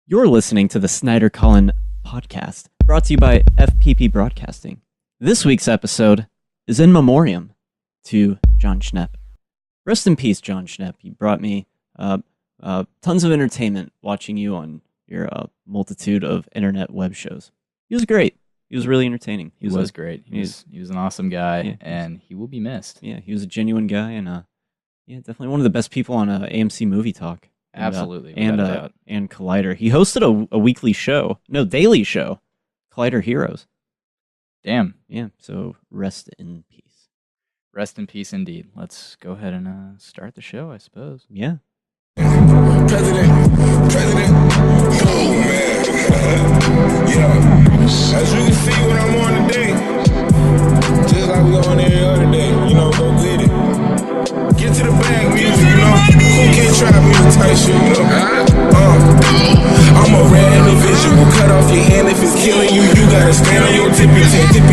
You're listening to the Snyder-Collin podcast, brought to you by FPP Broadcasting. This week's episode is in memoriam to Jon Schnepp. Rest in peace, Jon Schnepp. You brought me tons of entertainment watching you on your multitude of internet web shows. He was great. He was really entertaining. He was great. He was an awesome guy, and he will be missed. Yeah, he was a genuine guy, and definitely one of the best people on AMC Movie Talk. Absolutely, and Collider. He hosted a weekly show, daily show, Collider Heroes. Damn. Yeah. So rest in peace. Rest in peace, indeed. Let's go ahead and start the show, I suppose. Yeah. President, oh man, yeah. As you can see when I'm on today, just like we on every other day, go get it. Get to the bag, music, Who can't try music type shit, I'm a rare individual, cut off your hand if it's killing you. You gotta stand on your tippy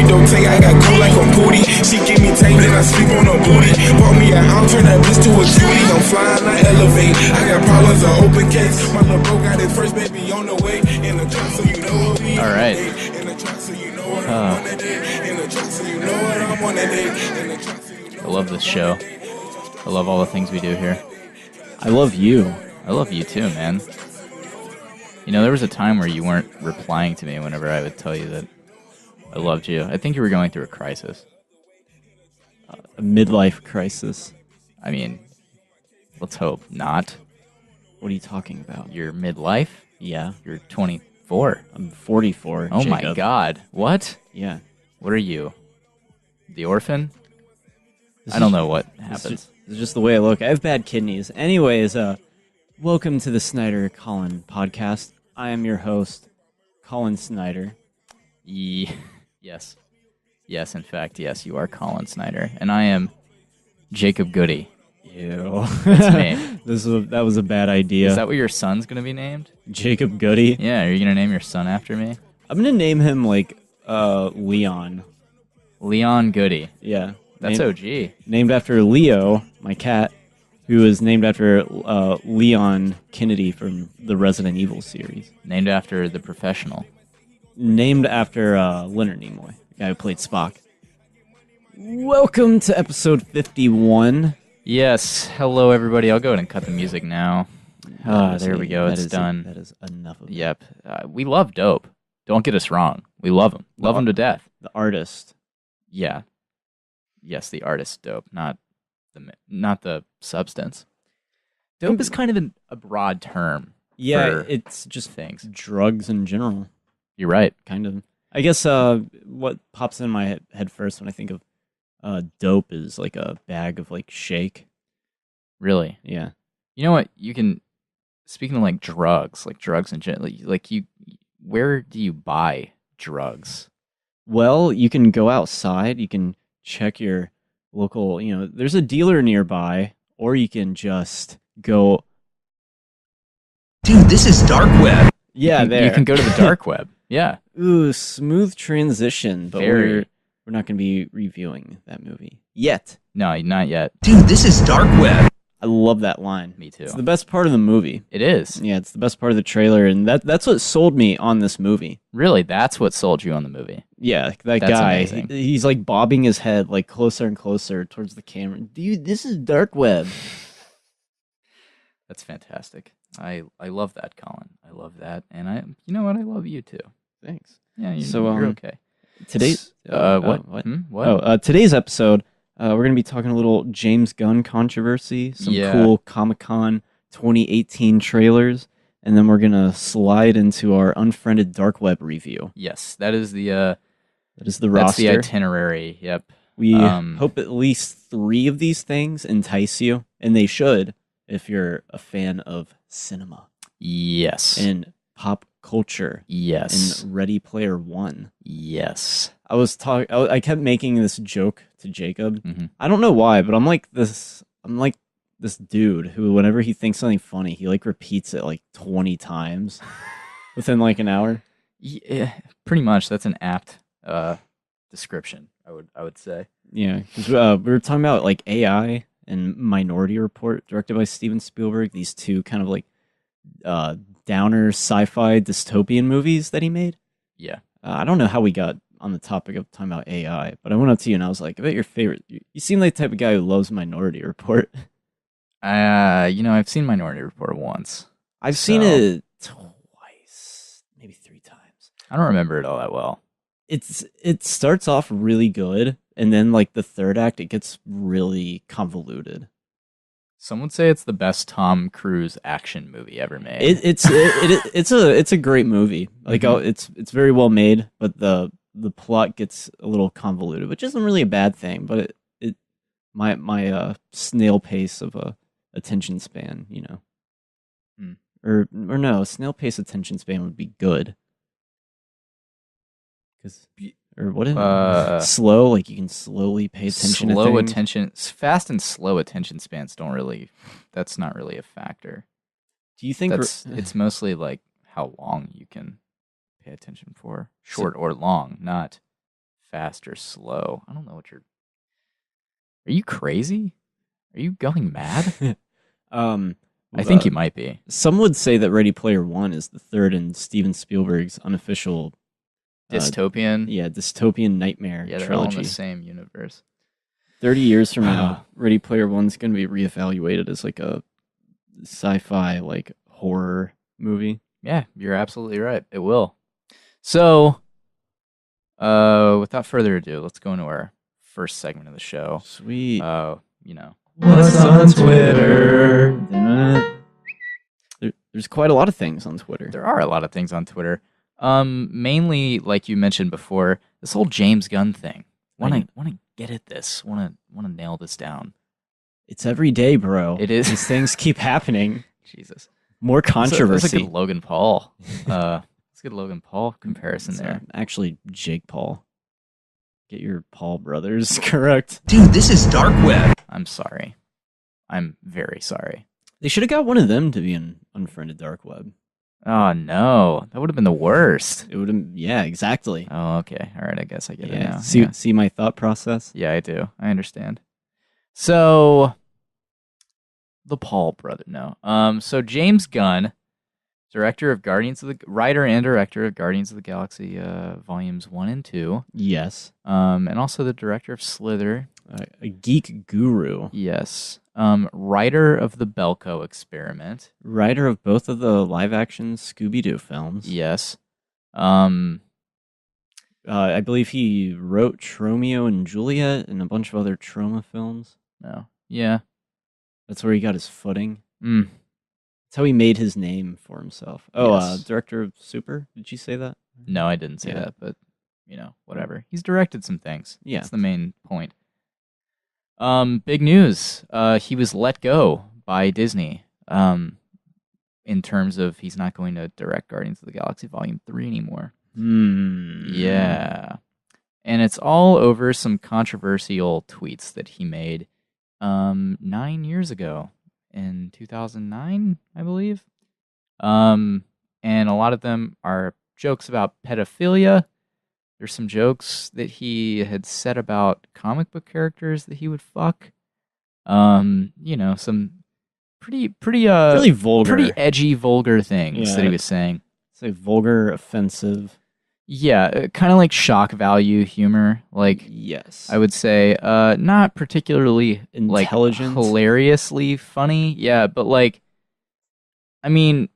don't take. I got cool like I'm Goode. She give me tape, then I sleep on her booty. Bought me an I'll turn that bitch to a cutie. I'm flying, I elevate. I got problems, an open case. My little bro got his first baby on the way. In the drop, so you know what we all right. In the drop, so you know what I'm on that day. In the drop, so you know what I'm on that day. In the drop, so you know. I love this show. I love all the things we do here. I love you. I love you too, man. There was a time where you weren't replying to me whenever I would tell you that I loved you. I think you were going through a crisis. A midlife crisis. I mean, let's hope not. What are you talking about? You're midlife? Yeah. You're 24. I'm 44. Oh Jacob. My God. What? Yeah. What are you? The orphan? I don't know what happens. It's just the way I look. I have bad kidneys. Anyways, welcome to the Snyder-Collin podcast. I am your host, Collin Snyder. Yes. Yes, in fact, yes, you are Collin Snyder. And I am Jacob Goode. Ew. That's me. That was a bad idea. Is that what your son's going to be named? Jacob Goode? Yeah, are you going to name your son after me? I'm going to name him, Leon. Leon Goode. Yeah. That's OG. Named after Leo, my cat, who is named after Leon Kennedy from the Resident Evil series. Named after The Professional. Named after Leonard Nimoy, the guy who played Spock. Welcome to episode 51. Yes. Hello, everybody. I'll go ahead and cut the music now. There we go. It's done. That is enough of it. Yep. We love Dope. Don't get us wrong. We love him. Love him to death. The artist. Yeah. Yes, the artist Dope, not the substance. Dope is kind of a broad term. Yeah, it's just things. Drugs in general. You're right. Kind of. I guess what pops in my head first when I think of dope is like a bag of shake. Really? Yeah. You know what? You can. Speaking of drugs in general, where do you buy drugs? Well, you can go outside. You can check your local. There's a dealer nearby, or you can just go. Dude, this is dark web. Yeah, you can go to the dark web. Yeah. Ooh, smooth transition. But we're not going to be reviewing that movie yet. No, not yet. Dude, this is dark web. I love that line. Me too. It's the best part of the movie. It is. Yeah, it's the best part of the trailer, and that's what sold me on this movie. Really? That's what sold you on the movie? Yeah, that That's guy. Amazing. He's bobbing his head closer and closer towards the camera. Dude, this is dark web. That's fantastic. I love that, Collin. I love that, and you know what? I love you too. Thanks. Yeah, you're okay. Today's what? Today's episode, we're gonna be talking a little James Gunn controversy, some cool Comic-Con 2018 trailers, and then we're gonna slide into our Unfriended dark web review. Yes, that is the roster. That's the itinerary. Yep. We hope at least 3 of these things entice you, and they should if you're a fan of cinema. Yes. And pop culture. Yes. And Ready Player One. Yes. I kept making this joke to Jacob. Mm-hmm. I don't know why, but I'm like this dude who, whenever he thinks something funny, he repeats it 20 times within an hour. Yeah, pretty much. That's an apt description. I would say. Yeah, because we were talking about AI and Minority Report, directed by Steven Spielberg. These two kind of downer sci-fi dystopian movies that he made. Yeah. I don't know how we got on the topic of talking about AI, but I went up to you and I was like, I bet your favorite. You seem like the type of guy who loves Minority Report. I've seen Minority Report once. I've seen it twice, maybe 3 times. I don't remember it all that well. It starts off really good, and then like the third act, it gets really convoluted. Some would say it's the best Tom Cruise action movie ever made. It's a great movie. Like it's very well made, but the plot gets a little convoluted, which isn't really a bad thing. But my snail pace of a attention span, or no, snail pace attention span would be good. Or what is it? Slow, like you can slowly pay attention to things. Fast and slow attention spans that's not really a factor. Do you think it's mostly like how long you can pay attention for? Short or long, not fast or slow. I don't know what are you crazy? Are you going mad? I think you might be. Some would say that Ready Player One is the third in Steven Spielberg's unofficial dystopian. Dystopian nightmare they're trilogy. All in the same universe. 30 years from now, Ready Player One's going to be reevaluated as like a sci-fi like horror movie. Yeah, you're absolutely right. It will. So, without further ado, let's go into our first segment of the show. Sweet. What's on Twitter? There's quite a lot of things on Twitter. There are a lot of things on Twitter. Mainly, like you mentioned before, this whole James Gunn thing. Want to get at this. Want to nail this down. It's every day, bro. It is. These things keep happening. Jesus. More controversy. That's a good Logan Paul. That's a good Logan Paul comparison there. Actually, Jake Paul. Get your Paul brothers correct. Dude, this is dark web. I'm sorry. I'm very sorry. They should have got one of them to be an Unfriended dark web. Oh, no. That would have been the worst. It would have, yeah, exactly. Oh, okay. All right, I guess I get it now. See my thought process? Yeah, I do. I understand. So, the Paul brother, no. So James Gunn, writer and director of Guardians of the Galaxy Volumes 1 and 2. Yes. And also the director of Slither. A geek guru. Yes. Writer of the Belko Experiment. Writer of both of the live-action Scooby-Doo films. Yes. I believe he wrote Tromeo and Juliet and a bunch of other trauma films. No. Yeah. That's where he got his footing. Mm. That's how he made his name for himself. Oh, Yes. Director of Super? Did you say that? No, I didn't say that, but, whatever. He's directed some things. Yeah. That's the main point. Big news. He was let go by Disney in terms of he's not going to direct Guardians of the Galaxy Volume 3 anymore. Yeah. And it's all over some controversial tweets that he made 9 years ago in 2009, I believe. And a lot of them are jokes about pedophilia. There's some jokes that he had said about comic book characters that he would fuck. Some pretty really vulgar, pretty edgy, vulgar things that he was saying. Say vulgar, offensive. Yeah, kind of like shock value humor. Like, yes, I would say, not particularly intelligent, like, hilariously funny. Yeah, but like, I mean,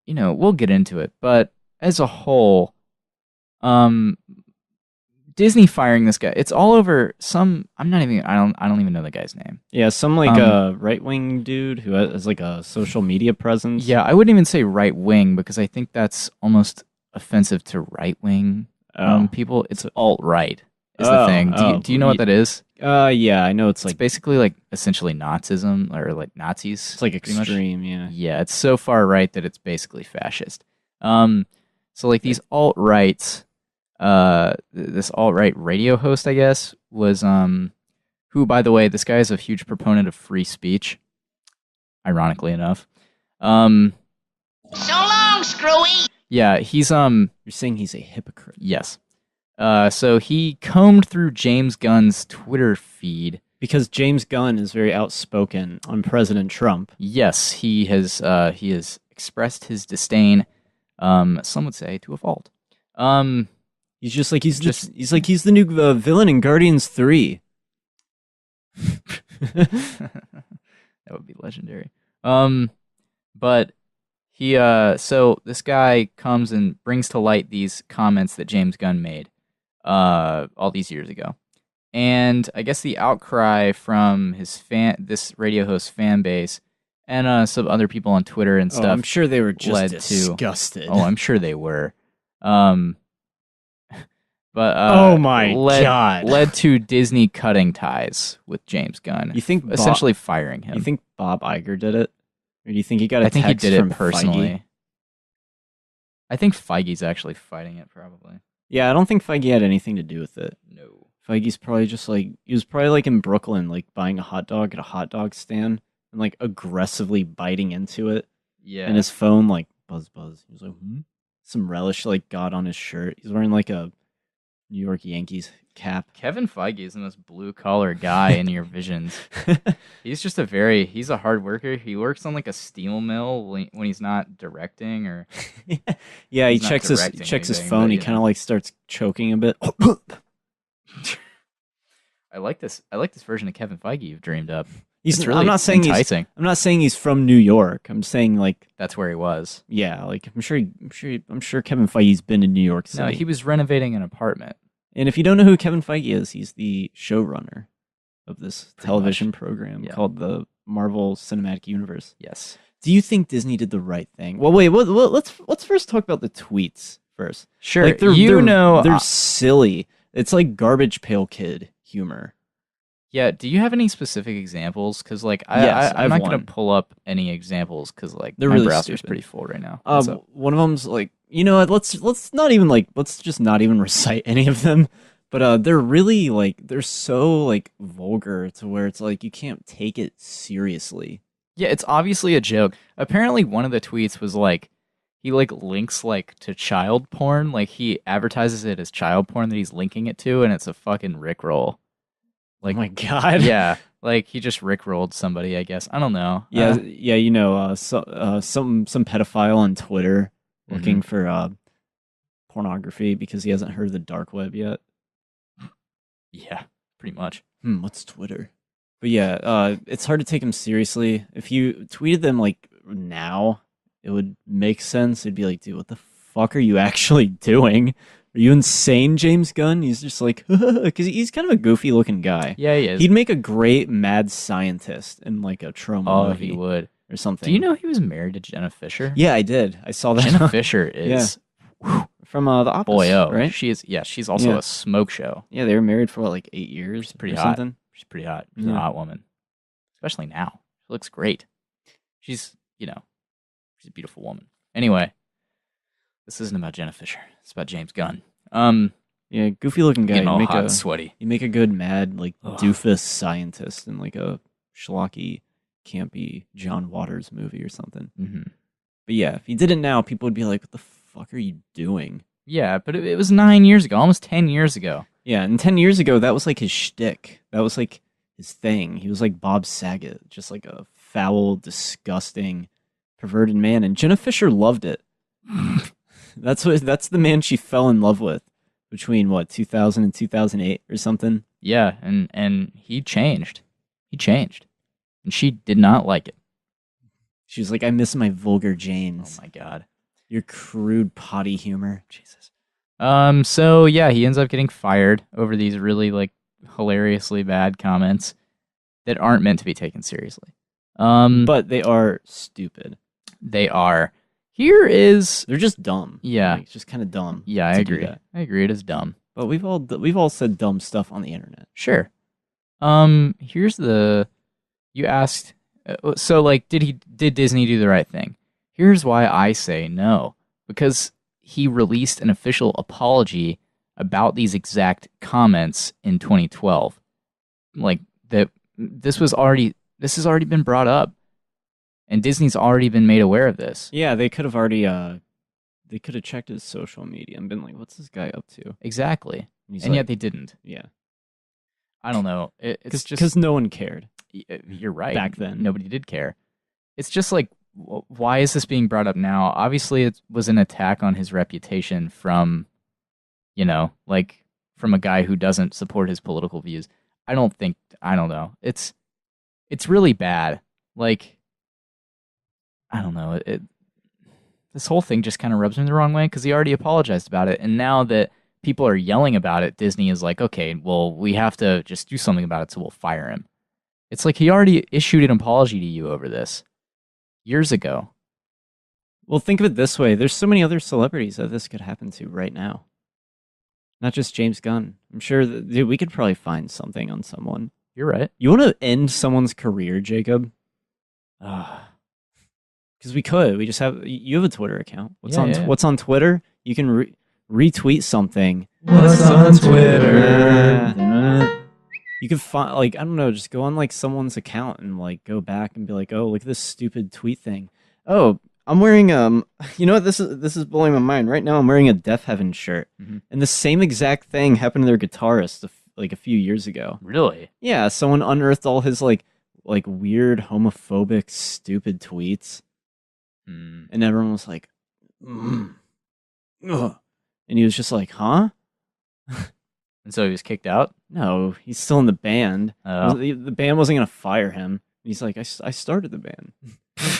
we'll get into it. But as a whole, Disney firing this guy. It's all over some. I don't even know the guy's name. Yeah, some like a right wing dude who has like a social media presence. Yeah, I wouldn't even say right wing because I think that's almost offensive to right wing people. It's alt right is the thing. Do you know what that is? Yeah, I know it's basically like essentially Nazism or like Nazis. It's like extreme. Yeah. Yeah, it's so far right that it's basically fascist. So like these alt rights. This alt-right radio host, I guess, was who, by the way, this guy is a huge proponent of free speech, ironically enough. So long, Screwy! Yeah, he's You're saying he's a hypocrite. Yes. So he combed through James Gunn's Twitter feed. Because James Gunn is very outspoken on President Trump. Yes, he is expressed his disdain, some would say to a fault. He's just like he's the new villain in Guardians 3. That would be legendary. But he so this guy comes and brings to light these comments that James Gunn made all these years ago. And I guess the outcry from this radio host fan base and some other people on Twitter and stuff. I'm sure they were just disgusted. I'm sure they were. But oh my God, led to Disney cutting ties with James Gunn. You think essentially firing him? You think Bob Iger did it, or do you think he got a text I think he did from it personally. Feige? I think Feige's actually fighting it, probably. Yeah, I don't think Feige had anything to do with it. No. Feige's probably just like, he was probably like in Brooklyn, like buying a hot dog at a hot dog stand and like aggressively biting into it. Yeah. And his phone like buzz. He was like, some relish like got on his shirt. He's wearing like a New York Yankees cap. Kevin Feige is the most blue collar guy in your visions. He's just he's a hard worker. He works on like a steel mill when he's not directing or. Yeah, he checks his phone. He kind of like starts choking a bit. I like this version of Kevin Feige you've dreamed up. He's really I'm not saying enticing. I'm not saying he's from New York. I'm saying like that's where he was. Yeah, like I'm sure Kevin Feige's been in New York City. No, he was renovating an apartment. And if you don't know who Kevin Feige is, he's the showrunner of this television program called the Marvel Cinematic Universe. Yes. Do you think Disney did the right thing? Well, wait. Let's first talk about the tweets first. Sure. Like they're silly. It's like garbage pail kid humor. Yeah. Do you have any specific examples? Because like I'm not going to pull up any examples because like they're my really browser's stupid. pretty full right now. One of them's like, you know what? Let's just not even recite any of them. But they're really like they're so like vulgar to where it's like you can't take it seriously. Yeah, it's obviously a joke. Apparently, one of the tweets was like he like links like to child porn. Like he advertises it as child porn that he's linking it to, and it's a fucking Rickroll. Like, oh my God. Yeah, like he just Rickrolled somebody. I guess I don't know. Yeah, you know, some pedophile on Twitter looking for pornography because he hasn't heard of the dark web yet. Yeah, pretty much. What's Twitter? But yeah, it's hard to take him seriously. If you tweeted them like now, it would make sense. It'd be like, dude, what the fuck are you actually doing? Are you insane, James Gunn? He's just like, because he's kind of a goofy looking guy. Yeah, he is. He'd make a great mad scientist in like a trauma movie. He would. Or something. Do you know he was married to Jenna Fisher? Yeah, I did. I saw that. Jenna Fisher is from The Office. Boy, right? She is. Yeah, she's also a smoke show. Yeah, they were married for what, like 8 years. She's pretty or hot. Something. She's pretty hot. She's a hot woman, especially now. She looks great. She's she's a beautiful woman. Anyway, this isn't about Jenna Fisher. It's about James Gunn. Yeah, goofy looking guy. Getting all hot and sweaty. You make a good mad like doofus scientist in like a schlocky, campy John Waters movie or something. Mm-hmm. But yeah, if he did it now, people would be like, "What the fuck are you doing?" Yeah, but it was 9 years ago, almost 10 years ago. Yeah, and 10 years ago, that was like his shtick. That was like his thing. He was like Bob Saget, just like a foul, disgusting, perverted man. And Jenna Fisher loved it. That's the man she fell in love with between 2000 and 2008 or something. Yeah, and he changed. He changed. And she did not like it. She was like, I miss my vulgar James. Oh my God. Your crude potty humor. Jesus. So yeah, he ends up getting fired over these really like hilariously bad comments that aren't meant to be taken seriously. But they are stupid. They are. They're just dumb. Yeah. Like, it's just kind of dumb. Yeah, I agree. I agree, it is dumb. But we've all said dumb stuff on the internet. Sure. You asked, so like, did Disney do the right thing? Here's why I say no. Because he released an official apology about these exact comments in 2012. Like, this has already been brought up. And Disney's already been made aware of this. Yeah, they could have already, they could have checked his social media and been like, what's this guy up to? Exactly. And yet they didn't. Yeah. I don't know. It's just... Because no one cared. You're right. Back then. Nobody did care. It's just like, why is this being brought up now? Obviously, it was an attack on his reputation from, like from a guy who doesn't support his political views. I don't know. It's really bad. Like, I don't know. This whole thing just kind of rubs me the wrong way because he already apologized about it. And now that people are yelling about it, Disney is like, okay, well, we have to just do something about it, so we'll fire him. It's like he already issued an apology to you over this years ago. Well, think of it this way. There's so many other celebrities that this could happen to right now. Not just James Gunn. I'm sure dude, we could probably find something on someone. You're right. You want to end someone's career, Jacob? Because we could. We just have. You have a Twitter account. What's on Twitter? You can retweet something. What's on Twitter? You could find, like, I don't know, just go on like someone's account and like go back and be like, oh, look at this stupid tweet thing. Oh, I'm wearing you know what? This is blowing my mind right now. I'm wearing a Death Heaven shirt, and the same exact thing happened to their guitarist like a few years ago. Really? Yeah, someone unearthed all his like weird homophobic stupid tweets. And everyone was like, ugh. And he was just like, huh? And so he was kicked out? No, he's still in the band. Oh. The band wasn't going to fire him. He's like, I started the band.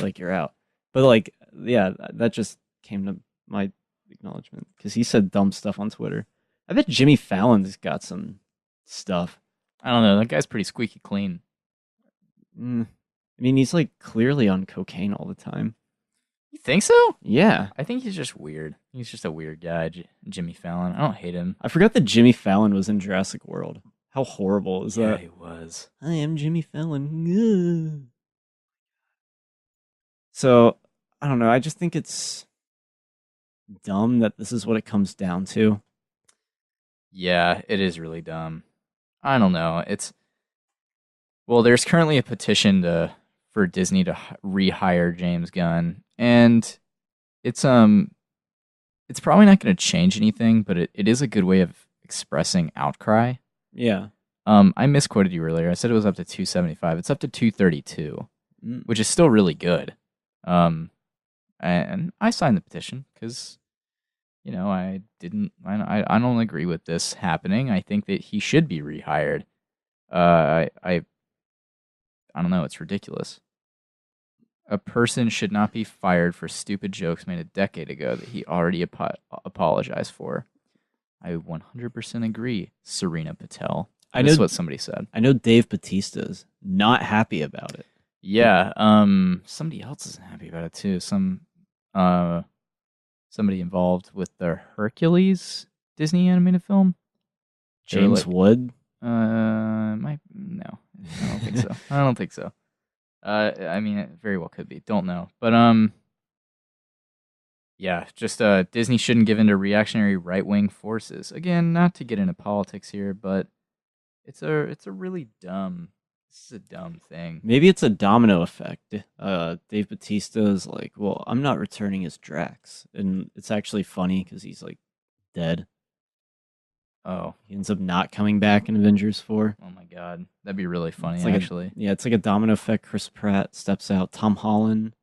Like, you're out. But, like, yeah, that just came to my acknowledgement. Because he said dumb stuff on Twitter. I bet Jimmy Fallon's got some stuff. I don't know. That guy's pretty squeaky clean. I mean, he's, like, clearly on cocaine all the time. You think so? Yeah. I think he's just weird. He's just a weird guy, Jimmy Fallon. I don't hate him. I forgot that Jimmy Fallon was in Jurassic World. How horrible is that? Yeah, he was. I am Jimmy Fallon. Ugh. So, I don't know. I just think it's dumb that this is what it comes down to. Yeah, it is really dumb. I don't know. Well, there's currently a petition for Disney to rehire James Gunn, and it's probably not going to change anything, but it is a good way of expressing outcry. Yeah. I misquoted you earlier. I said it was up to 275. It's up to 232, which is still really good. And I signed the petition because, I don't agree with this happening. I think that he should be rehired. I don't know. It's ridiculous. A person should not be fired for stupid jokes made a decade ago that he already apologized for. I 100% agree, Serena Patel. That's what somebody said. I know Dave Bautista's not happy about it. Yeah, somebody else isn't happy about it too. Somebody involved with the Hercules Disney animated film. James Wood? No, I don't think so. I don't think so. I mean, it very well could be. Don't know, but yeah, just Disney shouldn't give in to reactionary right-wing forces. Again, not to get into politics here, but it's a really dumb. This is a dumb thing. Maybe it's a domino effect. Dave Bautista is like, well, I'm not returning as Drax, and it's actually funny because he's like dead. Oh, he ends up not coming back in Avengers 4. Oh my god, that'd be really funny. It's like actually, it's like a domino effect. Chris Pratt steps out. Tom Holland.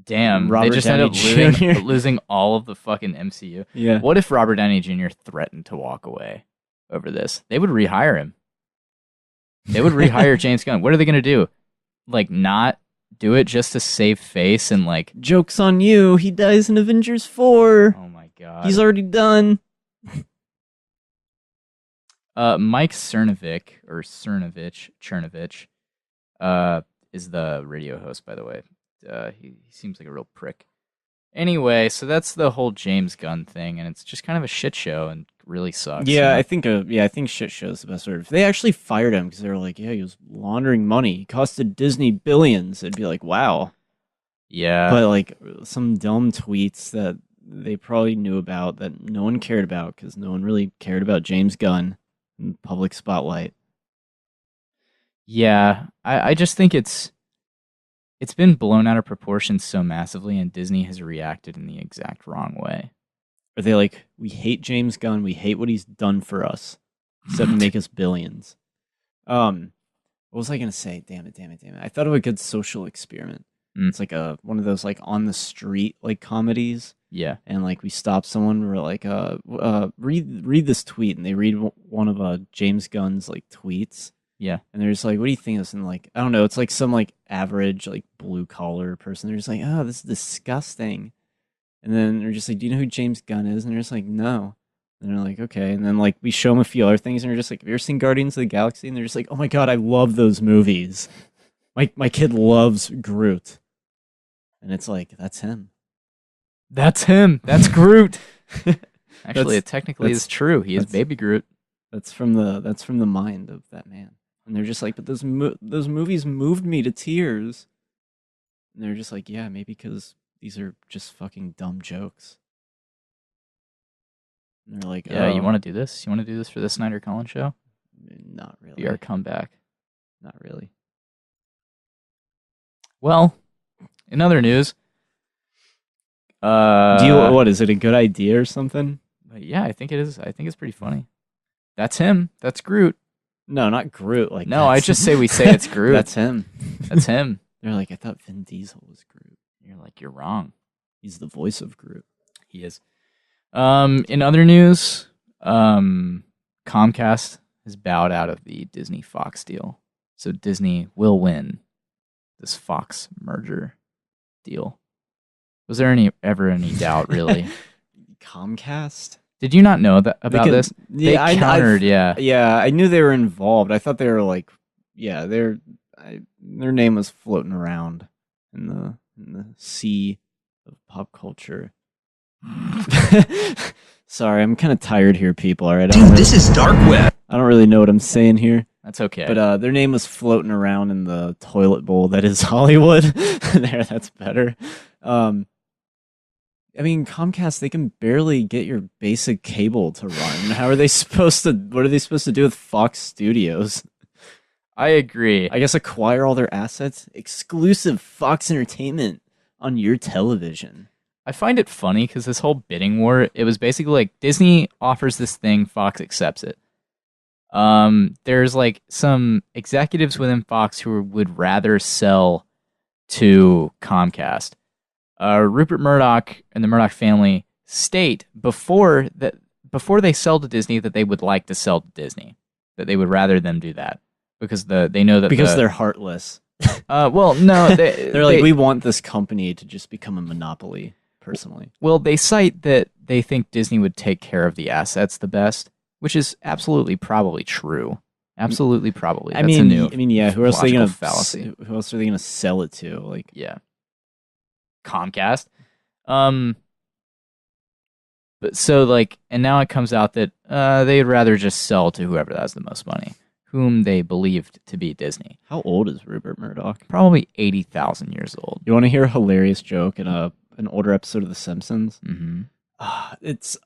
Damn, Robert they just Downey ended Jr. up losing all of the fucking MCU. Yeah. What if Robert Downey Jr. threatened to walk away over this? They would rehire him. They would rehire James Gunn. What are they going to do? Like, not do it just to save face and like... Joke's on you. He dies in Avengers 4. Oh my god. He's already done. Mike Cernovich, is the radio host, by the way. He seems like a real prick. Anyway, so that's the whole James Gunn thing, and it's just kind of a shit show and really sucks. Yeah, I think shit show is the best word. If they actually fired him because they were like, yeah, he was laundering money, he costed Disney billions, it'd be like, wow. Yeah. But like some dumb tweets that they probably knew about that no one cared about because no one really cared about James Gunn in the public spotlight. Yeah, I just think it's been blown out of proportion so massively, and Disney has reacted in the exact wrong way. Are they like, we hate James Gunn, we hate what he's done for us, except make us billions? What was I going to say? Damn it. I thought of a good social experiment. It's like one of those like on the street like comedies. Yeah. And like we stop someone, we're like, read this tweet, and they read one of James Gunn's like tweets. Yeah. And they're just like, what do you think of this? And like, I don't know, it's like some like average like blue collar person. They're just like, oh, this is disgusting. And then they're just like, do you know who James Gunn is? And they're just like, no. And they're like, okay. And then like we show them a few other things, and they're just like, have you ever seen Guardians of the Galaxy? And they're just like, oh my god, I love those movies. My kid loves Groot. And it's like, that's him. That's him. That's Groot. Actually, it technically is true. He is Baby Groot. That's from the mind of that man. And they're just like, but those movies moved me to tears. And they're just like, yeah, maybe because these are just fucking dumb jokes. And they're like, yeah, you want to do this? You want to do this for the Snyder-Collin show? Not really. Be our comeback. Not really. Well, in other news, what is it? A good idea or something? Yeah, I think it is. I think it's pretty funny. That's him. That's Groot. No, not Groot. Like, no, I just say we say it's Groot. That's him. That's him. They're like, I thought Vin Diesel was Groot. You're like, you're wrong. He's the voice of Groot. He is. In other news, Comcast has bowed out of the Disney Fox deal, so Disney will win this Fox merger deal. Was there ever any doubt, really? Comcast? Did you not know that about this? They countered, yeah. Yeah, I knew they were involved. I thought they were like, yeah, their name was floating around in the sea of pop culture. Sorry, I'm kind of tired here, people. All right, This is dark web. I don't really know what I'm saying here. That's okay. But their name was floating around in the toilet bowl that is Hollywood. There, that's better. I mean, Comcast, they can barely get your basic cable to run. How are they supposed to? What are they supposed to do with Fox Studios? I agree. I guess acquire all their assets, exclusive Fox Entertainment on your television. I find it funny because this whole bidding war, it was basically like Disney offers this thing, Fox accepts it. There's like some executives within Fox who would rather sell to Comcast. Rupert Murdoch and the Murdoch family state before they sell to Disney that they would like to sell to Disney, that they would rather them do that because they know that they're heartless. Well, no, they're like, we want this company to just become a monopoly. Personally, well, they cite that they think Disney would take care of the assets the best, which is absolutely probably true. Absolutely, probably. I mean, yeah. Who else are they gonna fallacy? Who else are they gonna sell it to? Like, yeah, Comcast. But so like, and now it comes out that they'd rather just sell to whoever has the most money, whom they believed to be Disney. How old is Rupert Murdoch? Probably 80,000 years old. You want to hear a hilarious joke in an older episode of The Simpsons? Mm-hmm. It's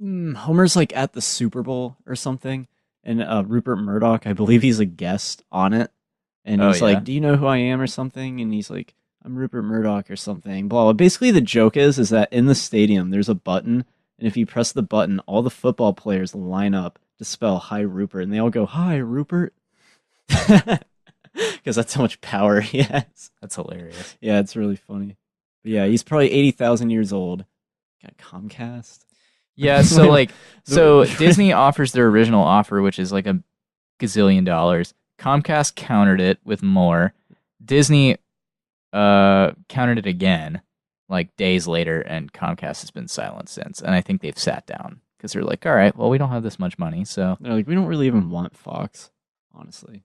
Homer's like at the Super Bowl or something, and Rupert Murdoch, I believe he's a guest on it, and he's like, "Do you know who I am?" or something, and he's like, "I'm Rupert Murdoch" or something. Blah blah. Basically, the joke is that in the stadium there's a button, and if you press the button, all the football players line up to spell "Hi Rupert," and they all go, "Hi Rupert," because that's how much power he has. That's hilarious. Yeah, it's really funny. But yeah, he's probably 80,000 years old. Got Comcast. Yeah, so Disney offers their original offer, which is like $1 gazillion. Comcast countered it with more. Disney countered it again, like days later, and Comcast has been silent since. And I think they've sat down because they're like, all right, well, we don't have this much money, so they're like, we don't really even want Fox, honestly.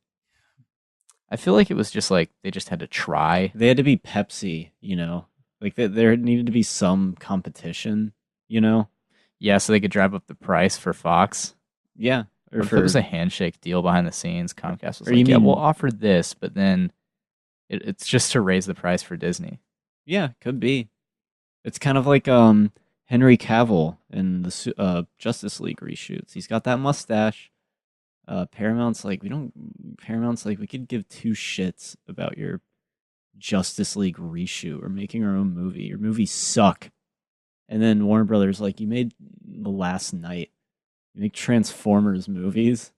I feel like it was just like they just had to try. They had to be Pepsi, you know. Like, there needed to be some competition, you know? Yeah, so they could drive up the price for Fox. Yeah. Or if it was a handshake deal behind the scenes, Comcast was like, yeah, we'll offer this, but then it's just to raise the price for Disney. Yeah, could be. It's kind of like Henry Cavill in the Justice League reshoots. He's got that mustache. Paramount's like, we could give two shits about your Justice League reshoot. We're making our own movie. Your movies suck. And then Warner Brothers like, you made The Last Night. You make Transformers movies.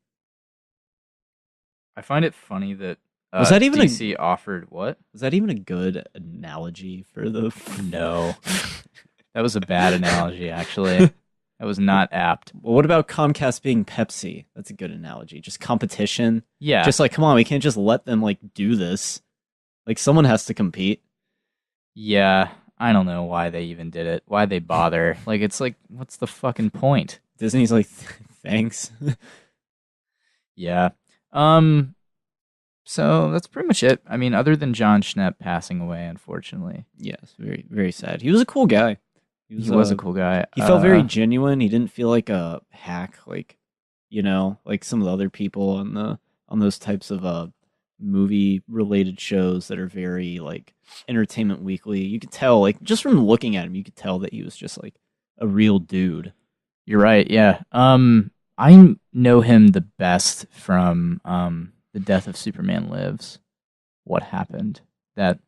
I find it funny that Was that even DC offered what? Was that even a good analogy for the? No, that was a bad analogy. Actually, that was not apt. Well, what about Comcast being Pepsi? That's a good analogy. Just competition. Yeah, Just like, come on, we can't just let them like do this. Like, someone has to compete. yeah. I don't know why they even did it. Why they bother? Like, it's like, what's the fucking point? Disney's like, thanks. Yeah. So that's pretty much it. I mean, other than Jon Schnepp passing away, unfortunately. Yes, very, very sad. He was a cool guy. He was a cool guy. He felt very genuine. He didn't feel like a hack, like, like some of the other people on those types of movie related shows that are very like Entertainment Weekly. You could tell, like, just from looking at him, you could tell that he was just like a real dude. You're right. Yeah. I know him the best from The Death of Superman Lives. What happened? That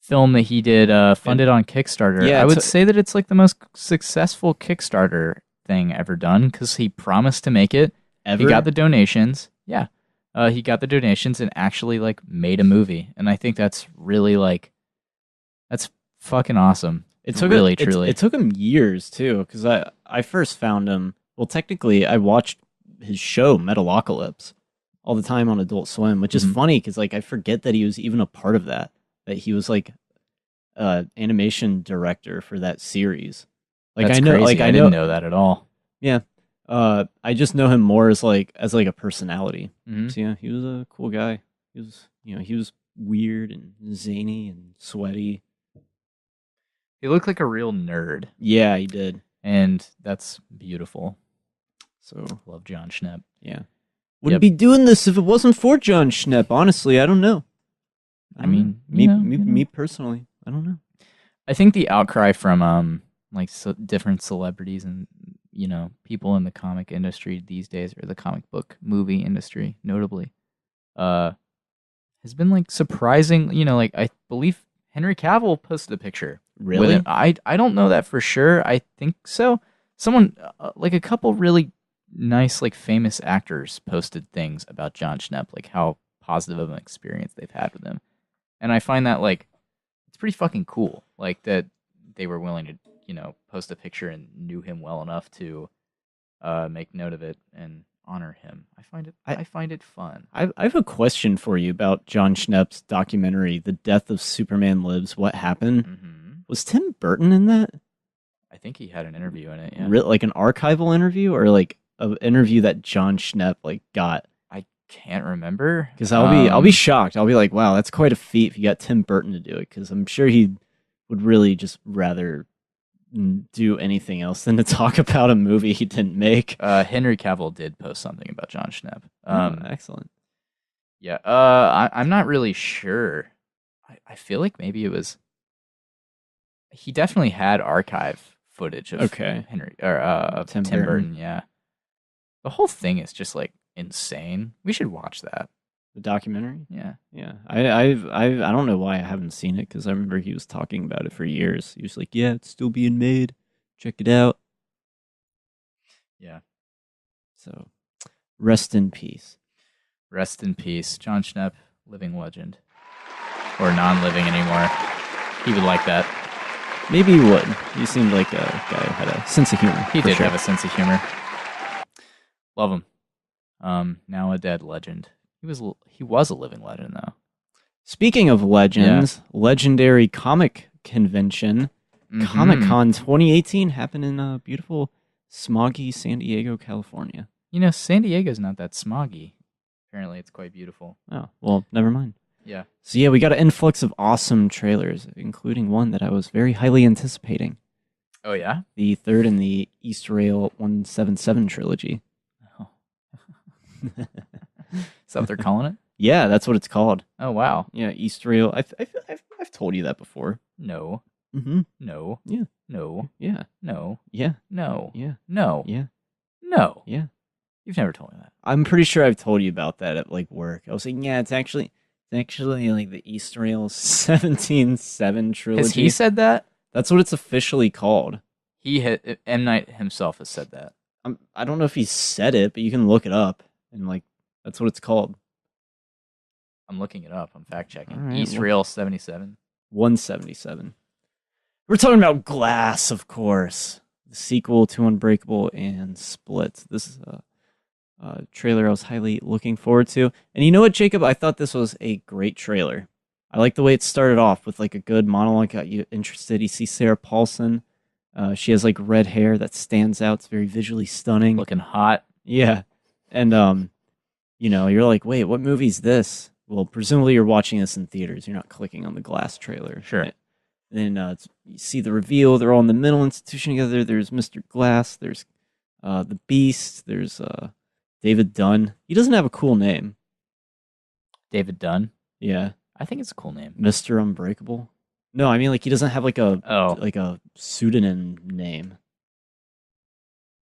film that he did, funded on Kickstarter. Yeah, I would say that it's like the most successful Kickstarter thing ever done because he promised to make it. Ever? He got the donations. Yeah. He got the donations and actually like made a movie. And I think that's really like, that's fucking awesome. It took really, truly. It took him years too, because I first found him. Well, technically, I watched his show Metalocalypse all the time on Adult Swim, which is funny because like I forget that he was even a part of that. That he was like animation director for that series. Like That's I know, crazy. like I didn't know that at all. Yeah, I just know him more as like a personality. Mm-hmm. So yeah, he was a cool guy. He was he was weird and zany and sweaty. He looked like a real nerd. Yeah, he did, and that's beautiful. So love Jon Schnepp. Yeah, wouldn't be doing this if it wasn't for Jon Schnepp. Honestly, I don't know. I mean, me personally, I don't know. I think the outcry from different celebrities and people in the comic industry these days, or the comic book movie industry, notably, has been like surprising. Like I believe Henry Cavill posted a picture. Really? I don't know that for sure. I think so. Someone like a couple really nice like famous actors posted things about Jon Schnepp, like how positive of an experience they've had with him. And I find that like it's pretty fucking cool, like that they were willing to post a picture and knew him well enough to make note of it and honor him. I find it fun. I have a question for you about Jon Schnepp's documentary, The Death of Superman Lives. What happened? Mm-hmm. Was Tim Burton in that? I think he had an interview in it. Yeah, like an archival interview or like an interview that Jon Schnepp like got. I can't remember because I'll be shocked. I'll be like, wow, that's quite a feat if you got Tim Burton to do it. Because I'm sure he would really just rather do anything else than to talk about a movie he didn't make. Henry Cavill did post something about Jon Schnepp. Excellent. Yeah. I'm not really sure. I feel like maybe it was. He definitely had archive footage of Henry or Tim Burton. Yeah. The whole thing is just like insane. We should watch that. The documentary? Yeah. Yeah. I don't know why I haven't seen it, because I remember he was talking about it for years. He was like, yeah, it's still being made. Check it out. Yeah. So, rest in peace. Rest in peace. Jon Schnepp, living legend. Or non-living anymore. He would like that. Maybe he would. He seemed like a guy who had a sense of humor. He did have a sense of humor. Love him. Now a dead legend. He was a living legend, though. Speaking of legends, legendary comic convention, Comic-Con 2018 happened in beautiful, smoggy San Diego, California. San Diego's not that smoggy. Apparently, it's quite beautiful. Oh, well, never mind. Yeah. So yeah, we got an influx of awesome trailers, including one that I was very highly anticipating. Oh, yeah? The third in the East Rail 177 trilogy. Oh. Is that what they're calling it? Yeah, that's what it's called. Oh, wow. Yeah, East Rail. I've told you that before. No. Mm-hmm. No. Yeah. No. Yeah. No. Yeah. No. Yeah. No. Yeah. No. Yeah. You've never told me that. I'm pretty sure I've told you about that at like work. I was like, yeah, it's actually like the East Rail 17-7 trilogy. Has he said that? That's what it's officially called. M. Night himself has said that. I don't know if he said it, but you can look it up, and like that's what it's called. I'm looking it up. I'm fact checking. All right, East Rail 77. 177. We're talking about Glass, of course. The sequel to Unbreakable and Split. This is a trailer I was highly looking forward to. And you know what, Jacob? I thought this was a great trailer. I like the way it started off with like a good monologue. Got you interested. You see Sarah Paulson. She has like red hair that stands out. It's very visually stunning. Looking hot. Yeah. And, you're like, wait, what movie's this? Well, presumably you're watching this in theaters. You're not clicking on the Glass trailer. Sure. And then you see the reveal. They're all in the mental institution together. There's Mr. Glass. There's the Beast. There's David Dunn. He doesn't have a cool name. David Dunn. Yeah. I think it's a cool name. Mr. Unbreakable. No, I mean like he doesn't have like Oh. a pseudonym name.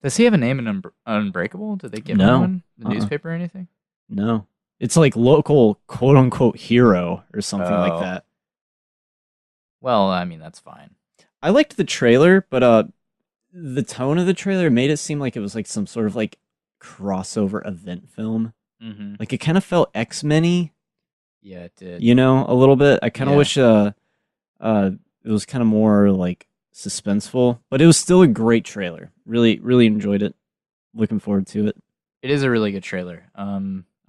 Does he have a name in Unbreakable? Did they give No. him one? The newspaper or anything? No. It's like local quote unquote hero or something like Oh. that. Well, I mean, that's fine. I liked the trailer, but the tone of the trailer made it seem like it was like some sort of like crossover event film. Mm-hmm. Like it kind of felt X-Men-y, Yeah, it did. a little bit. I kind of Yeah. wish it was kind of more like suspenseful, but it was still a great trailer. Really, really enjoyed it. Looking forward to it. It is a really good trailer.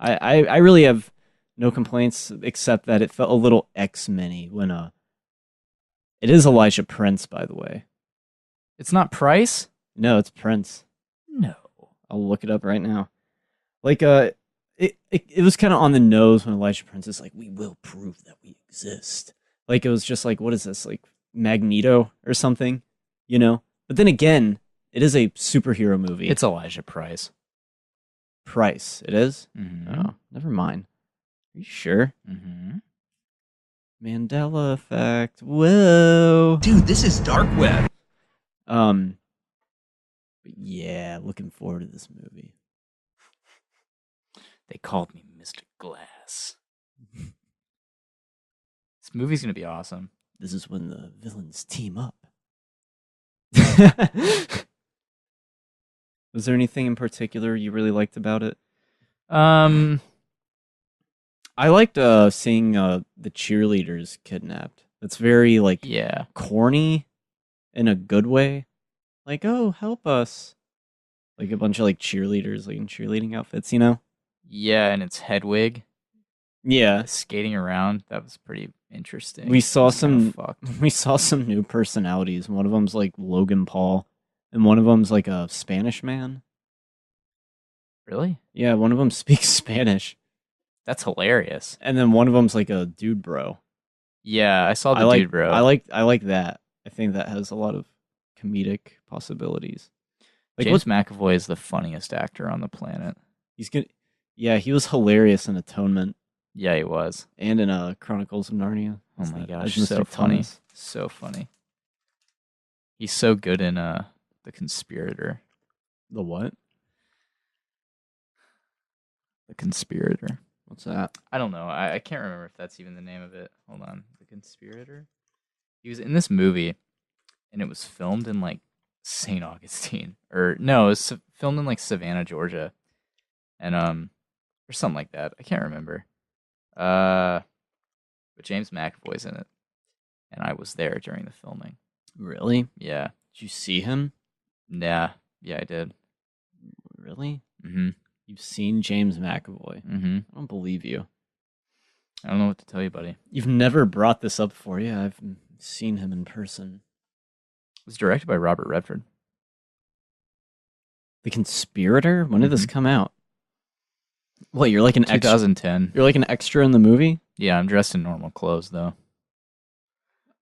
I really have no complaints except that it felt a little X-Men-y when it is Elijah Prince, by the way. It's not Price? No, it's Prince. No. I'll look it up right now. Like it was kind of on the nose when Elijah Prince is like, "We will prove that we exist." Like it was just like, what is this, like Magneto or something, But then again, it is a superhero movie. It's Elijah Price. Price. It is? Mm-hmm. Oh, never mind. Are you sure? Mm-hmm. Mandela effect. Whoa. Dude, this is dark web. But yeah, looking forward to this movie. They called me Mr. Glass. This movie's going to be awesome. This is when the villains team up. Was there anything in particular you really liked about it? I liked seeing the cheerleaders kidnapped. It's very like Yeah. corny in a good way. Like, oh, help us. Like a bunch of like cheerleaders like in cheerleading outfits, Yeah, and it's Hedwig Yeah. skating around. That was pretty interesting. We saw It was kinda some fucked. we saw some new personalities. One of them's like Logan Paul and one of them's like a Spanish man. Really? Yeah, one of them speaks Spanish. That's hilarious. And then one of them's like a dude bro. Yeah, I saw the I like dude, bro. I like that. I think that has a lot of comedic possibilities. Like James McAvoy is the funniest actor on the planet. he's gonna Yeah, he was hilarious in Atonement Yeah, he was. and in Chronicles of Narnia. Oh As my that- gosh, as Mr. so funny. Thomas. So funny. He's so good in The Conspirator. The what? The Conspirator. What's that? I don't know. I can't remember if that's even the name of it. Hold on. The Conspirator? He was in this movie, and it was filmed in, like, St. Augustine. Or, no, it was filmed in, like, Savannah, Georgia. And, or something like that. I can't remember. But James McAvoy's in it. And I was there during the filming. Really? Yeah. Did you see him? Yeah. Yeah, I did. Really? Mm-hmm. You've seen James McAvoy. Mm-hmm. I don't believe you. I don't know what to tell you, buddy. You've never brought this up before. Yeah, I've seen him in person. It was directed by Robert Redford. The Conspirator? When did this come out? What, you're like an extra? 2010. You're like an extra in the movie? Yeah, I'm dressed in normal clothes, though.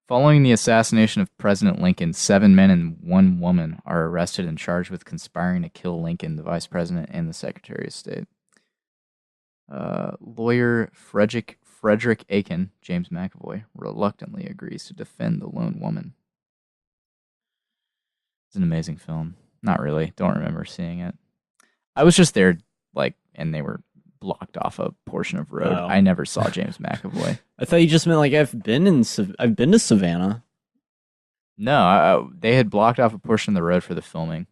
Following the assassination of President Lincoln, 7 men and 1 woman are arrested and charged with conspiring to kill Lincoln, the vice president, and the Secretary of State. Lawyer Frederick Aiken, James McAvoy, reluctantly agrees to defend the lone woman. It's an amazing film. Not really. Don't remember seeing it. I was just there, and they were blocked off a portion of road. Oh. I never saw James McAvoy. I thought you just meant like I've been to Savannah. No, they had blocked off a portion of the road for the filming.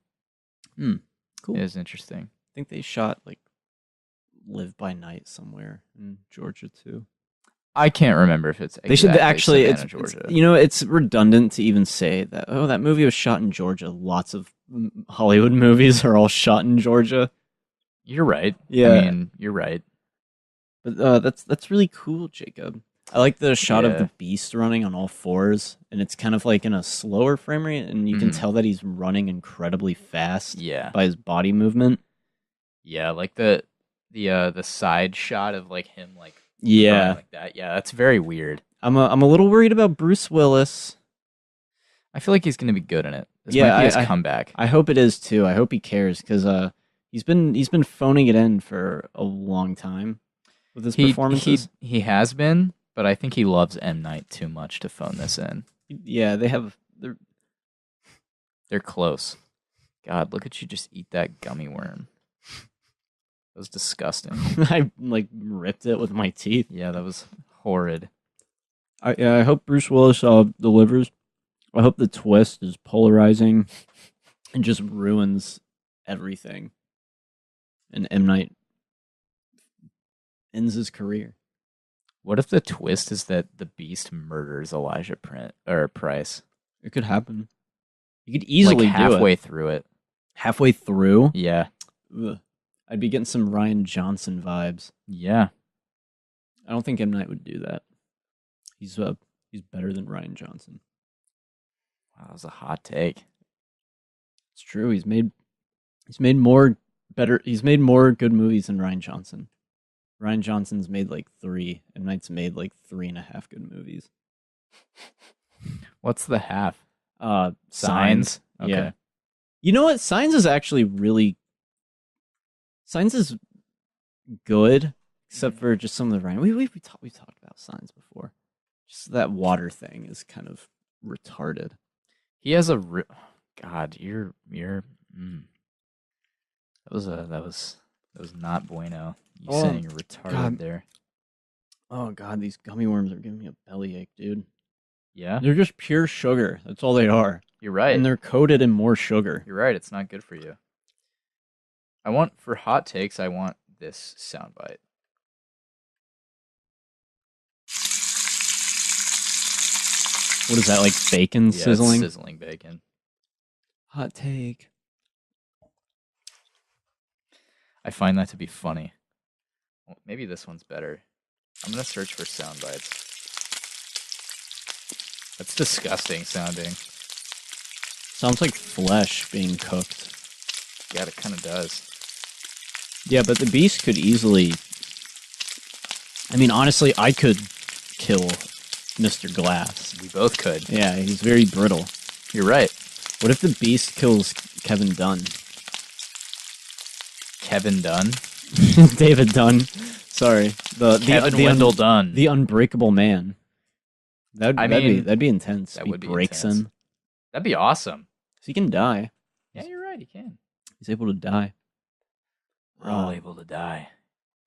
Cool. It was interesting. I think they shot like Live by Night somewhere in Georgia too. I can't remember if it's They should actually. Savannah, Georgia. It's redundant to even say that. Oh, that movie was shot in Georgia. Lots of Hollywood movies are all shot in Georgia. You're right. Yeah. I mean, you're right. But that's really cool, Jacob. I like the shot of Yeah. the beast running on all fours, and it's kind of like in a slower frame rate, and you can tell that he's running incredibly fast Yeah. by his body movement. Yeah, like the side shot of like him like Yeah, running like that. Yeah, that's very weird. I'm a little worried about Bruce Willis. I feel like he's going to be good in it. This Yeah, might be his I- comeback. I hope it is too. I hope he cares because he's been phoning it in for a long time with his performances. He has been, but I think he loves M. Night too much to phone this in. Yeah, They're close. God, look at you just eat that gummy worm. That was disgusting. I like ripped it with my teeth. Yeah, that was horrid. I hope Bruce Willis delivers. I hope the twist is polarizing and just ruins everything. And M. Night ends his career. What if the twist is that the Beast murders Elijah Price? It could happen. You could easily like do it. halfway through it. Halfway through? Yeah. Ugh. I'd be getting some Ryan Johnson vibes. Yeah. I don't think M. Night would do that. He's better than Ryan Johnson. Wow, that was a hot take. It's true. He's made more good movies than Ryan Johnson. Ryan Johnson's made like 3, and Knight's made like 3.5 good movies. What's the half? Signs. Okay. Yeah. You know what? Signs is good, except for just some of the Ryan. We talked about Signs before. Just that water thing is kind of retarded. He has a God, you're that was not bueno. You Oh, saying you're retarded God. there. Oh god, these gummy worms are giving me a bellyache, dude. Yeah? They're just pure sugar. That's all they are. You're right. And they're coated in more sugar. You're right, it's not good for you. For hot takes, I want this soundbite. What is that, like bacon Yeah, sizzling? it's sizzling bacon. Hot take. I find that to be funny. Well, maybe this one's better. I'm gonna search for sound bites. That's disgusting sounding. Sounds like flesh being cooked. Yeah, it kind of does. Yeah, but the beast could easily... I mean, honestly, I could kill Mr. Glass. We both could. Yeah, he's very brittle. You're right. What if the beast kills Kevin Dunn? Kevin Dunn? David Dunn. Sorry. Kevin Wendell Dunn. The unbreakable man. That'd be intense. That He would be breaks intense. him. That'd be awesome. So he can die. Yeah, you're right. He can. He's able to die. We're all able to die.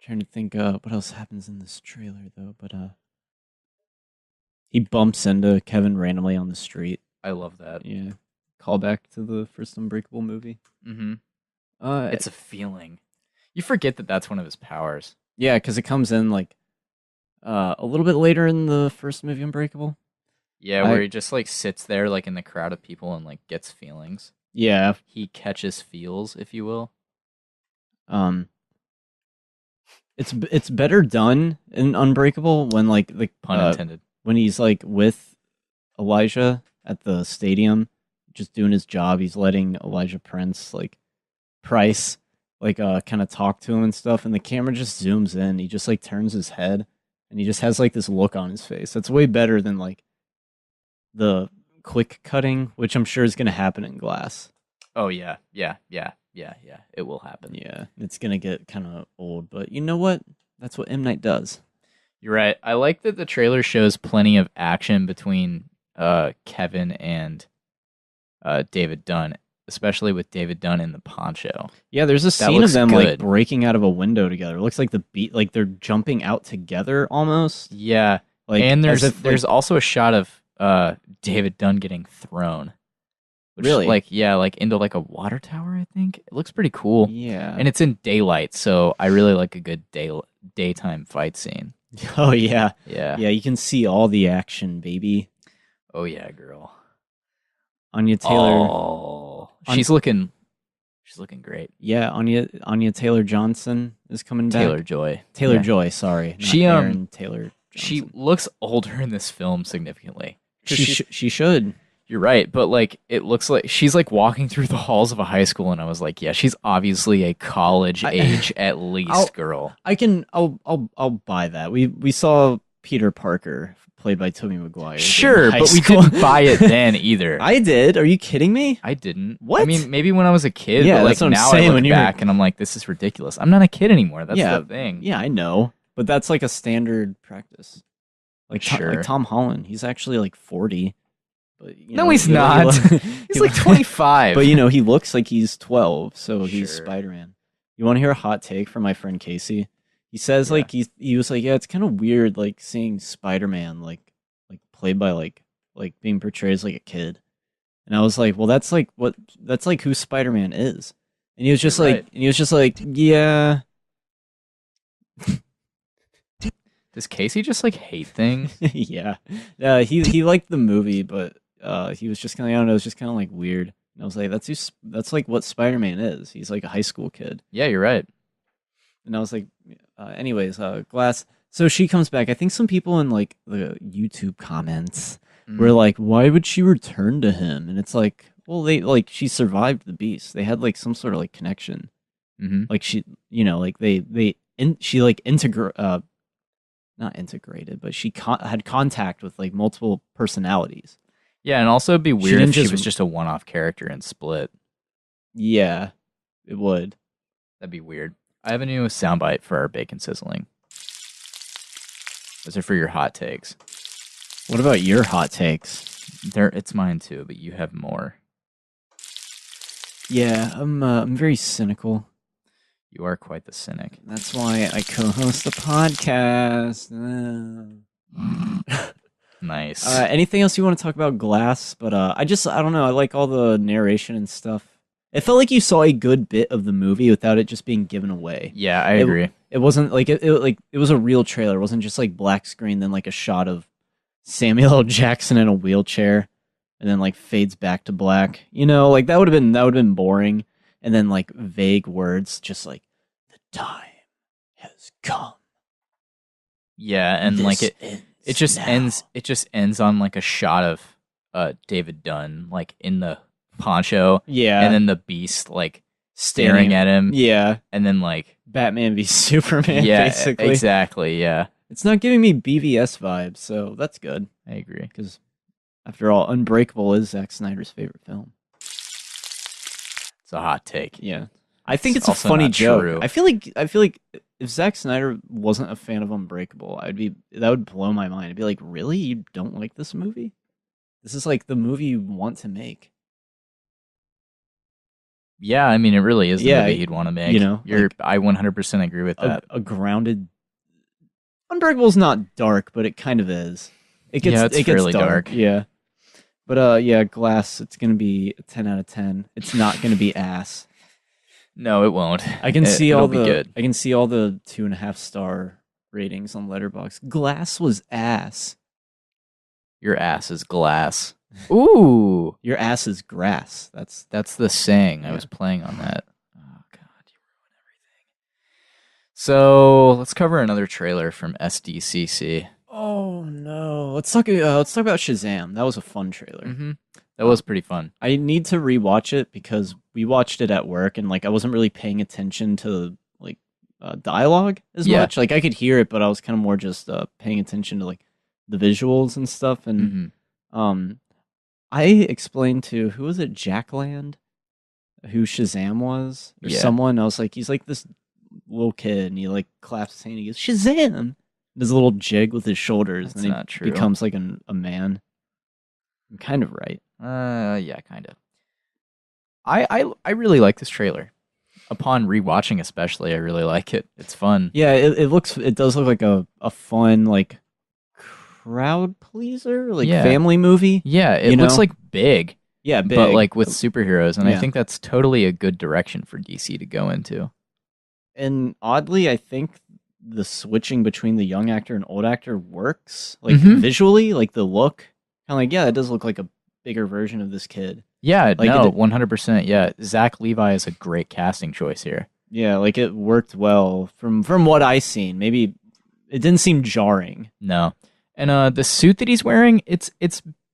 Trying to think what else happens in this trailer though, but he bumps into Kevin randomly on the street. I love that. Yeah. Call back to the first Unbreakable movie. Mm-hmm. It's It's a feeling. You forget that that's one of his powers. yeah, because it comes in like a little bit later in the first movie Unbreakable. Yeah, where he just like sits there like in the crowd of people and like gets feelings. Yeah. He catches feels, if you will. It's better done in Unbreakable when like the Pun intended. when he's like with Elijah at the stadium, just doing his job. He's letting Elijah Price kind of talk to him and stuff, and the camera just zooms in. He just like turns his head, and he just has like this look on his face. That's way better than like the quick cutting, which I'm sure is going to happen in Glass. Oh yeah. It will happen. Yeah, it's going to get kind of old, but you know what? That's what M. Night does. You're right. I like that the trailer shows plenty of action between Kevin and David Dunn, especially with David Dunn in the poncho. Yeah, there's a That scene of looks them like good. breaking out of a window together. It looks like like they're jumping out together almost. Yeah. Like, And as if, there's also a shot of David Dunn getting thrown. Which, Really? like into like a water tower, I think. It looks pretty cool. yeah. And it's in daylight, so I really like a good daytime fight scene. Oh yeah, Yeah. yeah. You can see all the action, baby. Oh yeah, girl. Anya Taylor. Oh, she's looking great. Yeah, Anya Taylor Johnson is coming back. Taylor Joy. Taylor Yeah. Joy. Sorry, not She Aaron Taylor. She Johnson. looks older in this film significantly. She should. You're right, but like it looks like she's like walking through the halls of a high school, and I was like, yeah, she's obviously a college age at least girl. I'll buy that. We saw Peter Parker played by Tobey Maguire. Sure, but we didn't buy it then either. I did. Are you kidding me? I didn't. What? I mean, maybe when I was a kid, Yeah, but like that's what I'm now saying, I when look you were- back and I'm like, this is ridiculous. I'm not a kid anymore. That's the thing. Yeah, I know, but that's like a standard practice. Like Sure. like Tom Holland, he's actually like 40. But No, he's not. He's like 25. But he looks like he's 12, so he's Sure. Spider-Man. You want to hear a hot take from my friend Casey? He says Yeah. like he was like, yeah, it's kind of weird like seeing Spider-Man like played by like being portrayed as like a kid. And I was like, well, that's like who Spider-Man is. And he was just You're like right. and he was just like, yeah. Does Casey just like hate things? Yeah. He liked the movie, but he was just kind of, I don't know, it was just kind of like weird. And I was like, that's like what Spider-Man is. He's like a high school kid. Yeah, you're right. And I was like, anyways, Glass. So she comes back. I think some people in like the YouTube comments were like, why would she return to him? And it's like, well, she survived the beast. They had like some sort of like connection. Mm-hmm. Like she, not integrated, but she had contact with like multiple personalities. Yeah, and also it'd be weird didn't if she just- was just a one-off character and Split. Yeah, it would. That'd be weird. I have a new soundbite for our bacon sizzling. Those are for your hot takes. What about your hot takes? It's mine too, but you have more. Yeah, I'm very cynical. You are quite the cynic. That's why I co-host the podcast. Nice. Anything else you want to talk about Glass? But I don't know. I like all the narration and stuff. It felt like you saw a good bit of the movie without it just being given away. Yeah, I agree. It wasn't like it was a real trailer. It wasn't just like black screen, then like a shot of Samuel L. Jackson in a wheelchair, and then like fades back to black. Like that would have been boring. And then like vague words, just like the time has come. Yeah, and like it just ends on like a shot of David Dunn like in the poncho. Yeah, And then the Beast like staring at him. Yeah, And then like Batman v Superman. yeah, basically. exactly. Yeah, It's not giving me BVS vibes, so that's good. I agree. Because after all, Unbreakable is Zack Snyder's favorite film. It's a hot take. Yeah, I think it's a also funny not joke. true. I feel like if Zack Snyder wasn't a fan of Unbreakable, that would blow my mind. I'd be like, really? You don't like this movie? This is like the movie you want to make. Yeah, I mean, it really is the Yeah, movie you'd want to make. I 100% agree with that. A grounded. Unbreakable's not dark, but it kind of is. It gets fairly dark. Yeah, but yeah, Glass. It's gonna be a 10 out of 10. It's not gonna be ass. No, it won't. I can see it'll all be the good. I can see all the 2.5 star ratings on Letterboxd. Glass was ass. Your ass is glass. Ooh, Your ass is grass. that's the saying. I Yeah. was playing on that. Oh God, you ruin everything. So let's cover another trailer from SDCC. Oh no. Let's talk about Shazam. That was a fun trailer. Mm-hmm. That was pretty fun. I need to rewatch it because we watched it at work and like I wasn't really paying attention to like dialogue as Yeah. much. Like I could hear it, but I was kind of more just paying attention to like the visuals and stuff. And Mm-hmm. I explained to who was it, Jackland, who Shazam was or Yeah. someone. I was like, he's like this little kid, and he like claps his hand. And he goes Shazam. Does a little jig with his shoulders, That's and he not true. becomes like a man. I'm kind of right. Yeah, kind of. I really like this trailer. Upon rewatching, especially, I really like it. It's fun. Yeah, it does look like a fun like crowd pleaser, like Yeah. family movie. Yeah, it You looks know? like big, Yeah, big. but like with superheroes, and I Yeah. think that's totally a good direction for DC to go into. And oddly, I think the switching between the young actor and old actor works, like Mhm. visually, like the look. Kind of like, yeah, it does look like a bigger version of this kid. Yeah, Like, no, it- 100%. Yeah, Zach Levi is a great casting choice here. Yeah, like it worked well from what I seen. Maybe it didn't seem jarring. No, and the suit that he's wearing, it's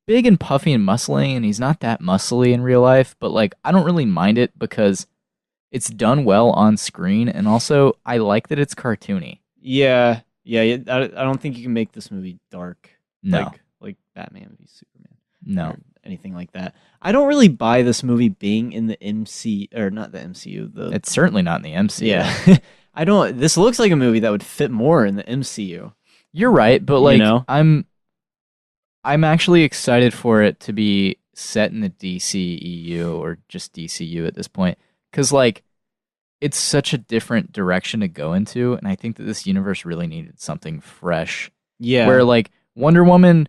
big and puffy and muscly, and he's not that muscly in real life. But like, I don't really mind it because it's done well on screen, and also I like that it's cartoony. Yeah, yeah. I don't think you can make this movie dark. No, like Batman v Superman. no. Or anything like that. I don't really buy this movie being in the MC or not the MCU. It's certainly not in the MCU. Yeah. I don't. This looks like a movie that would fit more in the MCU. You're right, but like, You know? I'm actually excited for it to be set in the DCEU or just DCU at this point, because like, it's such a different direction to go into, and I think that this universe really needed something fresh. Yeah. Where like Wonder Woman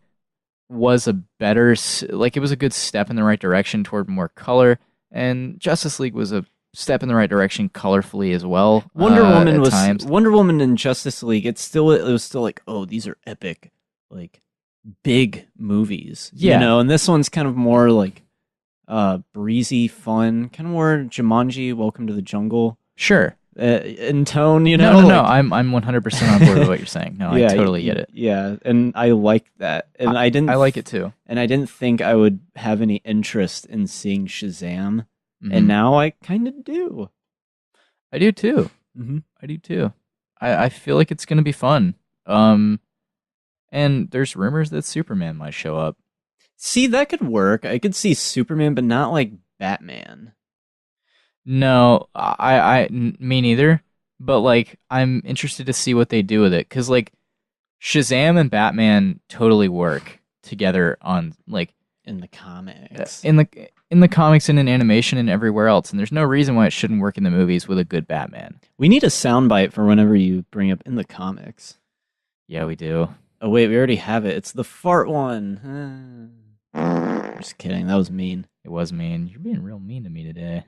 was a better, like it was a good step in the right direction toward more color, and Justice League was a step in the right direction colorfully as well. Wonder Woman at was times. Wonder Woman and Justice League. It was still like, oh, these are epic, like big movies. Yeah. You know, and this one's kind of more like breezy, fun, kind of more Jumanji, Welcome to the Jungle Sure. in tone. You know, No. like- I'm 100% on board with what you're saying. No, I totally get it. Yeah, and I like that, and I didn't. I like it too. and I didn't think I would have any interest in seeing Shazam, Mhm. and now I kind of do. I do too. Mm-hmm. I do too. I feel like it's gonna be fun. And there's rumors that Superman might show up. See, that could work. I could see Superman, but not like Batman. No, me neither. But like, I'm interested to see what they do with it, because like, Shazam and Batman totally work together on like In the comics. in the comics and in animation and everywhere else, and there's no reason why it shouldn't work in the movies with a good Batman. We need a soundbite for whenever you bring up in the comics. Yeah, we do. Oh wait, we already have it. It's the fart one. Just kidding. That was mean. It was mean. You're being real mean to me today.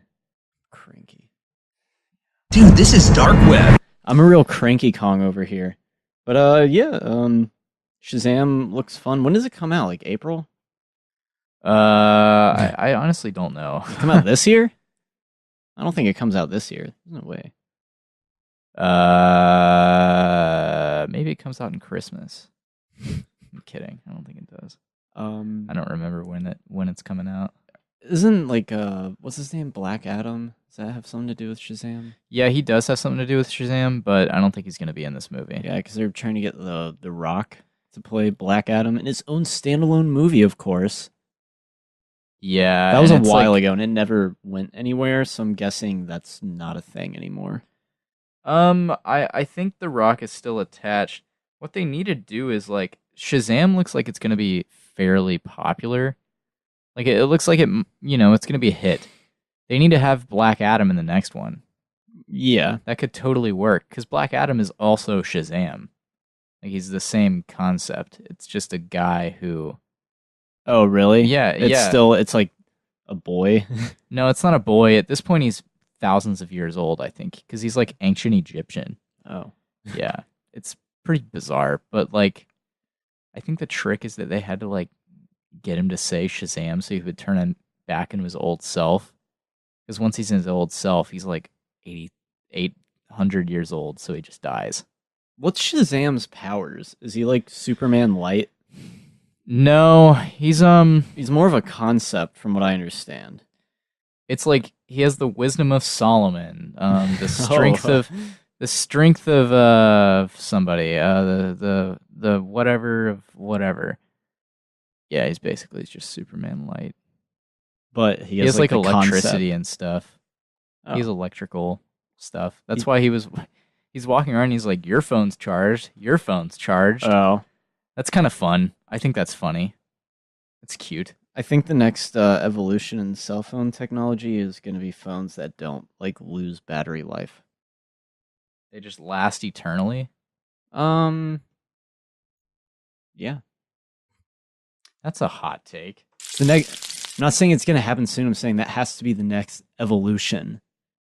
Cranky. Dude, this is dark web. I'm a real cranky Kong over here. But yeah, Shazam looks fun. When does it come out? Like April? I honestly don't know. Does it come out this year? I don't think it comes out this year. There's no way. Maybe it comes out in Christmas. I'm kidding. I don't think it does. I don't remember when it's coming out. Isn't like what's his name? Black Adam? Does that have something to do with Shazam? Yeah, he does have something to do with Shazam, but I don't think he's going to be in this movie. Yeah, because they're trying to get the Rock to play Black Adam in his own standalone movie, of course. Yeah, That was a and it's while like- ago, and it never went anywhere. So I'm guessing that's not a thing anymore. I think The Rock is still attached. What they need to do is like Shazam looks like it's going to be fairly popular. Like it looks like it's going to be a hit. They need to have Black Adam in the next one. Yeah, That could totally work because Black Adam is also Shazam. Like he's the same concept. It's just a guy who. Oh, really? Yeah, It's yeah. still, it's like a boy. No, it's not a boy. At this point, he's thousands of years old, I think, because he's like ancient Egyptian. Oh. Yeah, it's pretty bizarre, but like, I think the trick is that they had to like get him to say Shazam so he would turn him back into his old self. Because once he's in his old self, he's like 800 years old, so he just dies. What's Shazam's powers? Is he like Superman light? No, he's He's more of a concept from what I understand. it's like he has the wisdom of Solomon, the strength Oh. of somebody, the whatever of whatever. Yeah, he's basically just Superman light. But He has like the electricity concept. and stuff. Oh. He's electrical stuff. That's why he's walking around and he's like, your phone's charged, your phone's charged. Oh. That's kind of fun. I think that's funny. It's cute. I think the next evolution in cell phone technology is going to be phones that don't like lose battery life. They just last eternally. Yeah. That's a hot take. I'm not saying it's going to happen soon. I'm saying that has to be the next evolution.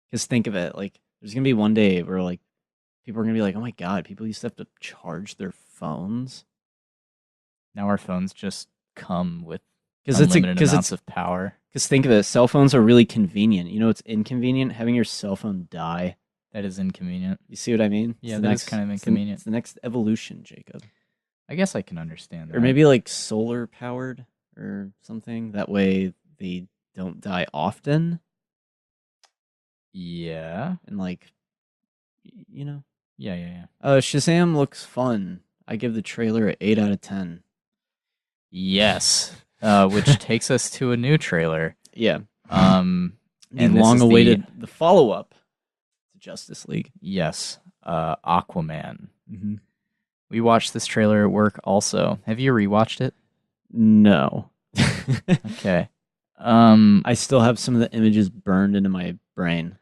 Because think of it, like there's going to be one day where like people are going to be like, oh my God, people used to have to charge their phones. Now our phones just come with Because unlimited amounts of power. Because think of it, cell phones are really convenient. You know, it's inconvenient having your cell phone die. That is inconvenient. You see what I mean? Yeah, that is kind of inconvenient. It's the next evolution, Jacob. I guess I can understand that. Or maybe like solar powered or something. That way they don't die often. Yeah. And like, you know. Yeah. Shazam looks fun. I give the trailer an 8 out of 10. Yes. Which takes us to a new trailer. Yeah. And the long-awaited the follow-up to Justice League. Yes. Aquaman. Mm-hmm. We watched this trailer at work also. Have you rewatched it? No. Okay. I still have some of the images burned into my brain.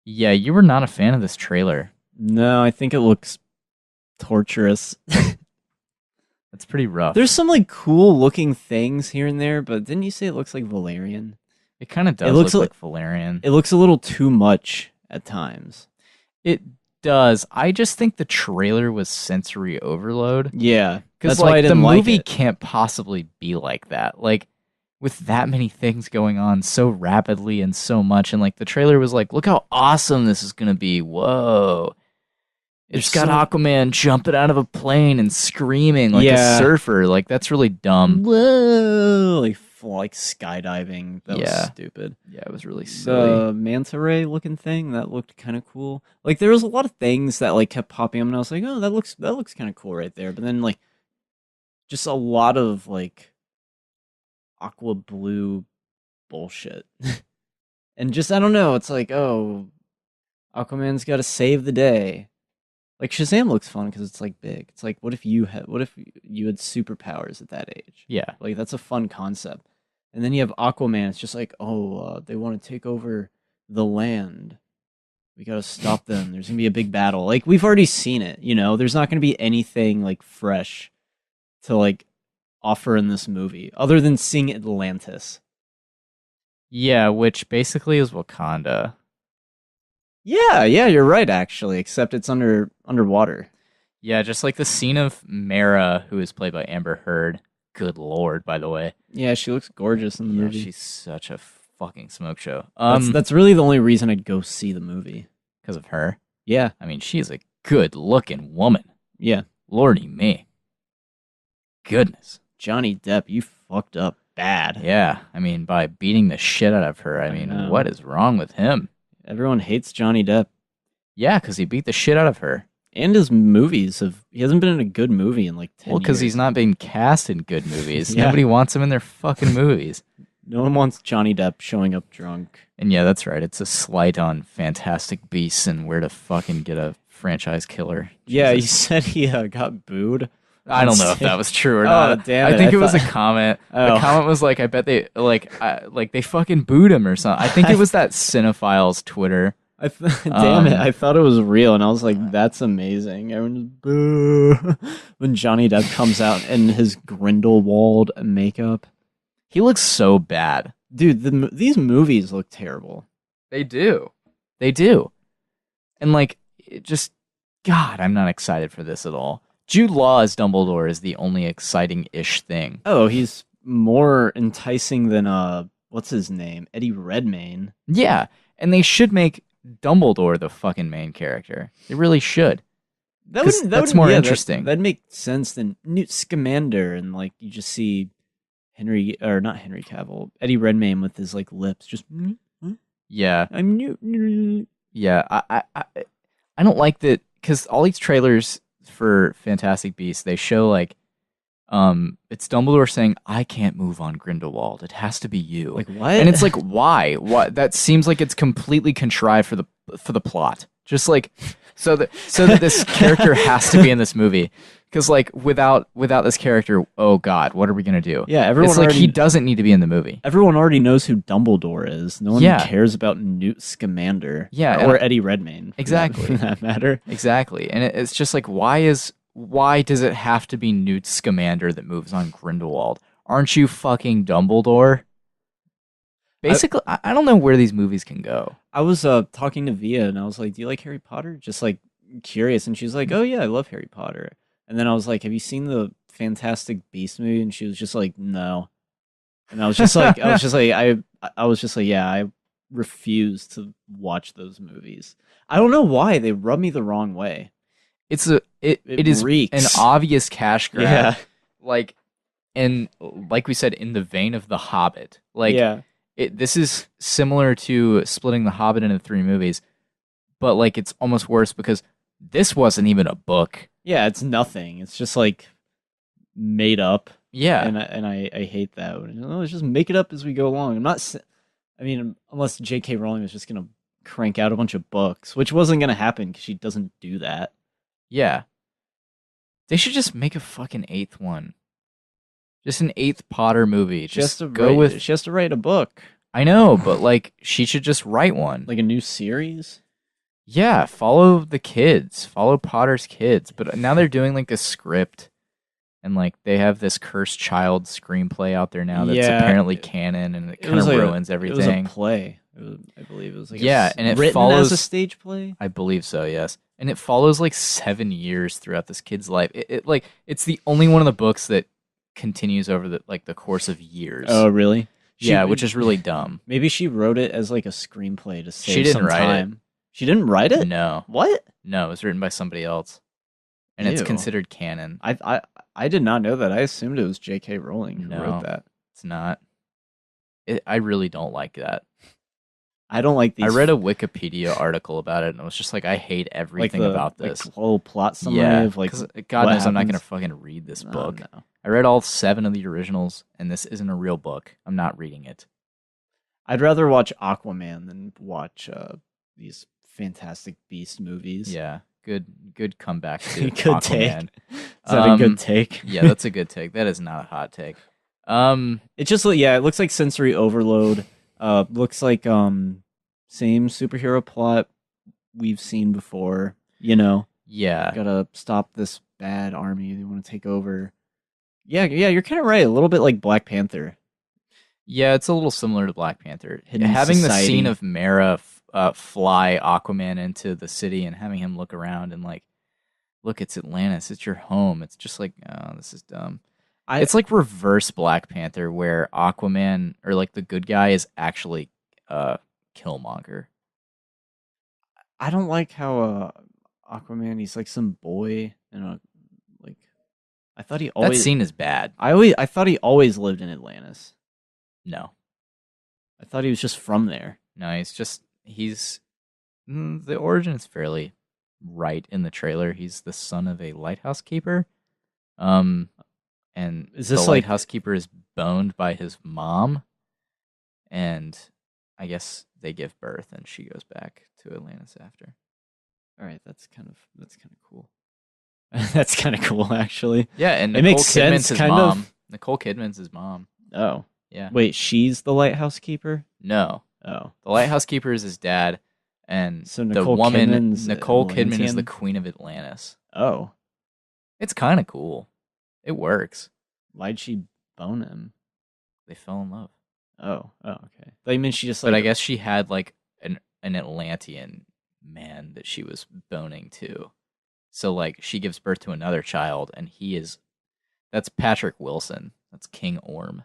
Yeah, you were not a fan of this trailer. No, I think it looks torturous. That's pretty rough. There's some like cool looking things here and there, but didn't you say it looks like Valerian? It kind of does look like Valerian. It looks a little too much at times. It does. I just think the trailer was sensory overload. Yeah, because why I the didn't movie like it. can't possibly be like that. Like with that many things going on so rapidly and so much, and like the trailer was like, look how awesome this is gonna be. Whoa. It's got Aquaman jumping out of a plane and screaming like a surfer. Like, that's really dumb. Whoa! Like skydiving. That was stupid. Yeah, it was really silly. The manta ray looking thing, that looked kind of cool. Like, there was a lot of things that like kept popping up, and I was like, oh, that looks kind of cool right there. But then like, just a lot of like aqua blue bullshit. And just, I don't know, it's like, oh, Aquaman's got to save the day. Like Shazam looks fun because it's like big. It's like, what if you had superpowers at that age? Yeah, like that's a fun concept. And then you have Aquaman. It's just like, oh, they want to take over the land. We got to stop them. There's gonna be a big battle. Like we've already seen it. You know, there's not gonna be anything like fresh to like offer in this movie other than seeing Atlantis. Yeah, which basically is Wakanda. Yeah, you're right, actually, except it's underwater. Yeah, just like the scene of Mara, who is played by Amber Heard. Good lord, by the way. Yeah, she looks gorgeous in the movie. She's such a fucking smoke show. That's really the only reason I'd go see the movie. Because of her? Yeah. I mean, she's a good-looking woman. Yeah. Lordy me. Goodness. Johnny Depp, you fucked up bad. Yeah, I mean, by beating the shit out of her. I mean, what is wrong with him? Everyone hates Johnny Depp. Yeah, because he beat the shit out of her. And his movies he hasn't been in a good movie in like 10 years. Well, because he's not being cast in good movies. Yeah. Nobody wants him in their fucking movies. No one wants Johnny Depp showing up drunk. And yeah, that's right. It's a slight on Fantastic Beasts and where to fucking get a franchise killer. Yeah, Jesus. you said he got booed. I don't know if that was true or not. Oh, damn it. I think it was a comment. Oh. The comment was like, I bet they they fucking booed him or something. I think it was that Cinephile's Twitter. Damn it, I thought it was real, and I was like, that's amazing. Everyone's boo. When Johnny Depp comes out in his Grindelwald makeup. He looks so bad. Dude, these movies look terrible. They do. They do. And like, it just, God, I'm not excited for this at all. Jude Law as Dumbledore is the only exciting-ish thing. Oh, he's more enticing than, what's his name? Eddie Redmayne. Yeah, and they should make Dumbledore the fucking main character. They really should. That's more interesting. That'd make sense than Newt Scamander, and like you just see not Henry Cavill, Eddie Redmayne with his like lips, just yeah. I'm Newt. Yeah, I don't like that because all these trailers for Fantastic Beasts, they show like it's Dumbledore saying, I can't move on Grindelwald. It has to be you. Like what? And it's like, why? What? That seems like it's completely contrived for the plot. Just like so that this character has to be in this movie. Because like without this character, oh god, what are we gonna do? Yeah, everyone. It's like he doesn't need to be in the movie. Everyone already knows who Dumbledore is. No one cares about Newt Scamander. Yeah, or Eddie Redmayne. Exactly. For that matter. Exactly, and it's just like, why does it have to be Newt Scamander that moves on Grindelwald? Aren't you fucking Dumbledore? Basically, I don't know where these movies can go. I was talking to Via, and I was like, do you like Harry Potter? Just like, curious, and she's like, "Oh yeah, I love Harry Potter." And then I was like, "Have you seen the Fantastic Beasts movie?" And she was just like, "No." And I was just like, I was just like, yeah, I refuse to watch those movies. I don't know why they rub me the wrong way. It is reeks. an obvious cash grab. Yeah. Like, and like we said, in the vein of The Hobbit. Like, yeah. This is similar to splitting The Hobbit into 3 movies, but like it's almost worse because this wasn't even a book. Yeah, it's nothing. It's just like made up. Yeah, and I hate that. Let's just make it up as we go along. I mean, unless J.K. Rowling was just gonna crank out a bunch of books, which wasn't gonna happen because she doesn't do that. Yeah, they should just make a fucking 8th one, just an 8th Potter movie. She has to write a book. I know, but like she should just write one, like a new series. Yeah, follow the kids, follow Potter's kids. But now they're doing like a script. And like they have this cursed child screenplay out there now that's apparently canon, and it kind of ruins everything. It was a play, I believe. It was like and it written follows as a stage play. I believe so, yes. And it follows like 7 years throughout this kid's life. It's the only one of the books that continues over the course of years. Oh, really? Which is really dumb. Maybe she wrote it as like a screenplay to save she didn't some write time. It. She didn't write it? No. What? No, it was written by somebody else. And it's considered canon. I did not know that. I assumed it was J.K. Rowling who wrote that. It's not. I really don't like that. I don't like these. I read a Wikipedia article about it, and it was just like, I hate everything about this. Like the whole plot summary of like, God knows I'm not going to fucking read this book. No. I read all 7 of the originals, and this isn't a real book. I'm not reading it. I'd rather watch Aquaman than watch these Fantastic Beast movies. Yeah. Good comeback to good Aquaman. Take. Is that a good take? Yeah, that's a good take. That is not a hot take. It just it looks like sensory overload. Looks like same superhero plot we've seen before. Yeah. Gotta stop this bad army they want to take over. Yeah, you're kind of right. A little bit like Black Panther. Yeah, it's a little similar to Black Panther. Having the scene of Mera fly Aquaman into the city and having him look around and like, look, it's Atlantis, it's your home. It's just like, oh, this is dumb. It's like reverse Black Panther, where Aquaman, or like the good guy, is actually Killmonger. I don't like how Aquaman, he's like some boy and I thought he always. That scene is bad. I thought he always lived in Atlantis. No, I thought he was just from there. No, he's the origin is fairly right in the trailer. He's the son of a lighthouse keeper. And is this the lighthouse keeper is boned by his mom, and I guess they give birth, and she goes back to Atlantis after. All right, that's kind of cool. That's kind of cool, actually. Yeah, and it makes sense. His mom. Nicole Kidman's his mom. Oh, yeah. Wait, she's the lighthouse keeper? No. Oh, the lighthouse keeper is his dad, and so Nicole Kidman is the queen of Atlantis. Oh, it's kind of cool. It works. Why'd she bone him? They fell in love. Oh, okay. I mean, she just But I guess she had like an Atlantean man that she was boning too. So like she gives birth to another child, and that's Patrick Wilson. That's King Orm.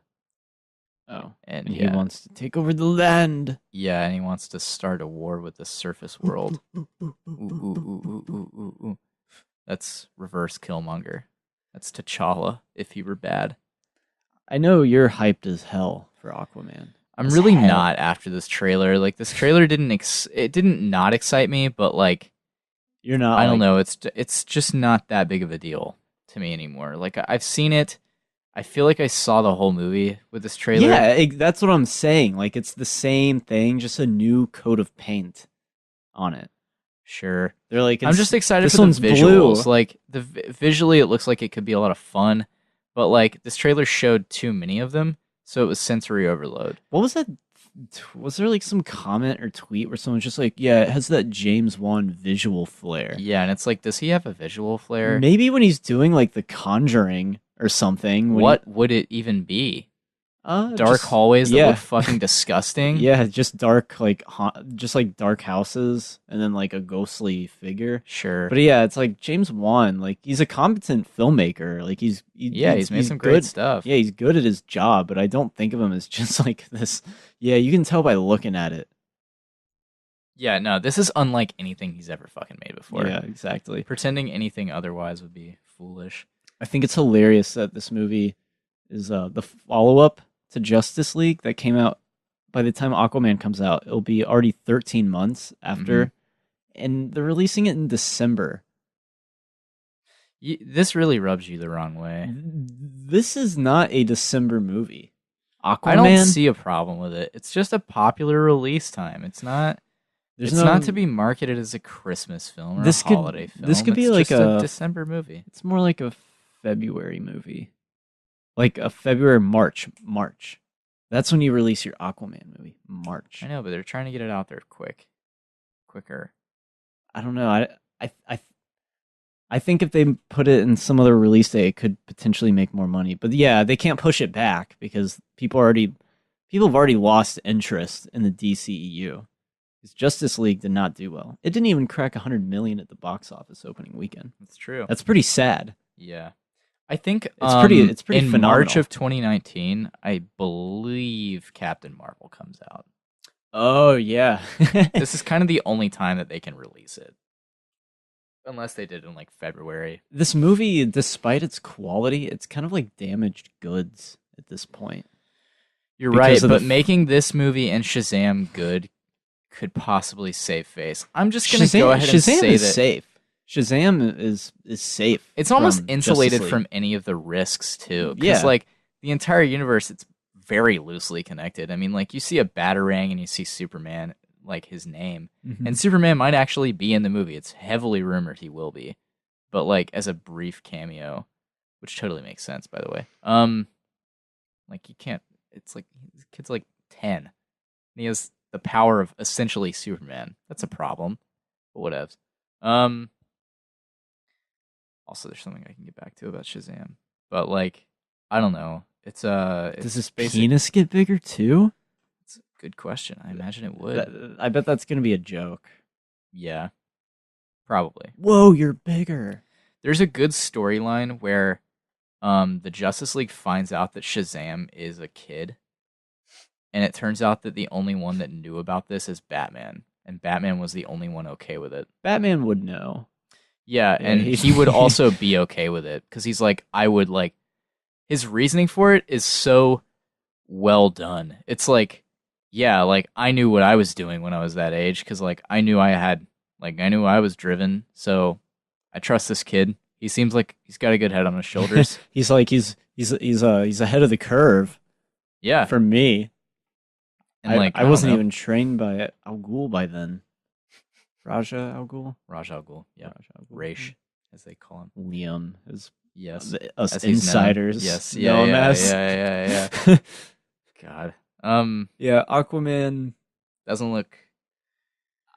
Oh, and he wants to take over the land. Yeah, and he wants to start a war with the surface world. Ooh. That's reverse Killmonger. That's T'Challa if he were bad. I know you're hyped as hell for Aquaman. I'm really not after this trailer. Like, this trailer didn't not excite me, but like, you're not. I don't know. It's just not that big of a deal to me anymore. Like, I've seen it. I feel like I saw the whole movie with this trailer. Yeah, that's what I'm saying. Like, it's the same thing, just a new coat of paint on it. Sure. They're like, I'm just excited for the visuals. Blue. Like, visually, it looks like it could be a lot of fun, but like, this trailer showed too many of them, so it was sensory overload. What was that? Was there like some comment or tweet where someone's just like, yeah, it has that James Wan visual flair. Yeah, and it's like, does he have a visual flair? Maybe when he's doing like The Conjuring or something. What would it even be? dark hallways that yeah. look fucking disgusting. Yeah, just dark, like just like dark houses, and then like a ghostly figure. Sure. But yeah, it's like James Wan, like he's a competent filmmaker. Like he's made some good. great stuff. Yeah, he's good at his job, but I don't think of him as just like this. Yeah, you can tell by looking at it. Yeah, no, this is unlike anything he's ever fucking made before. Yeah, exactly. Pretending anything otherwise would be foolish. I think it's hilarious that this movie is the follow-up to Justice League that came out. By the time Aquaman comes out, it'll be already 13 months after, and they're releasing it in December. This really rubs you the wrong way. This is not a December movie. Aquaman. I don't see a problem with it. It's just a popular release time. It's not. It's not to be marketed as a Christmas film or a holiday film. This could be it's like just a December movie. It's more like a February movie, like a February March. That's when you release your Aquaman movie. March. I know, but they're trying to get it out there quicker. I don't know. I think if they put it in some other release day, it could potentially make more money. But yeah, they can't push it back because people have already lost interest in the DCEU. Because Justice League did not do well. It didn't even crack 100 million at the box office opening weekend. That's true. That's pretty sad. Yeah. I think it's pretty in phenomenal. March of 2019, I believe Captain Marvel comes out. Oh yeah. This is kind of the only time that they can release it. Unless they did in like February. This movie, despite its quality, it's kind of like damaged goods at this point. You're right, but making this movie and Shazam good could possibly save face. I'm just going to go ahead and say that safe. Shazam is safe. It's almost insulated from any of the risks too. Because like the entire universe, it's very loosely connected. I mean, like you see a Batarang and you see Superman, like his name, and Superman might actually be in the movie. It's heavily rumored he will be, but like as a brief cameo, which totally makes sense, by the way. Like you can't. It's like this kid's like 10, and he has the power of essentially Superman. That's a problem, but whatevs. Also, there's something I can get back to about Shazam, but like, I don't know. It's does his penis get bigger too? It's a good question. I imagine it would. I bet that's gonna be a joke. Yeah, probably. Whoa, you're bigger. There's a good storyline where the Justice League finds out that Shazam is a kid, and it turns out that the only one that knew about this is Batman, and Batman was the only one okay with it. Batman would know. Yeah, and he would also be okay with it, because he's like, I would like, his reasoning for it is so well done. It's like, yeah, like, I knew what I was doing when I was that age, because like, I knew I was driven, so I trust this kid. He seems like he's got a good head on his shoulders. He's ahead of the curve. Yeah. For me. And I wasn't even trained by Al Ghul by then. Raja Al Ghul? Raja Al Ghul, yeah. Raish, as they call him. Liam is us as insiders. Yes, know him as. Yeah. God. Yeah, Aquaman doesn't look.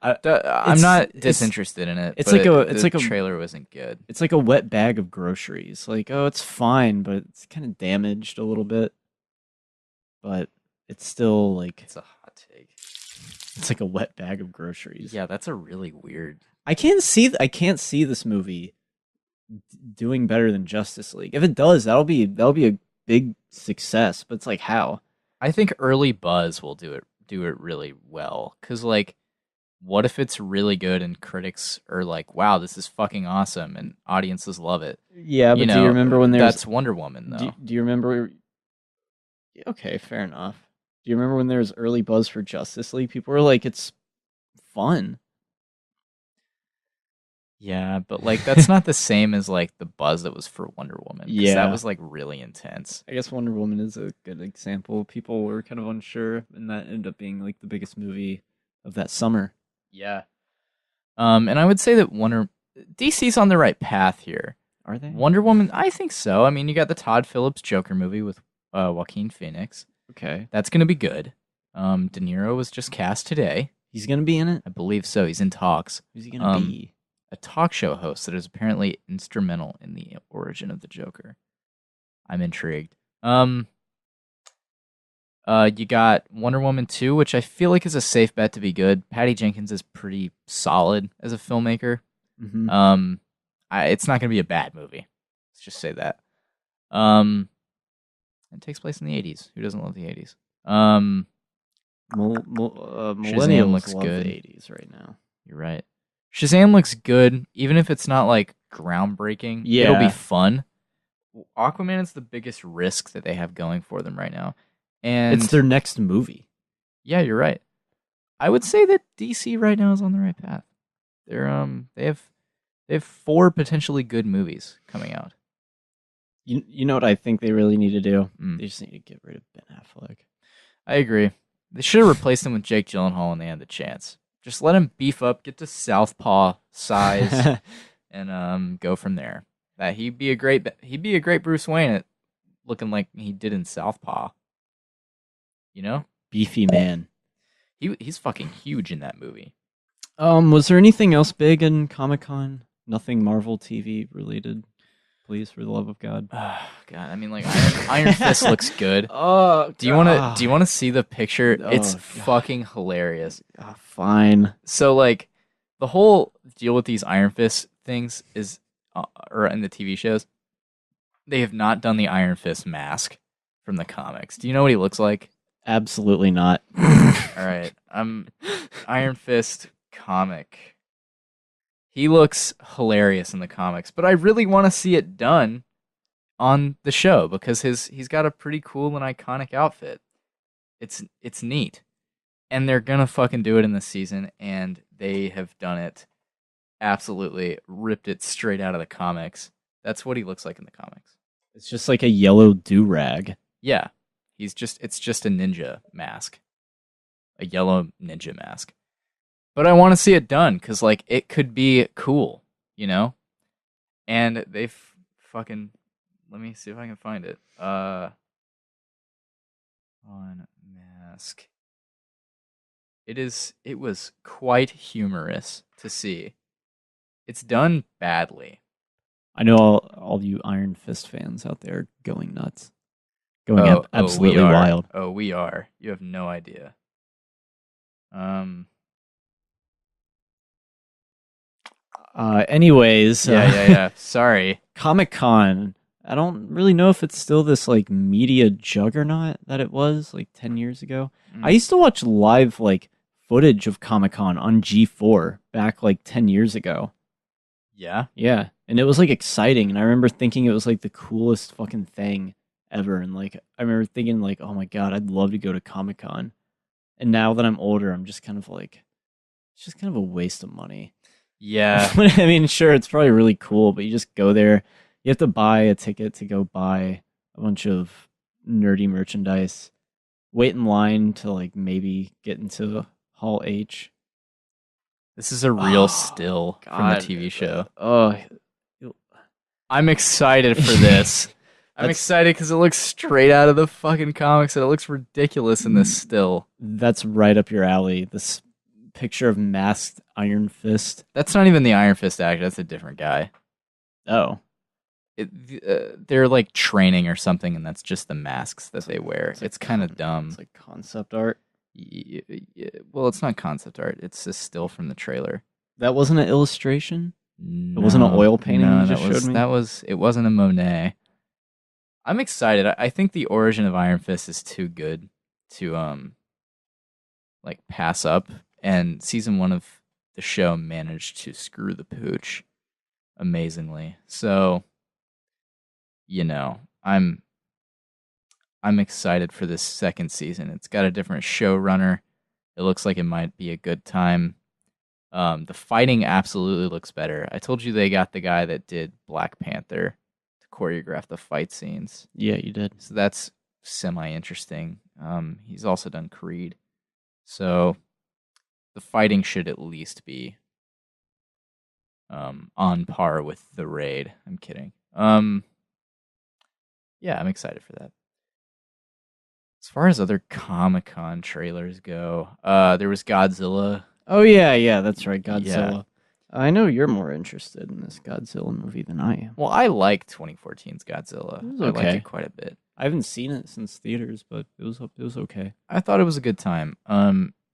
I'm not disinterested in it. It's like the trailer wasn't good. It's like a wet bag of groceries. Like, oh, it's fine, but it's kind of damaged a little bit. But it's still like it's a hot take. It's like a wet bag of groceries. Yeah, that's a really weird. I can't see this movie doing better than Justice League. If it does, that'll be a big success. But it's like how? I think early buzz will do it really well. Cause like, what if it's really good and critics are like, "Wow, this is fucking awesome," and audiences love it? Yeah, but do you remember when that's Wonder Woman though? Do you remember? Okay, fair enough. Do you remember when there was early buzz for Justice League? People were like, "It's fun." Yeah, but like that's not the same as like the buzz that was for Wonder Woman. Yeah, that was like really intense. I guess Wonder Woman is a good example. People were kind of unsure, and that ended up being like the biggest movie of that summer. Yeah. And I would say that DC's on the right path here. Are they? Wonder Woman, I think so. I mean, you got the Todd Phillips Joker movie with Joaquin Phoenix. Okay. That's going to be good. De Niro was just cast today. He's going to be in it? I believe so. He's in talks. Who's he going to be? A talk show host that is apparently instrumental in the origin of the Joker. I'm intrigued. You got Wonder Woman 2, which I feel like is a safe bet to be good. Patty Jenkins is pretty solid as a filmmaker. Mm-hmm. It's not going to be a bad movie. Let's just say that. It takes place in the 80s. Who doesn't love the 80s? Millennials looks love good. the 80s right now. You're right. Shazam looks good, even if it's not like groundbreaking. Yeah. It'll be fun. Aquaman is the biggest risk that they have going for them right now. And It's their next movie. yeah, you're right. I would say that DC right now is on the right path. They have 4 potentially good movies coming out. You know what I think they really need to do? Mm. They just need to get rid of Ben Affleck. I agree. They should have replaced him with Jake Gyllenhaal when they had the chance. Just let him beef up, get to southpaw size, and go from there. That he'd be a great Bruce Wayne at looking like he did in Southpaw. You know, Beefy man. he's fucking huge in that movie. Was there anything else big in Comic-Con? Nothing Marvel TV related? Please, for the love of God. God, I mean, like Iron Fist looks good. Oh, Do you want to see the picture? Oh, It's God. fucking hilarious. Fine. So like the whole deal with these Iron Fist things is, or in the TV shows, they have not done the Iron Fist mask from the comics. Do you know what he looks like? Absolutely not. All right, Iron Fist comic. He looks hilarious in the comics, but I really want to see it done on the show because he's got a pretty cool and iconic outfit. It's neat. And they're gonna fucking do it in this season, and they have done it. Absolutely ripped it straight out of the comics. That's what he looks like in the comics. It's just like a yellow do-rag. Yeah, it's just a ninja mask, a yellow ninja mask. But I want to see it done because like it could be cool, you know. And they've fucking. Let me see if I can find it. On mask. It was quite humorous to see. It's done badly. I know all you Iron Fist fans out there going nuts. Going absolutely we are. wild. Oh, we are. You have no idea. Anyways. Yeah. Sorry. Comic-Con. I don't really know if it's still this like media juggernaut that it was like 10 years ago. I used to watch live like footage of Comic-Con on G4 back like 10 years ago. Yeah. Yeah. And it was like exciting. And I remember thinking it was like the coolest fucking thing ever. And like, I remember thinking like, oh my God, I'd love to go to Comic-Con. And now that I'm older, I'm just kind of like, it's just kind of a waste of money. Yeah. I mean, sure, it's probably really cool, but you just go there. You have to buy a ticket to go buy a bunch of nerdy merchandise. Wait in line to like maybe get into Hall H. This is a real still from the TV show. I'm excited for this. I'm excited because it looks straight out of the fucking comics and it looks ridiculous in this still. That's right up your alley. This picture of masked Iron Fist. That's not even the Iron Fist actor. That's a different guy. Oh. They're like training or something, and that's just the masks that they wear. It's kind of dumb. It's like concept art. Well, it's not concept art. It's a still from the trailer. That wasn't an illustration? No, It wasn't an oil painting you just showed me? It wasn't a Monet. I'm excited. I think the origin of Iron Fist is too good to like pass up. And season 1 of the show managed to screw the pooch amazingly. So, you know, I'm excited for this second season. It's got a different showrunner. It looks like it might be a good time. The fighting absolutely looks better. I told you they got the guy that did Black Panther to choreograph the fight scenes. Yeah, you did. So that's semi-interesting. He's also done Creed. So the fighting should at least be on par with the Raid. I'm kidding. Yeah, I'm excited for that. As far as other Comic-Con trailers go, there was Godzilla. Oh, yeah, that's right, Godzilla. I know you're more interested in this Godzilla movie than I am. Well, I like 2014's Godzilla. It was I okay. liked it quite a bit. I haven't seen it since theaters, but it was okay. I thought it was a good time.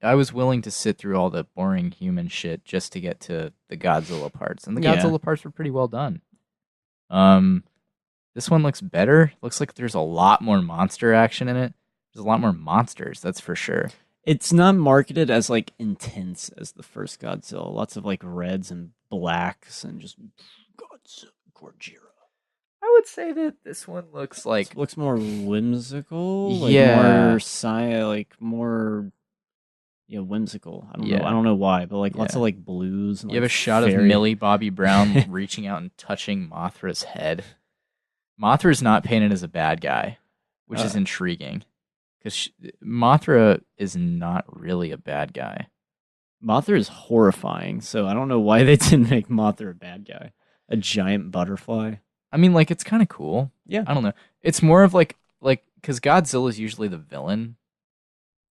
I was willing to sit through all the boring human shit just to get to the Godzilla parts, and the Godzilla parts were pretty well done. This one looks better. Looks like there's a lot more monster action in it. There's a lot more monsters, that's for sure. It's not marketed as like intense as the first Godzilla. Lots of like reds and blacks and just Godzilla, Gorgira. I would say that this one looks like Looks more whimsical, Yeah. more whimsical. I don't know. Yeah. I don't know why, but like lots Yeah. of like blues. And, you have like, a shot of fairy- Millie Bobby Brown reaching out and touching Mothra's head. Mothra's not painted as a bad guy, which is intriguing. Because Mothra is not really a bad guy. Mothra is horrifying, so I don't know why they didn't make Mothra a bad guy. A giant butterfly. I mean, like, it's kind of cool. Yeah. I don't know. It's more of like, because Godzilla is usually the villain.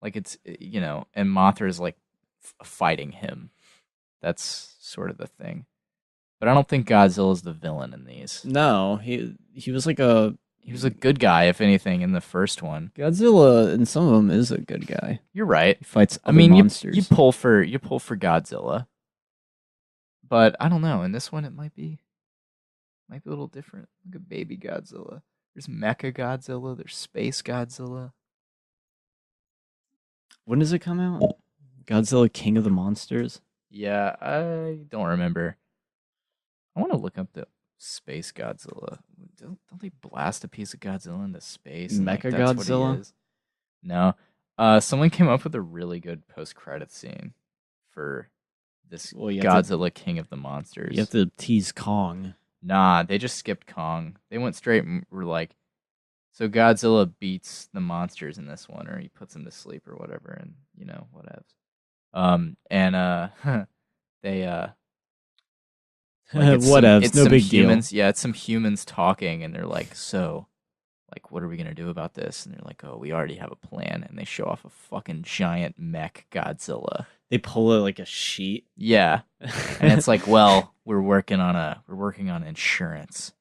Like, it's, and Mothra is like fighting him. That's sort of the thing. But I don't think Godzilla is the villain in these. No, he was like He was a good guy, if anything, in the first one. Godzilla in some of them is a good guy. You're right. He fights I other mean, monsters. you pull for Godzilla, but I don't know. In this one, it might be a little different. Look at baby Godzilla. There's Mecha Godzilla. There's Space Godzilla. When does it come out? Godzilla King of the Monsters? Yeah, I don't remember. I want to look up the Space Godzilla. Don't they blast a piece of Godzilla into space? and, Mecha that's what he Godzilla? is? No. Someone came up with a really good post-credit scene for this Well, you have to- Godzilla King of the Monsters. You have to tease Kong. Nah, they just skipped Kong. They went straight and were like, so Godzilla beats the monsters in this one, or he puts them to sleep or whatever, and whatevs. They like, Whatevs, no some big humans. Yeah, it's some humans talking, and they're like, so, like, what are we gonna do about this? And they're like, oh, we already have a plan, and they show off a fucking giant mech Godzilla. They pull it like a sheet. Yeah, and it's like, well, we're working on insurance.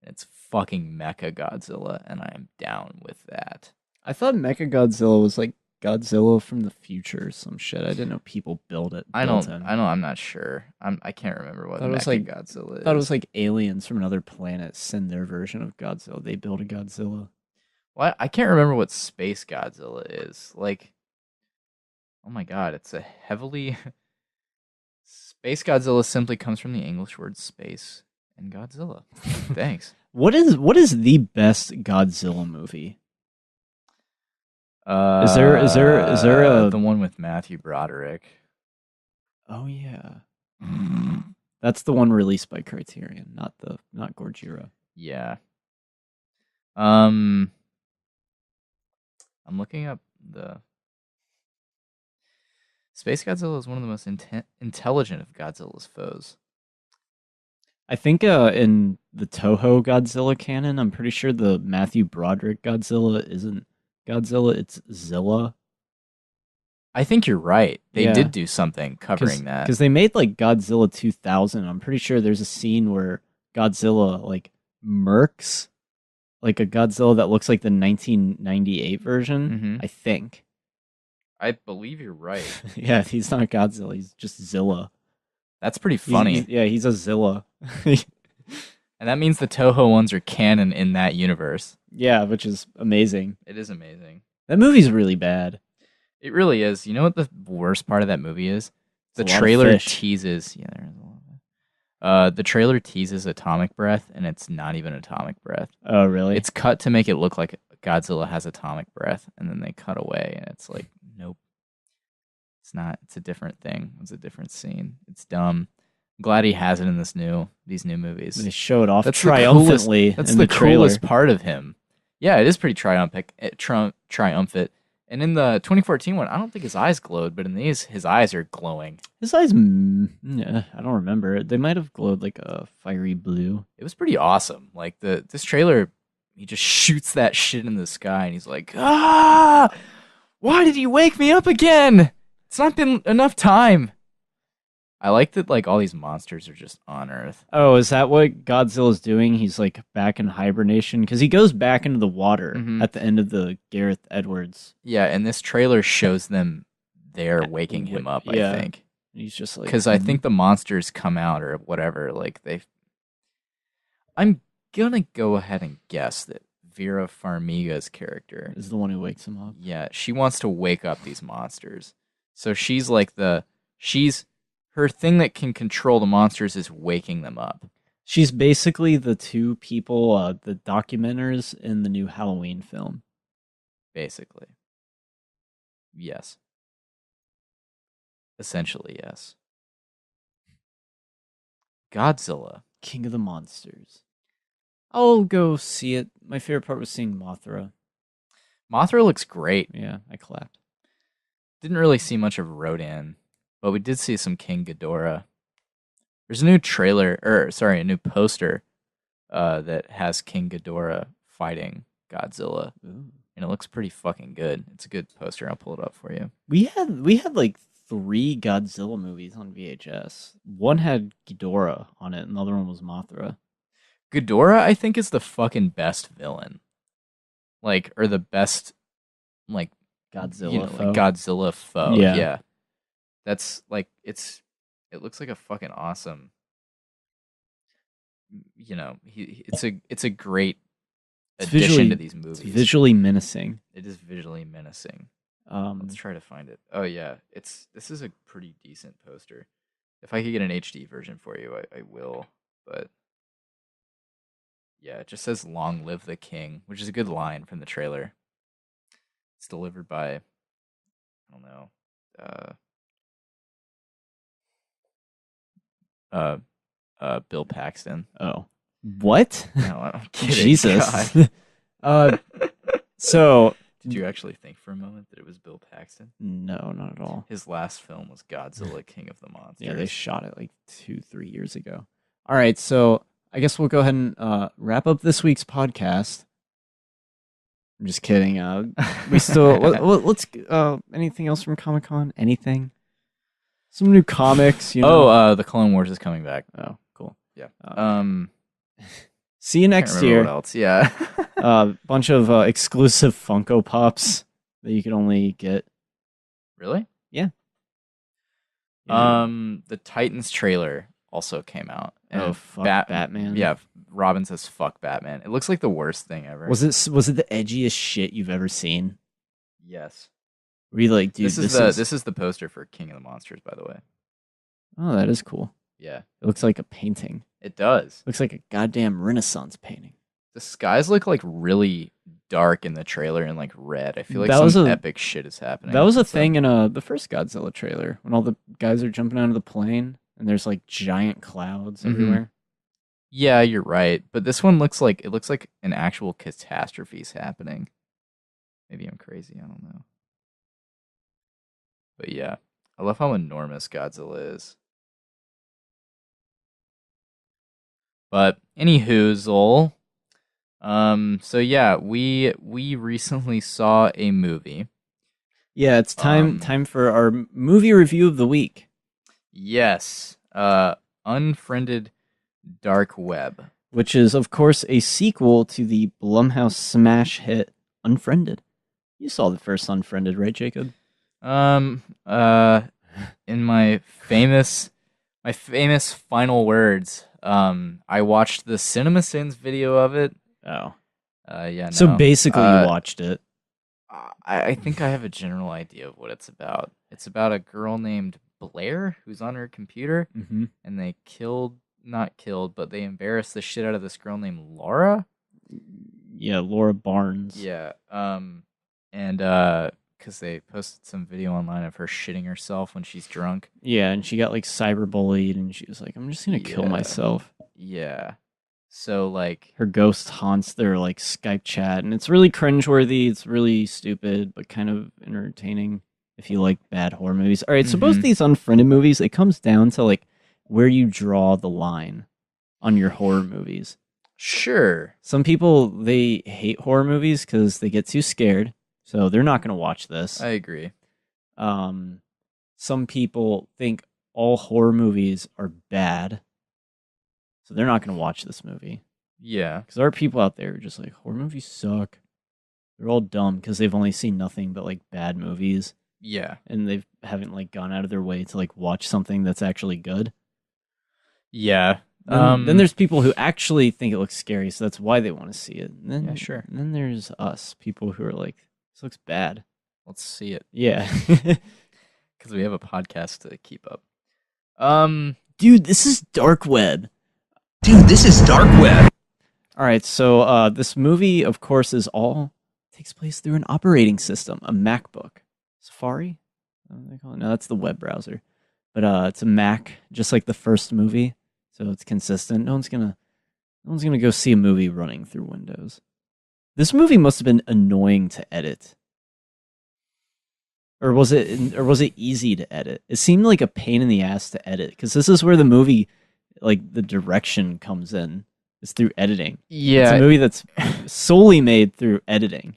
And it's fucking Mecha Godzilla, and I am down with that. I thought Mechagodzilla was like Godzilla from the future or some shit. I didn't know people built it. I built know. him. I'm not sure. I can't remember what Thought it was Mecha like- Godzilla is. I thought it was like aliens from another planet send their version of Godzilla. They build a Godzilla. Well, I can't remember what Space Godzilla is. Like, oh my god, it's a heavily Space Godzilla simply comes from the English word space and Godzilla. Thanks. What is the best Godzilla movie? Is there a- the one with Matthew Broderick? Oh yeah, that's the one released by Criterion, not Gorgira. Yeah. I'm looking up the Space Godzilla is one of the most intelligent of Godzilla's foes. I think in the Toho Godzilla canon, I'm pretty sure the Matthew Broderick Godzilla isn't Godzilla, it's Zilla. I think you're right. They Yeah. did do something covering that. Because they made like Godzilla 2000. I'm pretty sure there's a scene where Godzilla like murks like a Godzilla that looks like the 1998 version, Mhm. I think. I believe you're right. Yeah, he's not Godzilla, he's just Zilla. That's pretty funny. He's a Zilla. And that means the Toho ones are canon in that universe. Yeah, which is amazing. It is amazing. That movie's really bad. It really is. You know what the worst part of that movie is? The It's a lot of trailer fish. teases. Yeah, there's a lot of it. The trailer teases atomic breath, and it's not even atomic breath. Oh, really? It's cut to make it look like Godzilla has atomic breath, and then they cut away, and it's like, nope. It's not. It's a different thing. It's a different scene. It's dumb. I'm glad he has it in these new movies. They show it off That's triumphantly. That's in the trailer. coolest part of him. Yeah, it is pretty triumphant. And in the 2014 one, I don't think his eyes glowed, but in these, his eyes are glowing. His eyes, I don't remember. They might have glowed like a fiery blue. It was pretty awesome. Like this trailer, he just shoots that shit in the sky, and he's like, "Ah, why did you wake me up again? It's not been enough time." I like that like all these monsters are just on Earth. Oh, is that what Godzilla's doing? He's like back in hibernation because he goes back into the water at the end of the Gareth Edwards. Yeah, and this trailer shows them there waking him up, Yeah. I think. He's just like, Because I think the monsters come out or whatever. Like I'm gonna go ahead and guess that Vera Farmiga's character is the one who wakes him up. Yeah, she wants to wake up these monsters. So she's like her thing that can control the monsters is waking them up. She's basically the two people, the documenters in the new Halloween film. Basically. Yes. Essentially, yes. Godzilla. King of the Monsters. I'll go see it. My favorite part was seeing Mothra. Mothra looks great. Yeah, I clapped. Didn't really see much of Rodan, but we did see some King Ghidorah. There's a new a new poster that has King Ghidorah fighting Godzilla. Ooh. And it looks pretty fucking good. It's a good poster. I'll pull it up for you. We had like 3 Godzilla movies on VHS. One had Ghidorah on it, and the other one was Mothra. Ghidorah, I think, is the fucking best villain. Like, or the best, like, Godzilla foe. like Godzilla foe. Yeah. Yeah. That's like it looks like a fucking awesome. It's a great addition to these movies. It's visually menacing. It is visually menacing. Let's Let's try to find it. Oh yeah, this is a pretty decent poster. If I could get an HD version for you, I will. But yeah, it just says "Long live the king," which is a good line from the trailer. It's delivered by, I don't know, Bill Paxton. Oh, what? No, I'm kidding. Jesus. God. So Did you actually think for a moment that it was Bill Paxton? no, not at all. His last film was Godzilla, King of the Monsters. Yeah, they shot it like 2-3 years ago. All right, so I guess we'll go ahead and wrap up this week's podcast. I'm just kidding. We still let's anything else from Comic-Con? Anything? Some new comics, you know. Oh, the Clone Wars is coming back. Oh, cool. Yeah. See you next year. What else? Yeah. Bunch of exclusive Funko Pops that you can only get. Really? Yeah. The Titans trailer also came out. Oh, fuck Batman. Yeah, Robin says fuck Batman. It looks like the worst thing ever. Was it the edgiest shit you've ever seen? Yes. Were you like, dude, this is the poster for King of the Monsters, by the way. Oh, that is cool. Yeah. It looks like a painting. It does. Looks like a goddamn Renaissance painting. The skies look like really dark in the trailer and like red. I feel like That some was epic shit is happening. That was a thing in the first Godzilla trailer when all the guys are jumping out of the plane and there's like giant clouds everywhere. Yeah, you're right. But this one looks like an actual catastrophe's happening. Maybe I'm crazy. I don't know. But yeah, I love how enormous Godzilla is. But anywhoozle, so yeah, we recently saw a movie. Yeah, it's time for our movie review of the week. Yes, Unfriended Dark Web, which is of course a sequel to the Blumhouse smash hit Unfriended. You saw the first Unfriended, right, Jacob? In my famous final words, I watched the CinemaSins video of it. Oh. Yeah. So no. basically you watched it. I think I have a general idea of what it's about. It's about a girl named Blair who's on her computer, and they not killed, but they embarrassed the shit out of this girl named Laura. Yeah, Laura Barnes. Yeah. And because they posted some video online of her shitting herself when she's drunk. Yeah, and she got like cyberbullied, and she was like, "I'm just gonna kill myself." Yeah. So like her ghost haunts their like Skype chat, and it's really cringeworthy. It's really stupid, but kind of entertaining if you like bad horror movies. All right, so both these Unfriended movies, it comes down to like where you draw the line on your horror movies. Sure. Some people, they hate horror movies because they get too scared. So they're not going to watch this. I agree. Some people think all horror movies are bad, so they're not going to watch this movie. Yeah. Because there are people out there who are just like, horror movies suck. They're all dumb because they've only seen nothing but like bad movies. Yeah. And they haven't like gone out of their way to like watch something that's actually good. Yeah. Then there's people who actually think it looks scary, so that's why they want to see it. And then, Yeah, sure. And then there's us, people who are like, this looks bad. Let's see it. Yeah. Because we have a podcast to keep up. Dude, this is dark web. Dude, this is dark web. All right, so this movie, of course, takes place through an operating system, a MacBook. Safari? What do they call it? No, that's the web browser. But it's a Mac, just like the first movie, so it's consistent. No one's gonna go see a movie running through Windows. This movie must have been annoying to edit. Or was it easy to edit? It seemed like a pain in the ass to edit, because this is where the movie, like, the direction comes in. It's through editing. Yeah. It's a movie that's solely made through editing.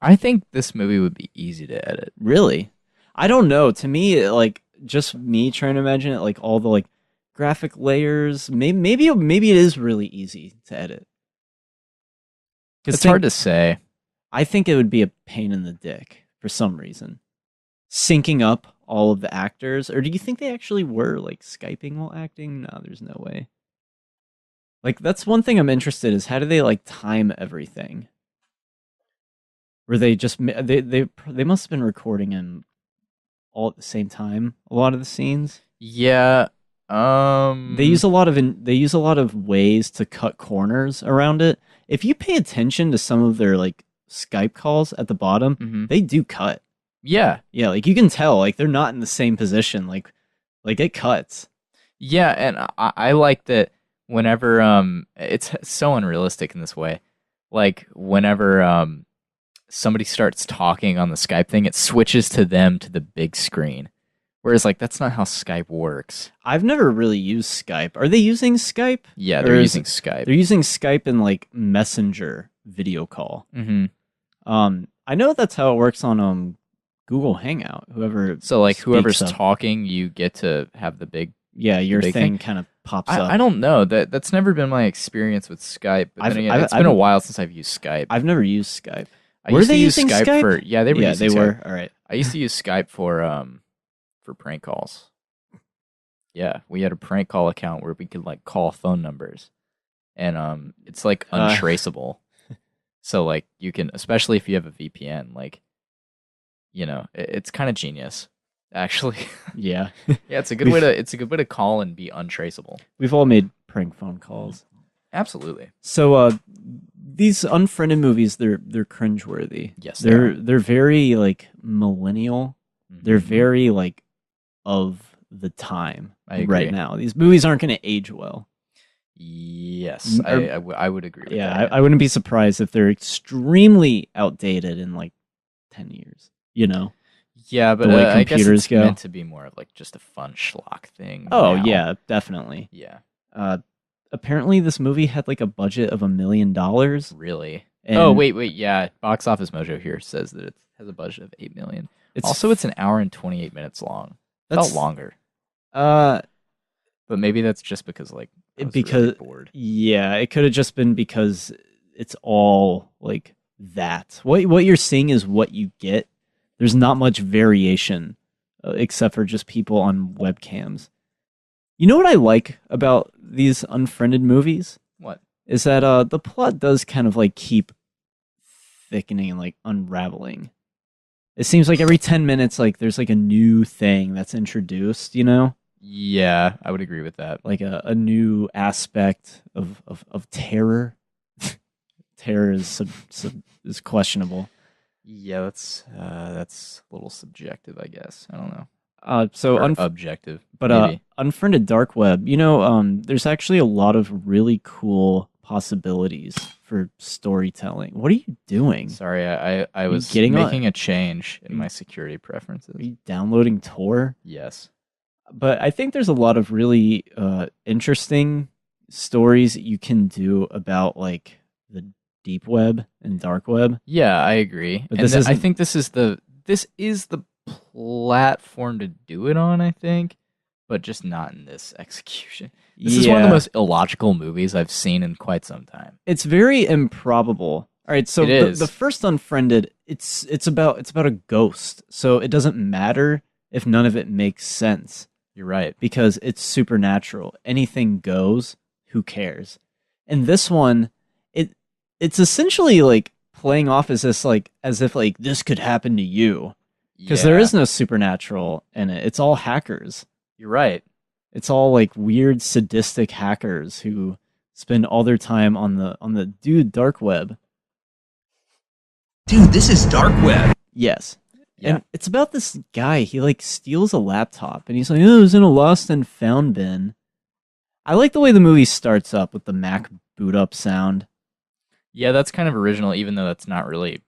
I think this movie would be easy to edit. Really? I don't know. To me, like, just me trying to imagine it, like, all the, like, graphic layers, maybe it is really easy to edit. It's hard to say. I think it would be a pain in the dick for some reason. Syncing up all of the actors, or do you think they actually were, like, Skyping while acting? No, there's no way. Like, that's one thing I'm interested in, is how do they, like, time everything? Were they just they must have been recording him all at the same time, a lot of the scenes? Yeah. They use a lot of ways to cut corners around it. If you pay attention to some of their, like, Skype calls at the bottom, they do cut. Yeah. Yeah, like, you can tell, like, they're not in the same position. Like it cuts. Yeah, and I like that whenever it's so unrealistic in this way. Like, whenever somebody starts talking on the Skype thing, it switches to them to the big screen. Whereas, like, that's not how Skype works. I've never really used Skype. Are they using Skype? Yeah, they're using Skype. They're using Skype in, like, Messenger video call. Mm-hmm. I know that's how it works on Google Hangout. So, like, whoever's speaks up. talking, you get to have the big... Yeah, your big thing kind of pops up. I don't know. That's never been my experience with Skype. But then again, it's been a while since I've used Skype. I've never used Skype. Were they using Skype? Yeah, they were. Yeah, using they Skype. were. All right. I used to use Skype for prank calls. Yeah, we had a prank call account where we could, like, call phone numbers, and it's, like, untraceable. So, like, you can, especially if you have a VPN, like, you know, it's kind of genius, actually. Yeah. Yeah, it's a good way to call and be untraceable. We've all made prank phone calls. Absolutely. So these Unfriended movies, they're cringeworthy. Yes, they're very, like, millennial. Mm-hmm. They're very, like, of the time I agree. right now. These movies aren't going to age well. Yes, I would agree with that. I wouldn't be surprised if they're extremely outdated in, like, 10 years, you know? Yeah, but the way I guess computers it's go. meant to be more of, like, just a fun schlock thing. Oh, now. yeah, definitely. Yeah. Apparently this movie had, like, a budget of $1 million. Really? And Oh, wait, yeah. Box Office Mojo here says that it has a budget of $8 million. It's an hour and 28 minutes long. Felt longer. Uh, But maybe that's just because, like, I was because really bored. Yeah, it could have just been because it's all, like, that. What you're seeing is what you get. There's not much variation except for just people on webcams. You know what I like about these Unfriended movies? What? Is that the plot does kind of, like, keep thickening and, like, unraveling. It seems like every 10 minutes, like, there's, like, a new thing that's introduced, you know? Yeah, I would agree with that. Like a new aspect of terror. Terror is is questionable. Yeah, that's a little subjective, I guess. I don't know. So objective, but maybe. Unfriended Dark Web. You know, there's actually a lot of really cool possibilities for storytelling. What are you doing? Sorry, I was getting making a change in my security preferences. Are you downloading Tor? Yes. But I think there's a lot of really interesting stories that you can do about, like, the deep web and dark web. Yeah, I agree. But And this I isn't- think this is the platform to do it on, I think, but just not in this execution. This is one of the most illogical movies I've seen in quite some time. It's very improbable. All right, so the first Unfriended, it's about a ghost, so it doesn't matter if none of it makes sense. You're right. Because it's supernatural. Anything goes, who cares? And this one, it's essentially like playing off as if this could happen to you. Because there is no supernatural in it. It's all hackers. You're right. It's all like weird sadistic hackers who spend all their time on the dark web. Dude, this is dark web. Yes. Yeah. And it's about this guy. He like steals a laptop and he's like, oh, it was in a lost and found bin. I like the way the movie starts up with the Mac boot up sound. Yeah, that's kind of original, even though that's not really...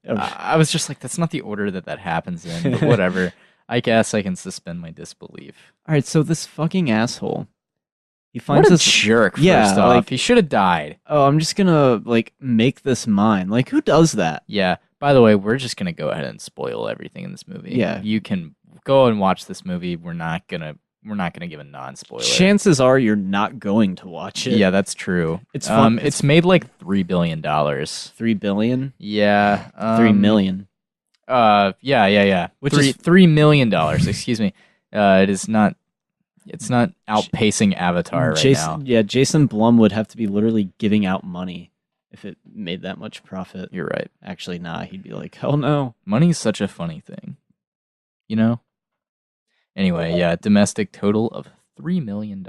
I was just like, that's not the order that happens in, but whatever. I guess I can suspend my disbelief. All right, so this fucking asshole, he finds what a jerk, first off. Like, he should have died. Oh, I'm just gonna, like, make this mine. Like, who does that? Yeah. By the way, we're just gonna go ahead and spoil everything in this movie. Yeah. You can go and watch this movie. We're not gonna give a non-spoiler. Chances are you're not going to watch it. Yeah, that's true. It's fun. It's made like $3 billion. $3 billion? Yeah. 3 million. Yeah. Which is $3 million. Excuse me. It's not outpacing Avatar right now. Yeah, Jason Blum would have to be literally giving out money if it made that much profit. You're right. Actually, nah. He'd be like, hell no. Money's such a funny thing. You know? Anyway, yeah, domestic total of $3 million.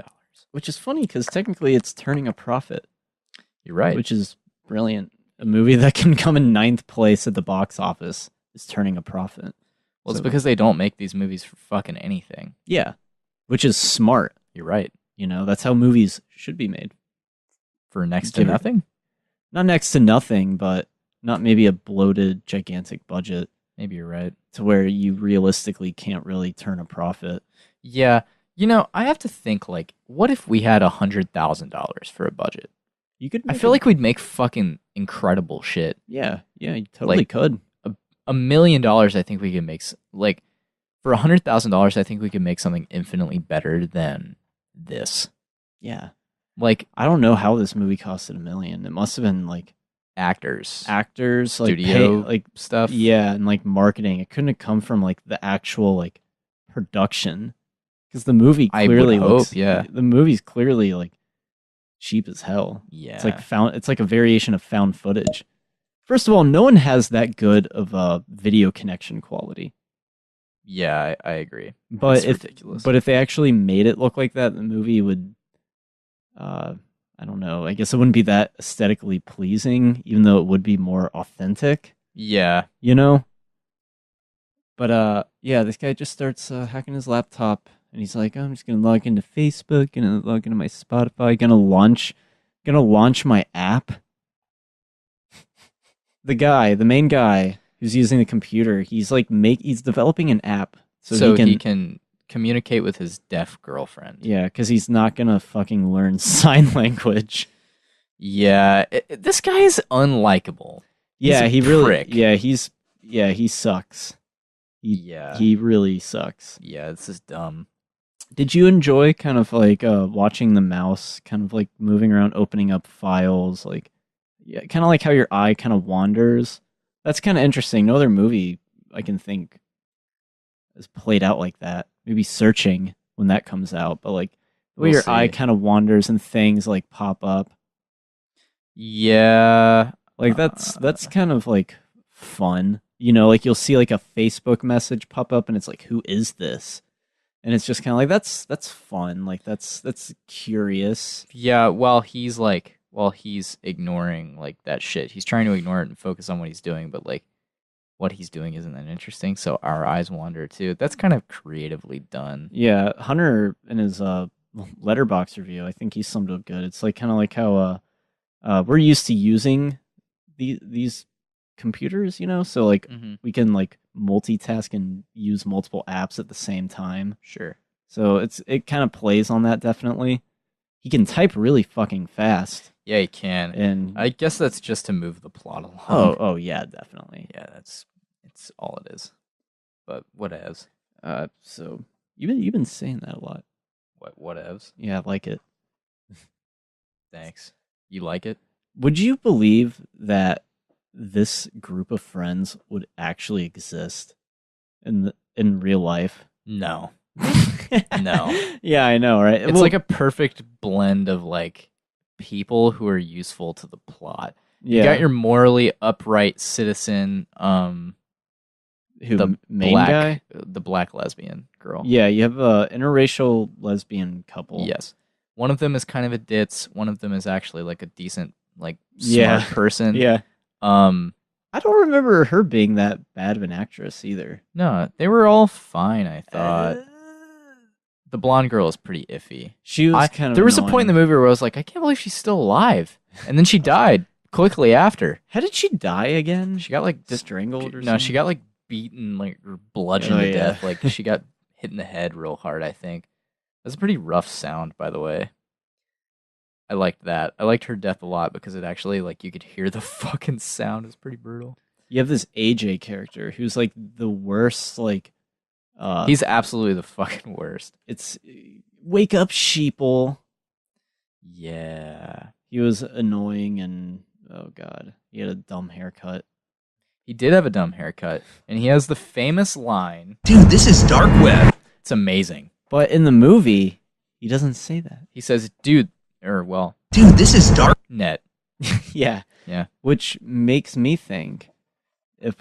Which is funny because technically it's turning a profit. You're right. Which is brilliant. A movie that can come in 9th place at the box office is turning a profit. Well, it's because they don't make these movies for fucking anything. Yeah. Which is smart. You're right. You know, that's how movies should be made. For next to nothing? Not next to nothing, but not maybe a bloated, gigantic budget. Maybe you're right. To where you realistically can't really turn a profit. Yeah. You know, I have to think, like, what if we had $100,000 for a budget? You could. I feel like we'd make fucking incredible shit. Yeah, you totally could. $1 million, I think we could make, like, for $100,000, I think we could make something infinitely better than this. Yeah. Like, I don't know how this movie costed $1 million. It must have been, like, actors, studio, like stuff. Yeah, and like marketing. It couldn't have come from like the actual like production, because the movie clearly the movie's clearly like cheap as hell. Yeah, it's like a variation of found footage. First of all, no one has that good of a video connection quality. Yeah, I agree. But if they actually made it look like that, the movie would I don't know. I guess it wouldn't be that aesthetically pleasing, even though it would be more authentic. Yeah. You know? But, yeah, this guy just starts hacking his laptop, and he's like, I'm just going to log into Facebook, going to log into my Spotify, going to launch my app. The main guy who's using the computer, he's like, he's developing an app. So he can communicate with his deaf girlfriend. Yeah, because he's not gonna fucking learn sign language. Yeah, this guy is unlikable. Yeah, he really. Prick. He sucks. He really sucks. Yeah, this is dumb. Did you enjoy kind of like watching the mouse, kind of like moving around, opening up files, like kind of like how your eye kind of wanders? That's kind of interesting. No other movie I can think is played out like that. Maybe Searching when that comes out, but like the way your eye kind of wanders and things like pop up. Yeah, like that's kind of like fun. You know, like you'll see like a Facebook message pop up and it's like, who is this? And it's just kind of like that's fun. Like that's curious. Yeah, while he's ignoring like that shit. He's trying to ignore it and focus on what he's doing, but like what he's doing isn't that interesting, so our eyes wander too. That's kind of creatively done. Yeah, Hunter in his Letterboxd review, I think he summed it up good. It's like kind of like how we're used to using these computers, you know, so like we can like multitask and use multiple apps at the same time. Sure. So it kind of plays on that, definitely. He can type really fucking fast. Yeah, he can. And I guess that's just to move the plot along. Oh yeah, definitely. Yeah, it's all it is. but whatevs. So you've been saying that a lot. Whatevs? Yeah, I like it. Thanks. You like it? Would you believe that this group of friends would actually exist in real life? No. No. Yeah, I know, right? It's like a perfect blend of like people who are useful to the plot. You got your morally upright citizen, who the main black guy? the black lesbian girl. Yeah, you have a interracial lesbian couple. Yes. One of them is kind of a ditz, one of them is actually like a decent, like smart person. Yeah. I don't remember her being that bad of an actress either. No, they were all fine, I thought. The blonde girl is pretty iffy. She was kind of There was annoying. a point in the movie where I was like, I can't believe she's still alive. And then she died quickly after. How did she die again? She got like strangled or something? No, she got like beaten, like or bludgeoned to death. Like she got hit in the head real hard, I think. That's a pretty rough sound, by the way. I liked that. I liked her death a lot because it actually, like, you could hear the fucking sound. It's pretty brutal. You have this AJ character who's like the worst, like... he's absolutely the fucking worst. It's... Wake up, sheeple. Yeah. He was annoying and... Oh, God. He had a dumb haircut. He did have a dumb haircut. And he has the famous line... Dude, this is dark web. It's amazing. But in the movie, he doesn't say that. He says, dude, dude, this is dark net. Yeah. Yeah. Which makes me think if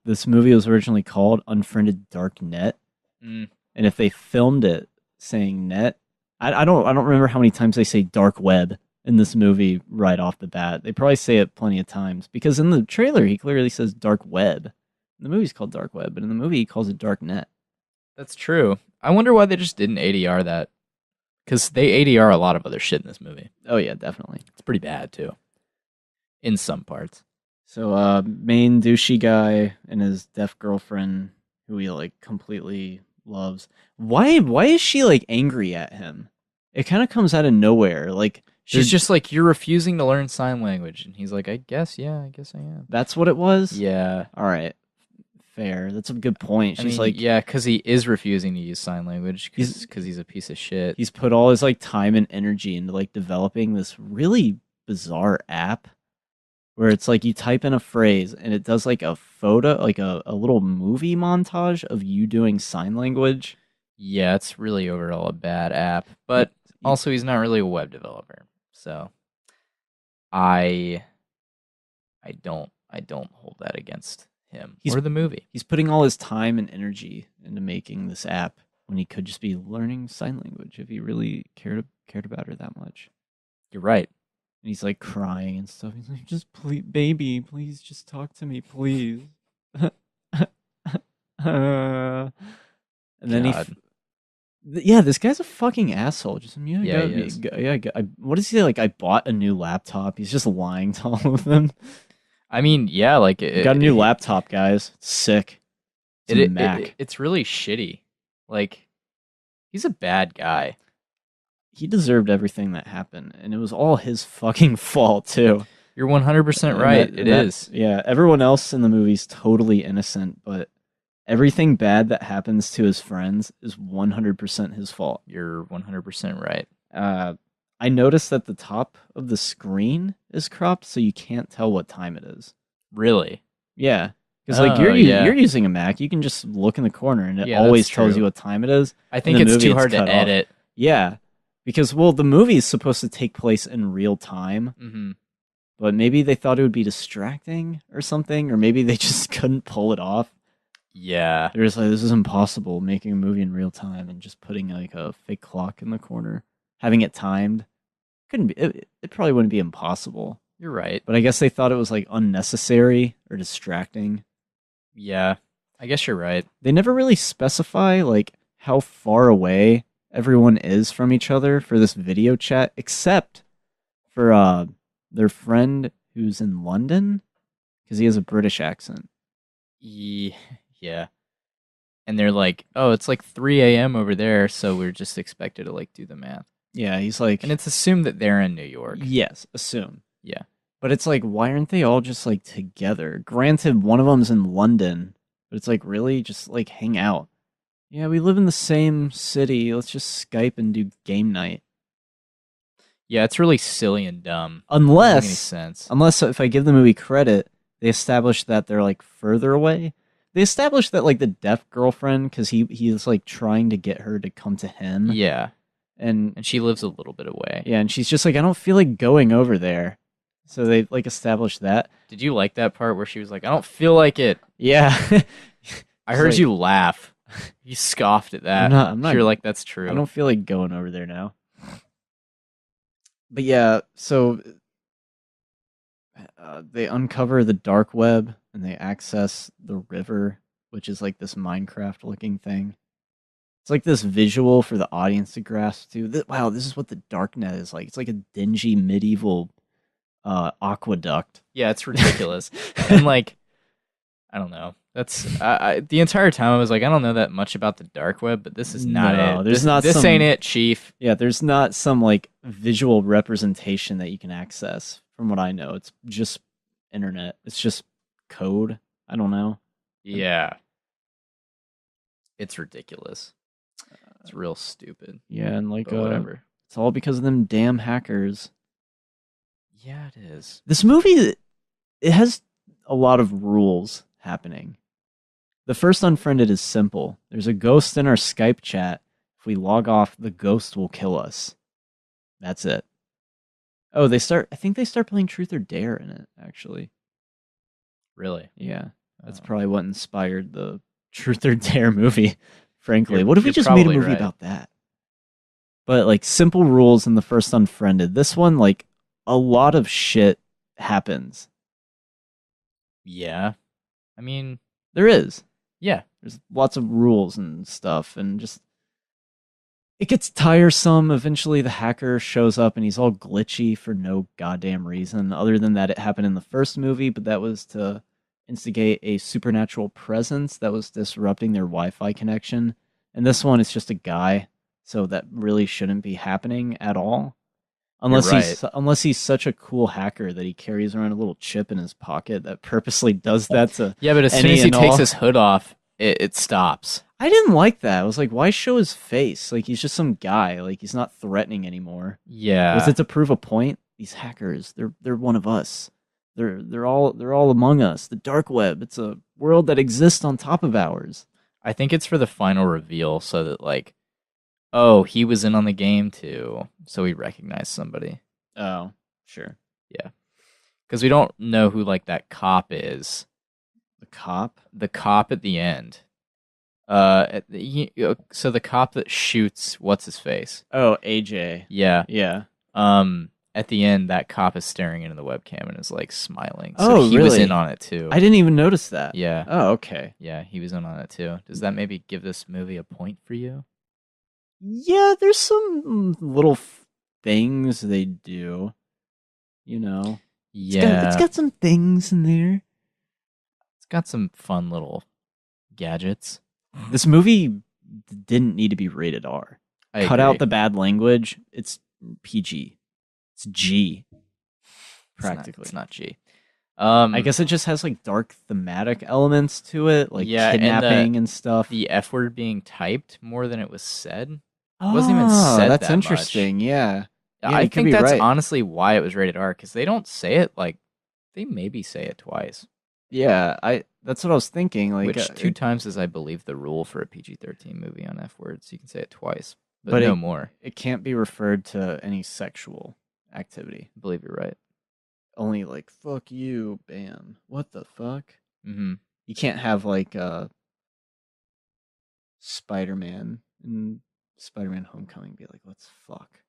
this movie was originally called Unfriended Dark Net, and if they filmed it saying net, I don't remember how many times they say dark web in this movie right off the bat. They probably say it plenty of times because in the trailer he clearly says dark web. The movie's called Dark Web, but in the movie he calls it Dark Net. That's true. I wonder why they just didn't ADR that. Because they ADR a lot of other shit in this movie. Oh yeah, definitely. It's pretty bad too. In some parts. So main douchey guy and his deaf girlfriend who he like completely loves. Why is she like angry at him? It kind of comes out of nowhere. Like she's just like, you're refusing to learn sign language. And he's like, I guess I am. That's what it was? Yeah. All right. Fair. That's a good point. She's like, yeah, because he is refusing to use sign language because he's a piece of shit. He's put all his like time and energy into like developing this really bizarre app where it's like you type in a phrase and it does like a photo, like a little movie montage of you doing sign language. Yeah, it's really overall a bad app, but also he's not really a web developer, so I don't hold that against him or the movie. He's putting all his time and energy into making this app when he could just be learning sign language if he really cared about her that much. You're right. And he's like crying and stuff. He's like, just please, baby, please just talk to me, please. And then yeah, this guy's a fucking asshole. Just he is. What is he like? I bought a new laptop. He's just lying to all of them. I mean, yeah, like got a new laptop, guys. It's sick. It's a Mac. It's really shitty. Like, he's a bad guy. He deserved everything that happened, and it was all his fucking fault too. You're 100% right. It is. Yeah, everyone else in the movie's totally innocent, but everything bad that happens to his friends is 100% his fault. You're 100% right. I noticed that the top of the screen is cropped, so you can't tell what time it is. Really? Yeah. Because like you're using a Mac, you can just look in the corner and it always tells you what time it is. I think it's too hard to edit. Yeah. Because, well, the movie is supposed to take place in real time, but maybe they thought it would be distracting or something, or maybe they just couldn't pull it off. Yeah. They're just like, this is impossible, making a movie in real time and just putting like a fake clock in the corner. Having it timed. Couldn't be. It probably wouldn't be impossible. You're right. But I guess they thought it was like unnecessary or distracting. Yeah, I guess you're right. They never really specify like how far away everyone is from each other for this video chat, except for their friend who's in London, because he has a British accent. Yeah. And they're like, oh, it's like 3 a.m. over there, so we're just expected to like do the math. Yeah, he's like... And it's assumed that they're in New York. Yes, assume. Yeah. But it's like, why aren't they all just like together? Granted, one of them's in London, But it's like, really? Just like hang out. Yeah, we live in the same city. Let's just Skype and do game night. Yeah, it's really silly and dumb. Doesn't make any sense. Unless if I give the movie credit, they establish that they're like further away. They established that like the deaf girlfriend, because he's like trying to get her to come to him. Yeah, And and she lives a little bit away. yeah, and she's just like, I don't feel like going over there. So they like established that. Did you like that part where she was like, I don't feel like it? Yeah. I heard like- you laugh. You scoffed at that. I'm not- You're like, that's true. I don't feel like going over there now. But yeah, so they uncover the dark web and they access the river, which is like this Minecraft looking thing. It's like this visual for the audience to grasp too. Wow, this is what the darknet is like. It's like a dingy medieval aqueduct. Yeah, it's ridiculous. And like, I don't know. That's the entire time I was like, I don't know that much about the dark web, but this is not No, it. there's not This some- ain't it, Chief. Yeah, there's not some like visual representation that you can access from what I know. It's just internet. It's just code. I don't know. Yeah. It's ridiculous. It's real stupid. Yeah, and like But whatever. it's all because of them damn hackers. Yeah, it is. This movie, it has a lot of rules happening. The first Unfriended is simple. There's a ghost in our Skype chat. If we log off, the ghost will kill us. That's it. Oh, I think they start playing Truth or Dare in it, actually. Really. Yeah. That's Oh. probably what inspired the Truth or Dare movie, frankly. You're- What if we you're just made a probably movie right. about that? But like simple rules in the first Unfriended. This one, like a lot of shit happens. Yeah. I mean, There is. yeah. There's lots of rules and stuff, and just it gets tiresome. Eventually, the hacker shows up, and he's all glitchy for no goddamn reason, other than that it happened in the first movie, but that was to instigate a supernatural presence that was disrupting their Wi-Fi connection. And this one is just a guy, so that really shouldn't be happening at all. Unless he's such a cool hacker that he carries around a little chip in his pocket that purposely does that to. Yeah, but as soon Any as he and takes all. his hood off, it stops. I didn't like that. I was like, why show his face? Like he's just some guy. Like he's not threatening anymore. Yeah. Was it to prove a point? These hackers, they're one of us. They're all among us. The dark web. It's a world that exists on top of ours. I think it's for the final reveal so that like, oh, he was in on the game too, so we recognize somebody. Oh, sure. Because we don't know who like that cop is. The cop. The cop at the end. So the cop that shoots what's his face? Oh, AJ. Yeah. Yeah. At the end, that cop is staring into the webcam and is like smiling. So Oh, he was really? in on it too. I didn't even notice that. Yeah. Oh, okay. Yeah, he was in on it too. Does that maybe give this movie a point for you? Yeah, there's some little things they do. You know. Yeah. It's got some things in there. It's got some fun little gadgets. This movie didn't need to be rated R. I Cut agree. out the bad language. It's PG. It's G. Practically. It's not G. I guess it just has like dark thematic elements to it, like Yeah, and kidnapping and stuff. the F word being typed more than it was said. wasn't even said That's that interesting. Yeah. Yeah, I you could think be that's right. honestly why it was rated R, because they don't say it like they maybe say it twice, Yeah, that's what I was thinking. Like, which two times is I believe the rule for a PG-13 movie on F words. You can say it twice, but But no it- more. it can't be referred to any sexual activity. I believe you're right. Only like fuck you, bam. What the fuck? Mm-hmm. You can't have like Spider-Man and Spider-Man Homecoming be like, let's fuck.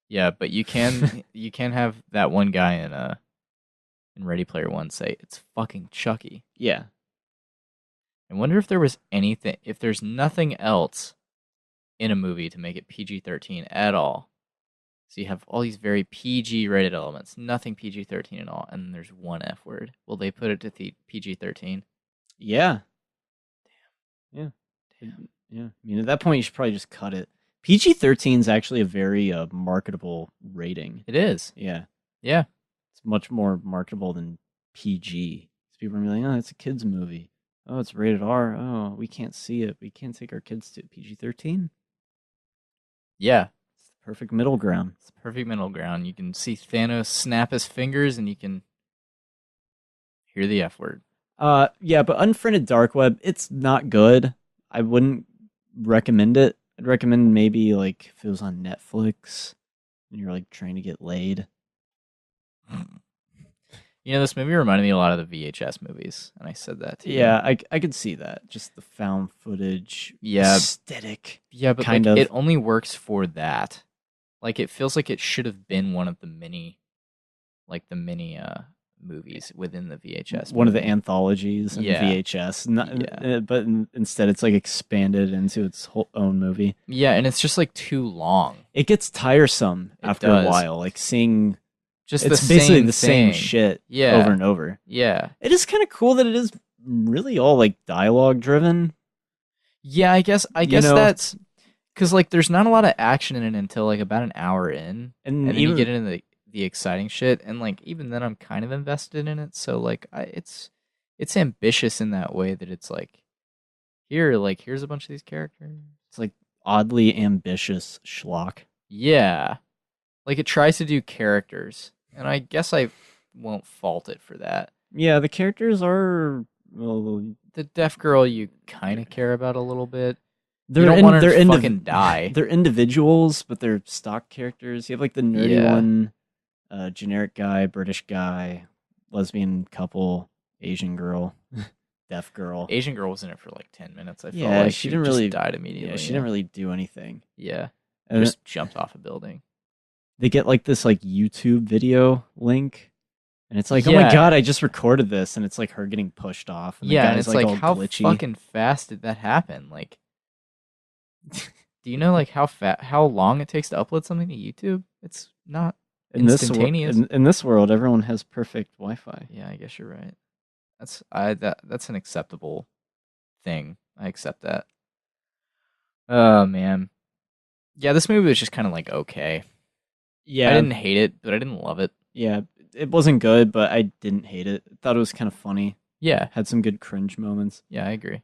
Yeah, but you can you can have that one guy in Ready Player One say it's fucking Chucky. Yeah. I wonder if there was anything, if there's nothing else in a movie to make it PG-13 at all. So you have all these very PG rated elements, nothing PG-13 at all, and then there's one F word. Will they put it to PG-13? Yeah. Damn. Yeah. Yeah. I mean, at that point, you should probably just cut it. PG-13 is actually a very marketable rating. It is. Yeah. Yeah. It's much more marketable than PG. So people are gonna be like, oh, it's a kid's movie. Oh, it's rated R. Oh, we can't see it. We can't take our kids to PG-13. Yeah, It's the perfect middle ground. it's the perfect middle ground. You can see Thanos snap his fingers, and you can hear the F word. Yeah, but Unfriended Dark Web, it's not good. I wouldn't recommend it. I'd recommend maybe like if it was on Netflix and you're like trying to get laid. You know, this movie reminded me a lot of the VHS movies, and I said that to you. Yeah, I could see that. Just the found footage aesthetic. Yeah, but kind like, of. it only works for that. Like, it feels like it should have been one of the mini movies within the VHS. One of the movie. anthologies in Yeah. VHS. But instead it's like expanded into its own movie. Yeah, and it's just like too long. It gets tiresome It after does. a while. Like seeing Just it's the basically same the same thing. shit Yeah. over and over. Yeah. It is kind of cool that it is really all like dialogue driven. Yeah, I guess know, that's because like there's not a lot of action in it until like about an hour in, and then you get into the exciting shit, and like even then I'm kind of invested in it. So like it's ambitious in that way that it's like here's a bunch of these characters. It's like oddly ambitious schlock. Yeah, like it tries to do characters, and I guess I won't fault it for that. Yeah, the characters are well, The deaf girl you kind of care about a little bit. they're You don't in- want her they're to indiv- fucking die. They're individuals, but they're stock characters. You have like the nerdy Yeah. one, generic guy, British guy, lesbian couple, Asian girl, deaf girl. Asian girl was in it for like 10 minutes. I felt Yeah, like she she didn't just really- died immediately. Yeah, she didn't really do anything. Yeah, And just jumped off a building. they get like this like YouTube video link, and it's like, oh my Yeah. god, I just recorded this, and it's like her getting pushed off. And the Yeah, and guy's, it's like all how glitchy. fucking fast did that happen? Like, do you know like how long it takes to upload something to YouTube? It's not instantaneous. In this world, everyone has perfect Wi-Fi. Yeah, I guess you're right. That's an acceptable thing. I accept that. Oh man. Yeah, this movie was just kind of like okay. Yeah, I didn't hate it, but I didn't love it. Yeah, it wasn't good, but I didn't hate it. Thought it was kind of funny. Yeah, Had some good cringe moments. yeah, I agree.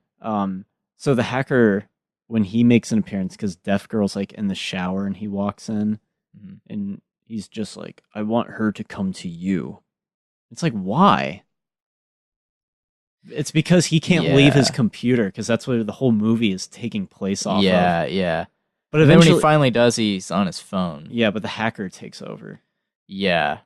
So the hacker, when he makes an appearance, because Deaf Girl's like in the shower and he walks in, Mhm. and he's just like, "I want her to come to you." It's like, why? It's because he can't leave his Yeah. computer, because that's what the whole movie is taking place off of. Yeah. But And then when eventually, he finally does, he's on his phone. yeah, but the hacker takes over. Yeah.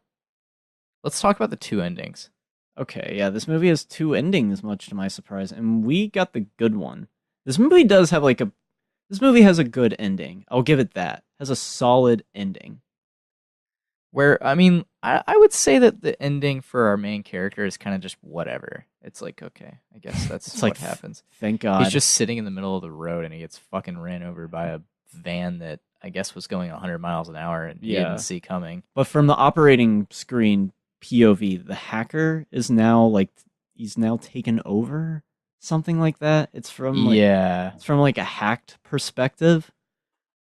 Let's talk about the two endings. Okay, yeah, this movie has two endings, much to my surprise, and we got the good one. This movie does have this movie has a good ending. I'll give it that. Has a solid ending. Where, I mean, I would say that the ending for our main character is kind of just whatever. It's like, okay, I guess that's It's what like, happens. Thank God. He's just sitting in the middle of the road and he gets fucking ran over by a van that I guess was going 100 miles an hour and he Yeah. didn't see coming. But from the operating screen POV, the hacker is now he's now taken over, something like that. It's from Yeah. it's from like a hacked perspective,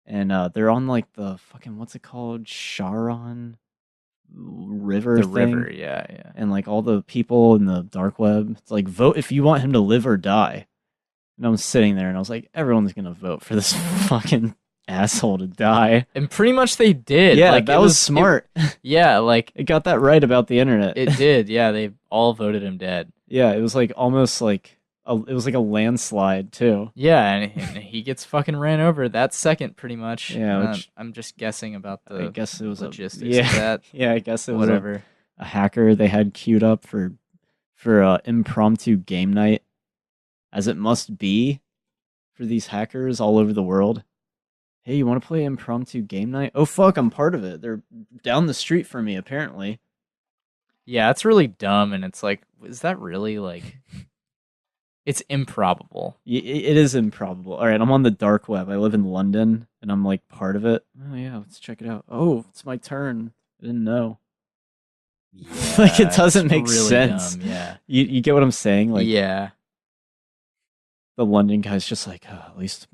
and they're on like the fucking what's it called, Sharon river The thing. river, yeah. And like all the people in the dark web, it's like, vote if you want him to live or die. And I'm sitting there and I was like, everyone's gonna vote for this fucking asshole to die. And pretty much they did. Yeah, like, that was smart. Yeah, like It got that right about the internet. it did. Yeah, they all voted him dead. Yeah, it was like almost like it was like a landslide too. Yeah, and he gets fucking ran over that second, pretty much. Yeah, which- I'm just guessing about the I guess it was logistics yeah, of that. yeah. I guess it was Whatever. a hacker they had queued up for impromptu game night, as it must be for these hackers all over the world. Hey, you want to play impromptu game night? Oh fuck, I'm part of it. They're down the street from me, apparently. Yeah, it's really dumb, and it's like, is that really like? It's improbable. It is improbable. All right, I'm on the dark web. I live in London, and I'm like part of it. Oh yeah, let's check it out. Oh, it's my turn. I didn't know. Like, it doesn't it's make really sense. dumb, yeah. You get what I'm saying? Like, yeah. the London guy's just like, oh, at least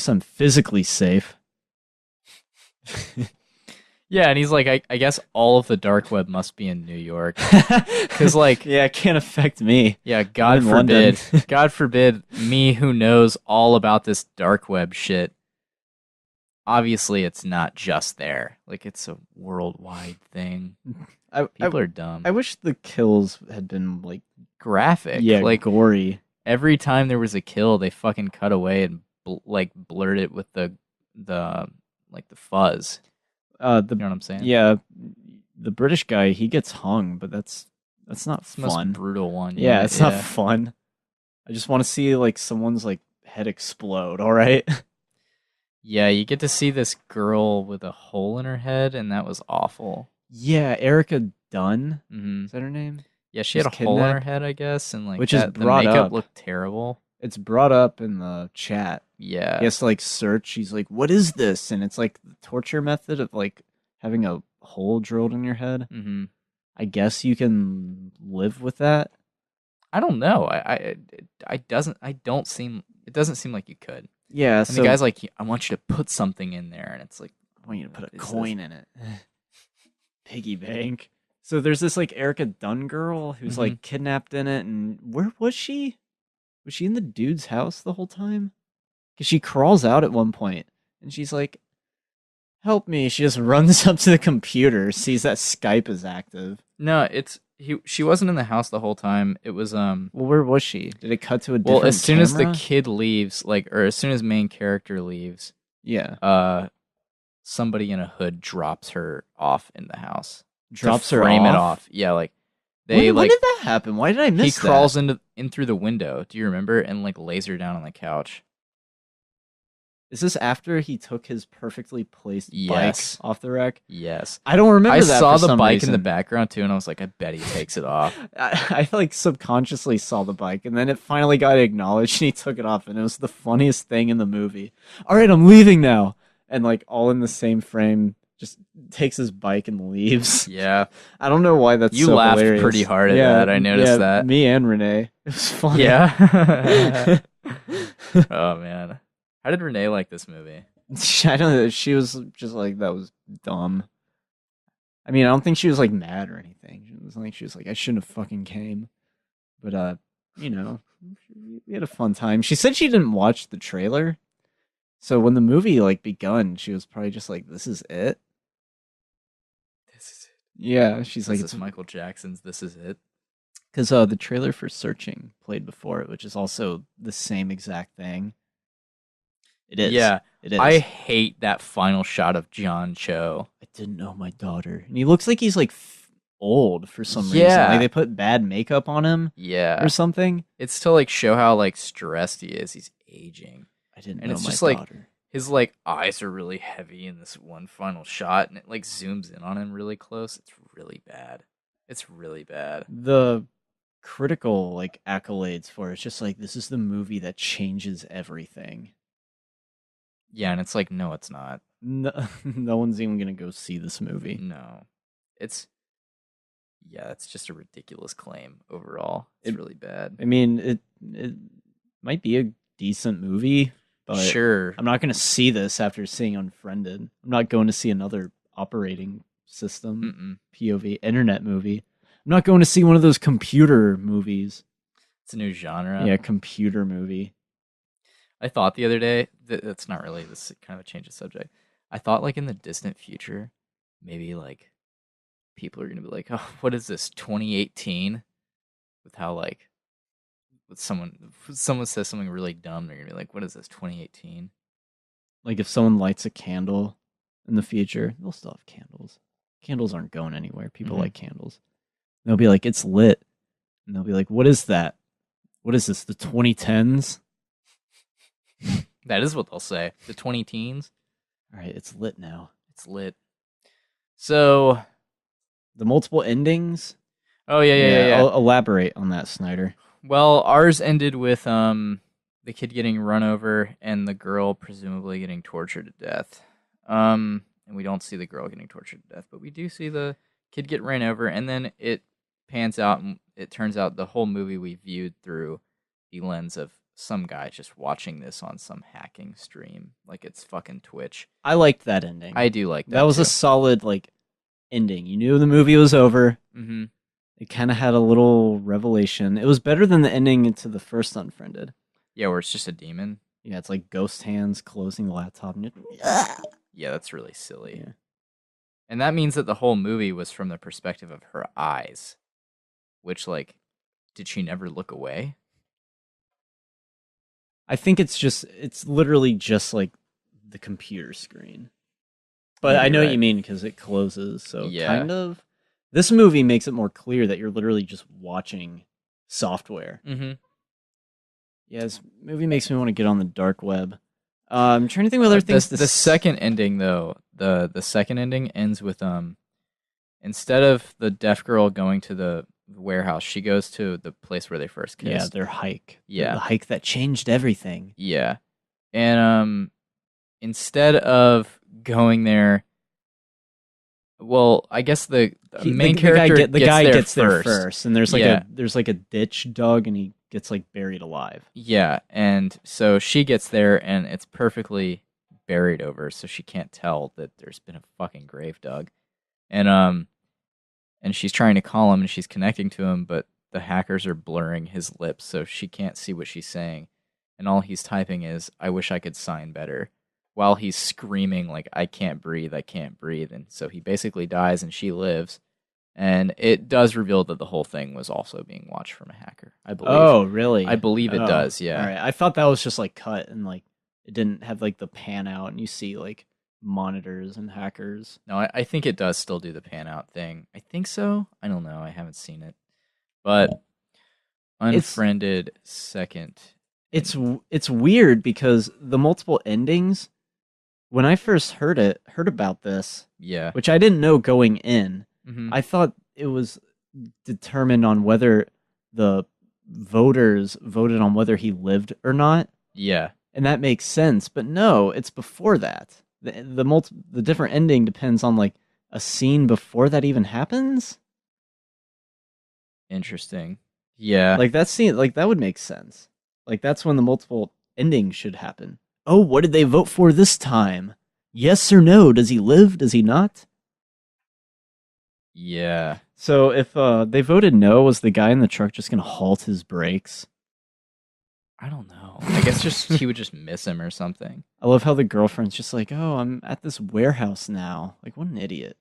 I'm physically safe. Yeah, and he's like, I guess all of the dark web must be in New York. Because, like... Yeah, it can't affect me. Yeah, God in London. forbid. God forbid me who knows all about this dark web shit. Obviously, it's not just there. Like, it's a worldwide thing. People are dumb. I wish the kills had been, like... Graphic. Yeah, like, gory. every time there was a kill, they fucking cut away and, blurred it with the fuzz. You know what I'm saying? Yeah, the British guy, he gets hung, but that's not It's the most fun. brutal one. Yeah, it's not fun. I just want to see like someone's like head explode. All right. Yeah, you get to see this girl with a hole in her head, and that was awful. Yeah, Erica Dunn. Mm-hmm. Is that her name? Yeah, she had a hole in her head, I guess, and like which is the brought makeup up. looked terrible. It's brought up in the chat. Yeah. He has to like search. He's like, "What is this?" And it's like the torture method of like having a hole drilled in your head. Mm-hmm. I guess you can live with that. I don't know. It doesn't seem like you could. Yeah. And so the guy's like, I want you to put something in there, and it's like, I want you to put a what is coin in it. Piggy bank. So there's this like Erica Dunn girl who's like kidnapped in it, and where was she? Was she in the dude's house the whole time? Because she crawls out at one point, and she's like, "Help me!" She just runs up to the computer, sees that Skype is active. No, she wasn't in the house the whole time. It was Well, where was she? Did it cut to a different? Well, as soon as the camera? kid leaves, or as soon as main character leaves, Yeah. Somebody in a hood drops her off in the house. Drops to her frame it off? off. Yeah, like they when did that happen? Why did I miss he that? crawls in through the window. Do you remember? And like lays her down on the couch. Is this after he took his perfectly placed Yes. bike off the rack? Yes. I don't remember I that. saw for the some bike reason. in the background too, and I was like, I bet he takes it off. I like subconsciously saw the bike, and then it finally got acknowledged, and he took it off, and it was the funniest thing in the movie. All right, I'm leaving now, and like all in the same frame, just takes his bike and leaves. Yeah. I don't know why that's You so laughed hilarious. pretty hard at that. I noticed that. Me and Renee. It was funny. Yeah. Oh man. How did Renee like this movie? I don't know. She was just like, that was dumb. I mean, I don't think she was like mad or anything. It was like she was like, I shouldn't have fucking came. But you know, we had a fun time. She said she didn't watch the trailer, so when the movie like begun, she was probably just like, "This is it." This is it. Yeah, she's like, This is Michael Jackson's "This Is It." because the trailer for Searching played before it, which is also the same exact thing. It is. Yeah, it is. I hate that final shot of John Cho. I didn't know my daughter, and he looks like he's like old for some reason. Yeah. Like they put bad makeup on him Yeah, or something. it's to like show how like stressed he is. He's aging. I didn't And know it's my just, like, daughter. His like eyes are really heavy in this one final shot, and it like zooms in on him really close. It's really bad. It's really bad. The critical like accolades for it's just like, this is the movie that changes everything. Yeah, and it's like, no, it's not. No, no one's even gonna go see this movie. No, it's just a ridiculous claim overall. It's really bad. I mean, it might be a decent movie, but Sure. I'm not gonna see this after seeing Unfriended. I'm not going to see another operating system POV internet movie. I'm not going to see one of those computer movies. It's a new genre. Yeah, computer movie. I thought the other day, that's not really this kind of a change of subject. I thought like in the distant future, maybe like people are going to be like, oh, what is this, 2018? With how like, with someone says something really dumb, they're going to be like, what is this, 2018? Like if someone lights a candle in the future, they'll still have candles. Candles aren't going anywhere. People like candles. They'll be like, it's lit. And they'll be like, what is that? What is this, the 2010s? That is what they'll say. The 20 teens. All right, it's lit now. It's lit. So, The multiple endings? oh yeah. I'll elaborate on that, Snyder. Well, ours ended with the kid getting run over and the girl presumably getting tortured to death. And we don't see the girl getting tortured to death, but we do see the kid get ran over, and then it pans out and it turns out the whole movie we viewed through the lens of some guy just watching this on some hacking stream, like it's fucking Twitch. I liked that ending. I do like that. That was too. a solid like ending. You knew the movie was over. Mm-hmm. It kind of had a little revelation. It was better than the ending to the first Unfriended. Yeah, where it's just a demon. Yeah, it's like ghost hands closing the laptop. And Yeah, that's really silly. Yeah. And that means that the whole movie was from the perspective of her eyes, which, like, did she never look away? I think it's literally just like the computer screen. But Maybe I know what right. you mean because it closes. So Yeah. kind of. This movie makes it more clear that you're literally just watching software. Mm-hmm. Yeah, this movie makes me want to get on the dark web. I'm trying to think of other things. The second ending, though, the second ending ends with instead of the deaf girl going to the warehouse, she goes to the place where they first kissed. Yeah, their hike. Yeah. The hike that changed everything. Yeah. And instead of going there, well, I guess the main character the guy gets there first. first, and there's like Yeah. there's like a ditch dug, and he gets like buried alive. Yeah, and so she gets there, and it's perfectly buried over, so she can't tell that there's been a fucking grave dug. And she's trying to call him, and she's connecting to him, but the hackers are blurring his lips, so she can't see what she's saying. And all he's typing is, "I wish I could sign better," while he's screaming like, I can't breathe. And so he basically dies, and she lives. And it does reveal that the whole thing was also being watched from a hacker, I believe. Oh, really? I believe it does, yeah. All right. I thought that was just like cut and like it didn't have like the pan out and you see like monitors and hackers. No, I think it does still do the pan out thing. I think so. I don't know. I haven't seen it. But Unfriended second. It's weird because the multiple endings, when I first heard about this, Yeah. which I didn't know going in, Mhm. I thought it was determined on whether the voters voted on whether he lived or not. Yeah. And that makes sense, but no, it's before that. The different ending depends on like a scene before that even happens. Interesting. Yeah. Like that scene, like that would make sense. Like that's when the multiple endings should happen. Oh, what did they vote for this time? Yes or no? Does he live? Does he not? Yeah. So if they voted no, was the guy in the truck just gonna halt his brakes? I don't know. I guess just he would just miss him or something. I love how the girlfriend's just like, oh, I'm at this warehouse now. Like, what an idiot.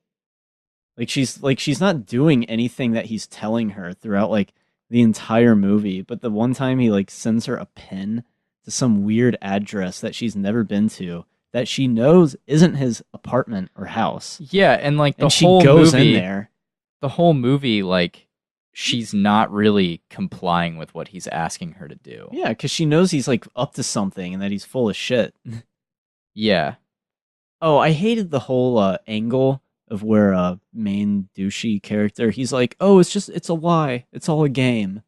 Like she's not doing anything that he's telling her throughout like the entire movie, but the one time he like sends her a pin to some weird address that she's never been to that she knows isn't his apartment or house. Yeah, and like the And she whole goes movie, in there. the whole movie, like she's not really complying with what he's asking her to do. Yeah, because she knows he's like up to something and that he's full of shit. Yeah. Oh, I hated the whole angle of where main douchey character, he's like, oh, it's a lie. It's all a game.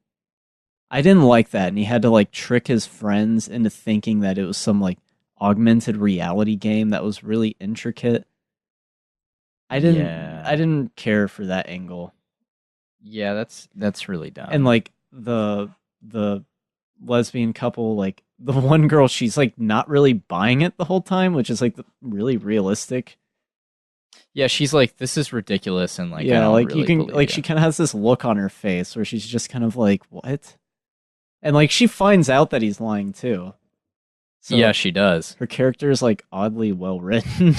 I didn't like that, and he had to like trick his friends into thinking that it was some like augmented reality game that was really intricate. I didn't care for that angle. Yeah, that's really dumb. And like the lesbian couple, like the one girl, she's like not really buying it the whole time, which is like really realistic. Yeah, she's like, this is ridiculous, and like, I yeah, don't like really you can believe like you. she kind of has this look on her face where she's just kind of like, what? And like she finds out that he's lying too. So yeah, she does. her character is like oddly well written.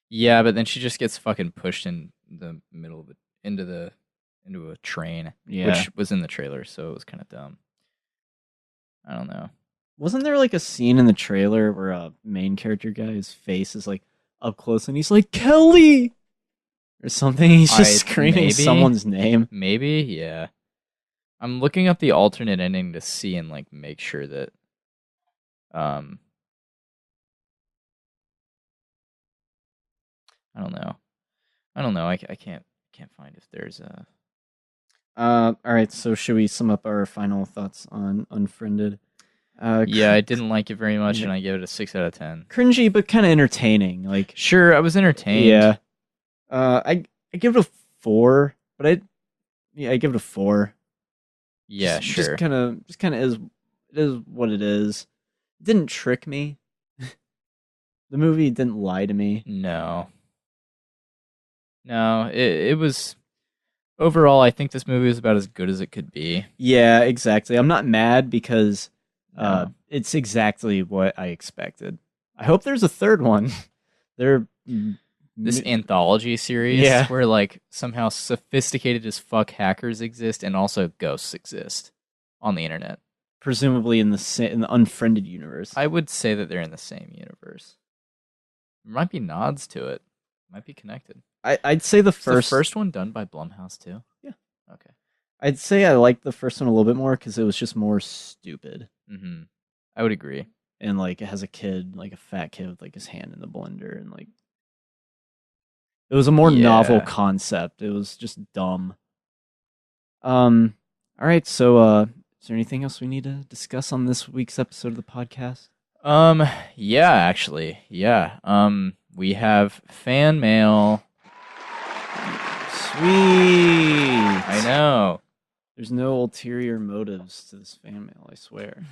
Yeah, but then she just gets fucking pushed in the middle of it into a train, Yeah. which was in the trailer, so it was kind of dumb. I don't know. Wasn't there like a scene in the trailer where a main character guy's face is like up close and he's like, Kelly! Or something? He's just screaming maybe. someone's name. Maybe, yeah. I'm looking up the alternate ending to see and like make sure that I don't know. I can't find if there's a Alright, so should we sum up our final thoughts on Unfriended? Yeah, I didn't like it very much, Yeah. and I gave it a 6 out of 10. Cringy, but kind of entertaining. Like, Sure, I was entertained. yeah. I give it a 4, but I give it a 4. Yeah, Just sure. kind of is. It is what it is. It didn't trick me. The movie didn't lie to me. No, it was overall. I think this movie was about as good as it could be. Yeah, exactly. I'm not mad because No. it's exactly what I expected. I hope there's a third one. This anthology series, Yeah. where like somehow sophisticated as fuck hackers exist and also ghosts exist on the internet. presumably in the Unfriended universe. I would say that they're in the same universe. There might be nods to it. Might be connected. I'd say the Is the first. first one done by Blumhouse too? Yeah. Okay. I'd say I liked the first one a little bit more because it was just more stupid. Mm-hmm. I would agree. And like it has a kid, like a fat kid with like his hand in the blender, and like it was a more novel Yeah. concept. It was just dumb. All right, so is there anything else we need to discuss on this week's episode of the podcast? Yeah, actually. Yeah. We have fan mail. Sweet. I know. There's no ulterior motives to this fan mail, I swear.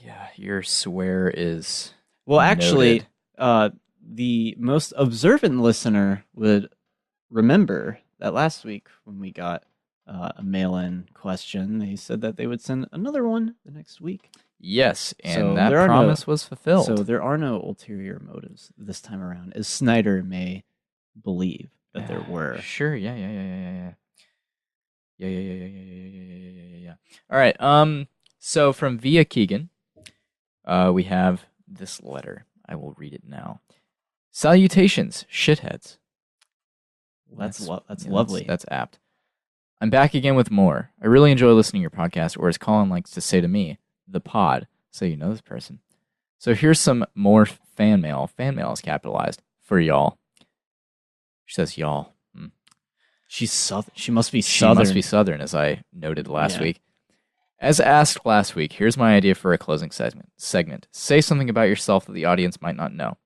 Yeah, your swear is Well, actually, noted. the most observant listener would remember that last week when we got a mail-in question, they said that they would send another one the next week. Yes, and So that there are promise was fulfilled. So there are no ulterior motives this time around, as Snyder may believe that there were. Sure, yeah. Yeah. All right. So from Via Keegan, we have this letter. I will read it now. Salutations, shitheads. That's Yeah, lovely. That's apt. I'm back again with more. I really enjoy listening to your podcast, or as Collin likes to say to me, the pod. So you know this person. So here's some more fan mail. Fan mail is capitalized for y'all. She says y'all. She's southern. She must be She southern. must be Southern, as I noted last Yeah. week. As asked last week, here's my idea for a closing segment. Say something about yourself that the audience might not know.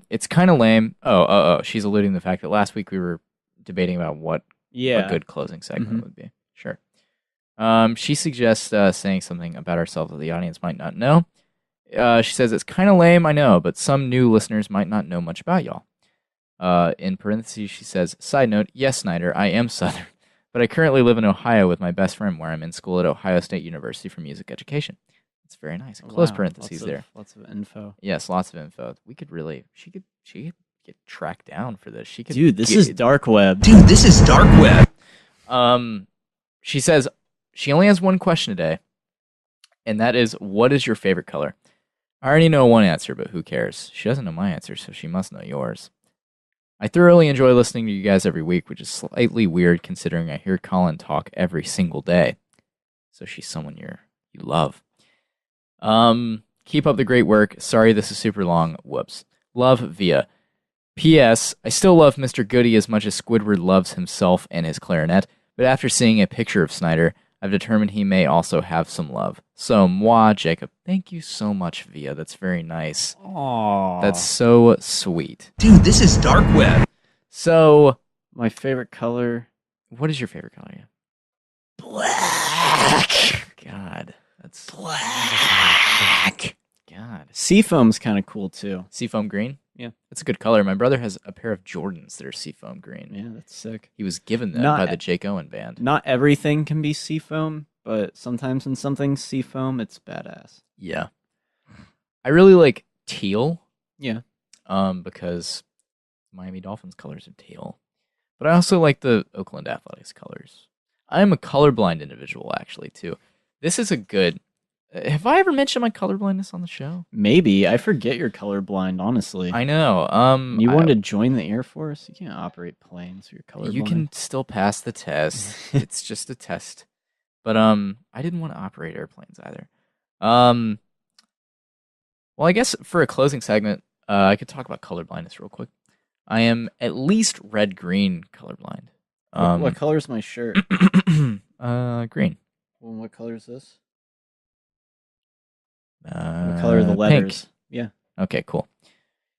It's kind of lame. Oh. She's alluding to the fact that last week we were debating about what a good closing segment would be. Sure. She suggests saying something about ourselves that the audience might not know. She says it's kind of lame, I know, but some new listeners might not know much about y'all. In parentheses, she says, side note, yes, Snyder, I am Southern, but I currently live in Ohio with my best friend where I'm in school at Ohio State University for music education. It's very nice. Close Wow, parentheses there. Lots of info. Yes, lots of info. We could really, she could get tracked down for this. She could, Dude, this is dark web. Dude, this is dark web. She says she only has one question today, and that is, what is your favorite color? I already know one answer, but who cares? She doesn't know my answer, so she must know yours. I thoroughly enjoy listening to you guys every week, which is slightly weird considering I hear Collin talk every single day. So she's someone you love. Keep up the great work. Sorry this is super long. Whoops. Love, Via. P.S. I still love Mr. Goody as much as Squidward loves himself and his clarinet, but after seeing a picture of Snyder, I've determined he may also have some love. So, moi, Jacob. Thank you so much, Via. That's very nice. Aww. That's so sweet. Dude, this is dark web. So, my favorite color. what is your favorite color? Yeah? Black. God, that's Black. God. Seafoam's kind of cool too. Seafoam green. Yeah. That's a good color. My brother has a pair of Jordans that are seafoam green. Yeah, that's sick. He was given them Not- by the Jake Owen band. Not everything can be seafoam, but sometimes when something's seafoam, it's badass. Yeah. I really like teal. Yeah. Because Miami Dolphins colors are teal. But I also like the Oakland Athletics colors. I'm a colorblind individual, actually, too. This is a good... Have I ever mentioned my colorblindness on the show? Maybe. I forget you're colorblind, honestly. I know. You wanted to join the Air Force? You can't operate planes. You're colorblind. You can still pass the test. It's just a test. But I didn't want to operate airplanes either. Well, I guess for a closing segment, I could talk about colorblindness real quick. I am at least red-green colorblind. What color is my shirt? Green. Well, what color is this? What What color are the letters? Yeah. Okay, cool.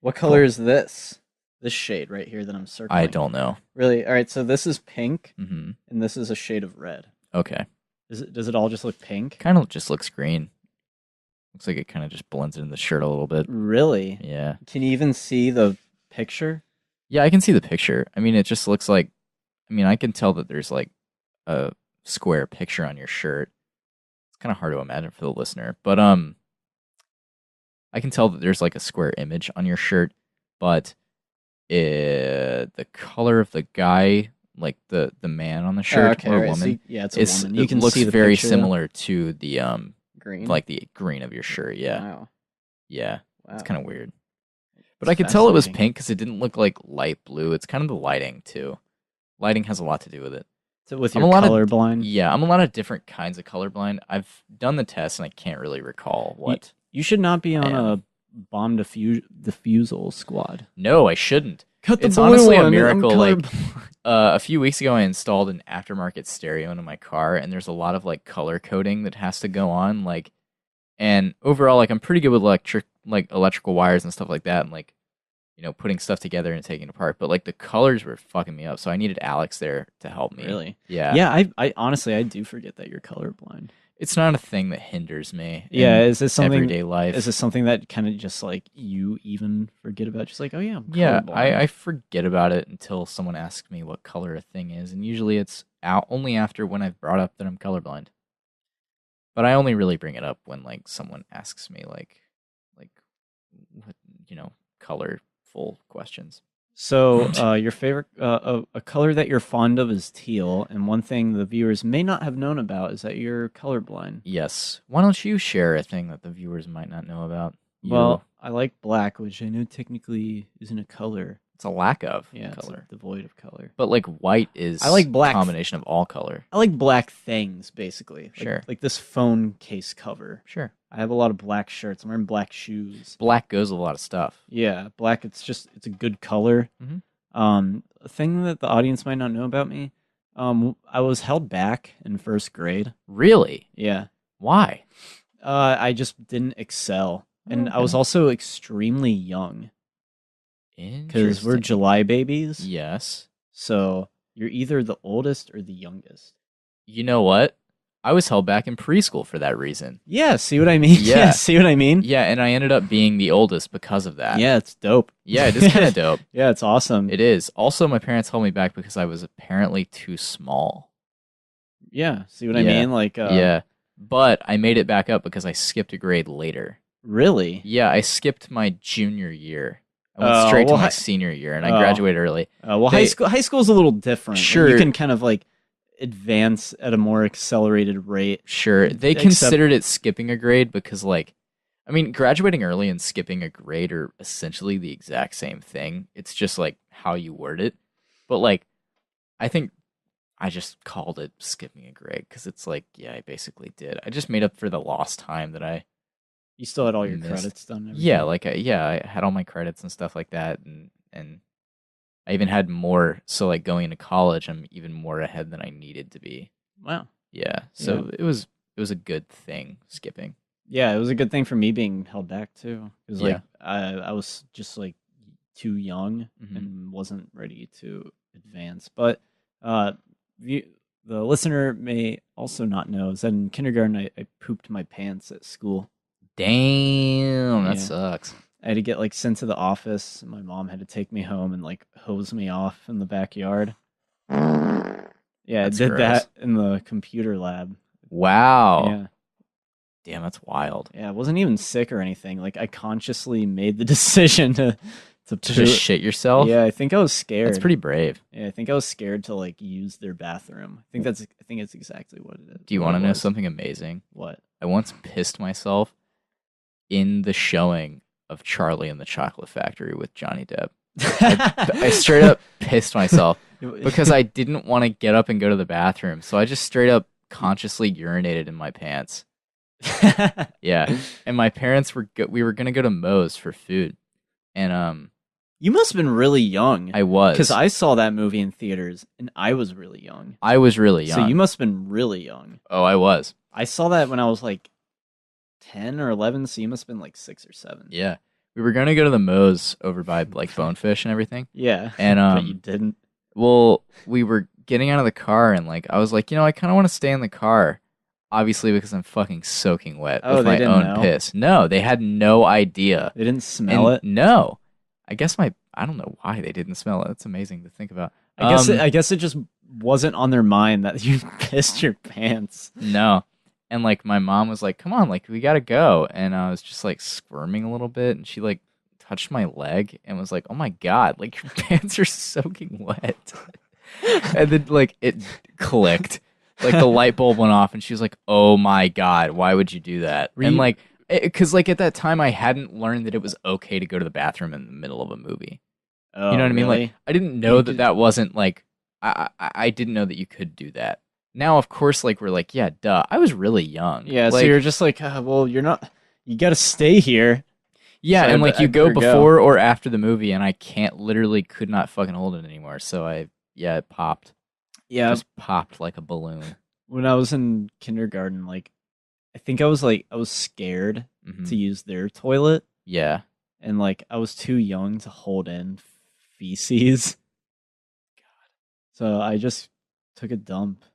What color is this? This shade right here that I'm circling. I don't know. Really? All right, so this is pink, hmm and this is a shade of red. Okay. Does it all just look pink? Kind of just looks green. Looks like it kind of just blends into the shirt a little bit. Really? Yeah. Can you even see the picture? Yeah, I can see the picture. I mean, it just looks like, I can tell that there's like a square picture on your shirt. It's kind of hard to imagine for the listener, but I can tell that there's like a square image on your shirt, but the color of the guy, like the man on the shirt or woman, so it's a woman. You can looks see the very picture, similar to the green. like the green of your shirt. Yeah, Wow. yeah, Wow. it's kind of weird. But It's I could tell it was fascinating. pink because it didn't look like light blue. It's kind of the lighting too. Lighting has a lot to do with it. So with I'm your a lot of- colorblind, Yeah, I'm a lot of different kinds of colorblind. I've done the test and I can't really recall what. you should not be on I a bomb defusal squad. No, I shouldn't. Cut the It's blue honestly a one, I'm miracle. Like colorblind. a few weeks ago, I installed an aftermarket stereo into my car, and there's a lot of like color coding that has to go on. Like, and overall, like I'm pretty good with electrical wires and stuff like that, and like putting stuff together and taking it apart. But like the colors were fucking me up, so I needed Alex there to help me. Really? Yeah. Yeah, I honestly I do forget that you're colorblind. It's not a thing that hinders me. Yeah, in is this something everyday life? Is this something that kind of just like you even forget about? Just like, oh yeah, I'm Yeah, colorblind. I forget about it until someone asks me what color a thing is, and usually it's out only after when I've brought up that I'm colorblind. But I only really bring it up when like someone asks me like what colorful questions. So, your favorite a color that you're fond of is teal, and one thing the viewers may not have known about is that you're colorblind. Yes. Why don't you share a thing that the viewers might not know about? Well, I like black, which I know technically isn't a color. it's a lack of Yeah, color. it's devoid of color. But like white is I like black. a combination of all color. I like black things, basically. Like, Sure. Like this phone case cover. Sure. I have a lot of black shirts. I'm wearing black shoes. Black goes with a lot of stuff. Yeah, black. It's a good color. Mhm. A thing that the audience might not know about me. I was held back in first grade. Really? Yeah. Why? I just didn't excel, and I was Okay. also extremely young because we're Interesting. July babies. Yes. So you're either the oldest or the youngest. You know what? I was held back in preschool for that reason. Yeah. See what I mean? Yeah. See what I mean? Yeah, and I ended up being the oldest because of that. Yeah. It's dope. Yeah, it is kind of dope. Yeah, it's awesome. It is. Also, my parents held me back because I was apparently too small. Yeah. See what I Yeah. mean? Like. Yeah. But I made it back up because I skipped a grade later. Really? Yeah, I skipped my junior year. I went Oh, straight to well, my hi- senior year, and I Oh. graduated early. Well, They- high school is a little different. Like, Sure. you can kind of like advance at a more accelerated rate. Sure, they Except- considered it skipping a grade because, like, graduating early and skipping a grade are essentially the exact same thing. It's just, like, how you word it. But, like, I think I just called it skipping a grade because it's like, yeah, I basically did. I just made up for the lost time that I... You still had all your Missed. credits done. and Yeah, everything? I had all my credits and stuff like that, and I even had more. So, like, going into college, I'm even more ahead than I needed to be. Wow. Yeah, so it was a good thing skipping. Yeah, it was a good thing for me being held back too, because like Yeah. I was just like too young Mhm. and wasn't ready to advance. But the listener may also not know is that in kindergarten I pooped my pants at school. Damn, that Yeah. sucks. I had to get like sent to the office. My mom had to take me home and like hose me off in the backyard. Yeah, That's I did gross. that in the computer lab. Wow. Yeah. Damn, that's wild. Yeah, I wasn't even sick or anything. Like I consciously made the decision to To just shit yourself? Yeah, I think I was scared. That's pretty brave. Yeah, I think I was scared to like use their bathroom. I think it's exactly what it is. Do you what want to it know was. something amazing? What? I once pissed myself in the showing of Charlie and the Chocolate Factory with Johnny Depp. I straight up pissed myself because I didn't want to get up and go to the bathroom. So I just straight up consciously urinated in my pants. Yeah. And my parents we were going to go to Moe's for food. And You must have been really young. I was. Because I saw that movie in theaters and I was really young. I was really young. So you must have been really young. Oh, I was. I saw that when I was like 10 or 11, so you must have been like 6 or 7. Yeah. We were going to go to the Moe's over by like Bonefish and everything. Yeah. And but you didn't. well, we were getting out of the car and like I was like, I kind of want to stay in the car. obviously because I'm fucking soaking wet Oh, with they my didn't own know? piss. No, they had no idea. They didn't smell it. No. I guess I don't know why they didn't smell it. It's amazing to think about. I guess it just wasn't on their mind that you pissed your pants. No. And like my mom was like, "Come on, like we gotta go," and I was just like squirming a little bit, and she like touched my leg and was like, "Oh my god, like your pants are soaking wet," and then like it clicked, like the light bulb went off, and she was like, "Oh my god, why would you do that?" And like, because like at that time I hadn't learned that it was okay to go to the bathroom in the middle of a movie. Oh, You know what I mean? really? Like I didn't know that wasn't like I didn't know that you could do that. Now, of course, like we're like, yeah, duh. I was really young. Yeah, so like, you're just like, well, you're not. You got to stay here. yeah, So and like I you go better before or after the movie, and I could not fucking hold it anymore. So it popped. Yeah, Just popped like a balloon. when I was in kindergarten, like, I think I was scared Mhm. to use their toilet, Yeah. and like I was too young to hold in feces. God. So I just took a dump.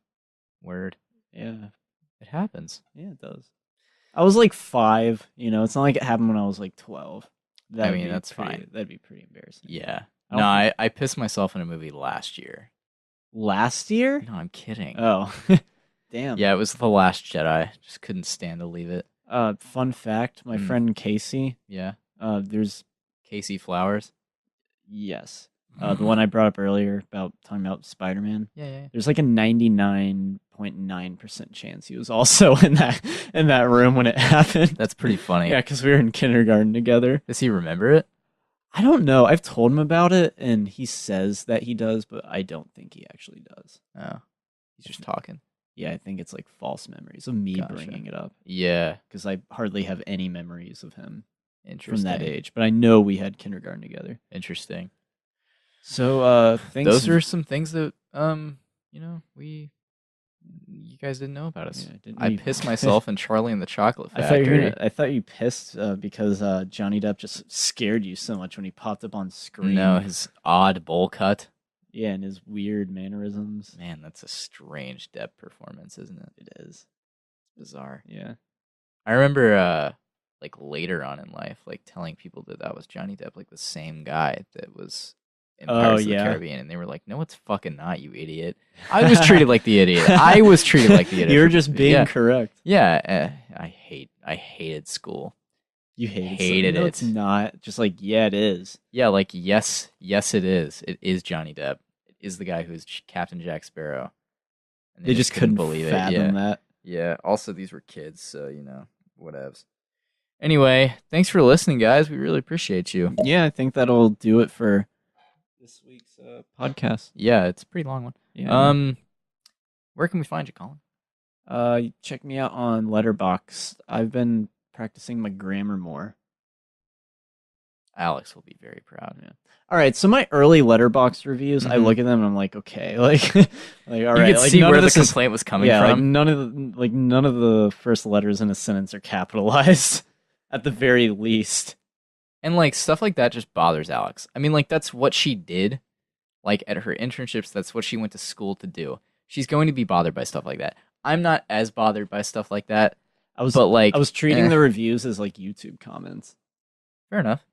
Word. Yeah, It happens. yeah, it does. I was like 5. You know, it's not like it happened when I was like 12. I mean, that's fine. That'd be pretty embarrassing. Yeah. I No, don't I pissed myself in a movie last year. Last year? No, I'm kidding. Oh, damn. Yeah, it was The Last Jedi. Just couldn't stand to leave it. Fun fact: my friend Casey. Yeah. There's Casey Flowers. yes, the one I brought up earlier about talking about Spider-Man. Yeah. There's like a 99.9% chance he was also in that room when it happened. That's pretty funny. Yeah, because we were in kindergarten together. Does he remember it? I don't know. I've told him about it, and he says that he does, but I don't think he actually does. Oh. He's just talking. Yeah, I think it's like false memories of me Gotcha. bringing it up Yeah. because I hardly have any memories of him from Interesting. that age. But I know we had kindergarten together. Interesting. So, thanks. Those are some things that you guys didn't know about us. Yeah, didn't I we- pissed myself in Charlie and the Chocolate I Factory. thought you pissed because Johnny Depp just scared you so much when he popped up on screen. No, his odd bowl cut. Yeah, and his weird mannerisms. Man, that's a strange Depp performance, isn't it? It is. It's bizarre. Yeah. I remember like later on in life, like telling people that was Johnny Depp, like the same guy that was in Pirates of the Caribbean, and they were like, "No, it's fucking not, you idiot." I was treated like the idiot. I was treated like the idiot. You were just being Yeah. correct. Yeah, I hated school. You hated Hated No, it. it's not. Just like, yeah, it is. Yeah, like yes, it is. It is Johnny Depp. It is the guy who's Captain Jack Sparrow. And They just couldn't believe it. fathom Yeah. that. Yeah. Also, these were kids, so whatevs. Anyway, thanks for listening, guys. We really appreciate you. Yeah, I think that'll do it for this week's podcast. Yeah, it's a pretty long one. Yeah. Where can we find you, Colin? Check me out on Letterboxd. I've been practicing my grammar more. Alex will be very proud. Yeah. All right, so my early Letterboxd reviews, I Mhm. look at them and I'm like, okay, like, all You right, could like see none where of the this is- complaint was coming yeah, from. like none of the first letters in a sentence are capitalized, at the very least. And like stuff like that just bothers Alex. I mean, like that's what she did. Like at her internships, that's what she went to school to do. She's going to be bothered by stuff like that. I'm not as bothered by stuff like that. I was treating eh. the reviews as like YouTube comments. Fair enough.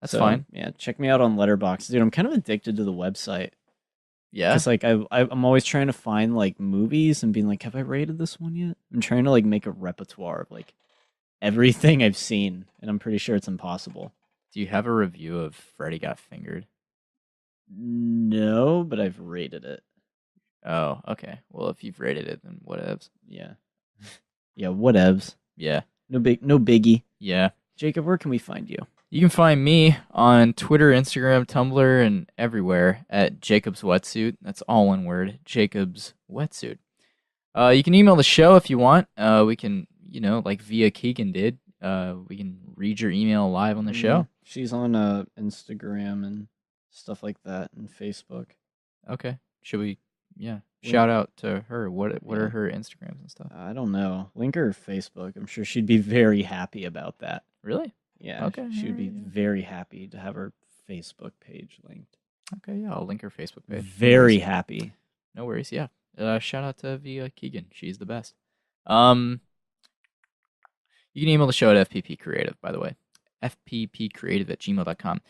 That's So, fine. Yeah, check me out on Letterboxd, dude. I'm kind of addicted to the website. Yeah. Because like I'm always trying to find like movies and being like, have I rated this one yet? I'm trying to like make a repertoire of like everything I've seen, and I'm pretty sure it's impossible. Do you have a review of Freddy Got Fingered? No, but I've rated it. Oh, okay. Well, if you've rated it, then whatevs. Yeah, yeah, whatevs. Yeah. No biggie. Yeah. Jacob, where can we find you? You can find me on Twitter, Instagram, Tumblr, and everywhere at Jacob's Wetsuit. That's all one word, Jacob's Wetsuit. You can email the show if you want. We can, like via Keegan did, we can read your email live on the show. She's on Instagram and stuff like that, and Facebook. Okay. Should we, shout out to her. What are her Instagrams and stuff? I don't know. Link her Facebook. I'm sure she'd be very happy about that. Really? Yeah. Okay, She would be alright, yeah. very happy to have her Facebook page linked. Okay, yeah, I'll link her Facebook page. Very happy. No worries, yeah. Shout out to Via Keegan. She's the best. You can email the show at FPP Creative, by the way. FPPcreative@gmail.com.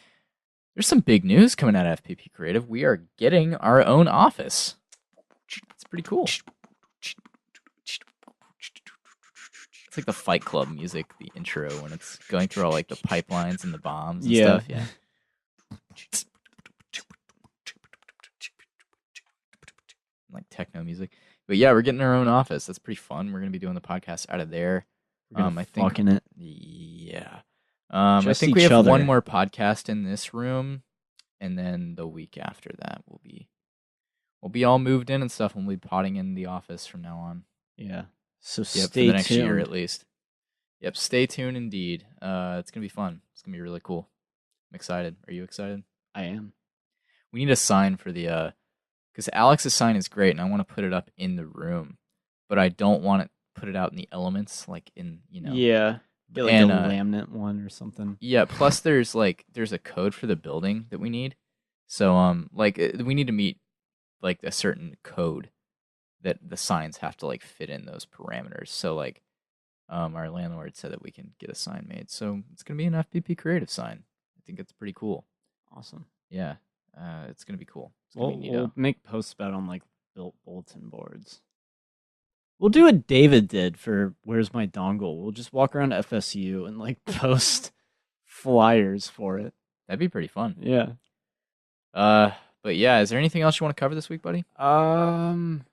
There's some big news coming out of FPP Creative. We are getting our own office. It's pretty cool. It's like the Fight Club music, the intro, when it's going through all like the pipelines and the bombs and stuff. Yeah. Like techno music. But yeah, we're getting our own office. That's pretty fun. We're going to be doing the podcast out of there. I think it. Yeah. I Just think we each have other. one more podcast in this room, and then the week after that we'll be all moved in and stuff, and we'll be potting in the office from now on. Yeah. So Yep, stay for the next tuned. year at least. Yep, stay tuned indeed. It's gonna be fun. It's gonna be really cool. I'm excited. Are you excited? I am. We need a sign for the because Alex's sign is great, and I want to put it up in the room, but I don't want to put it out in the elements, like in Yeah. Get like And, a laminate one or something. Yeah, plus there's a code for the building that we need. So we need to meet like a certain code that the signs have to like fit in those parameters. So like our landlord said that we can get a sign made. So it's going to be an FPP Creative sign. I think it's pretty cool. Awesome. Yeah. It's going to be cool. It's going to be neato. We'll make posts about it on like built bulletin boards. We'll do what David did for Where's My Dongle. We'll just walk around FSU and like post flyers for it. That'd be pretty fun. Yeah. But yeah, is there anything else you want to cover this week, buddy? I've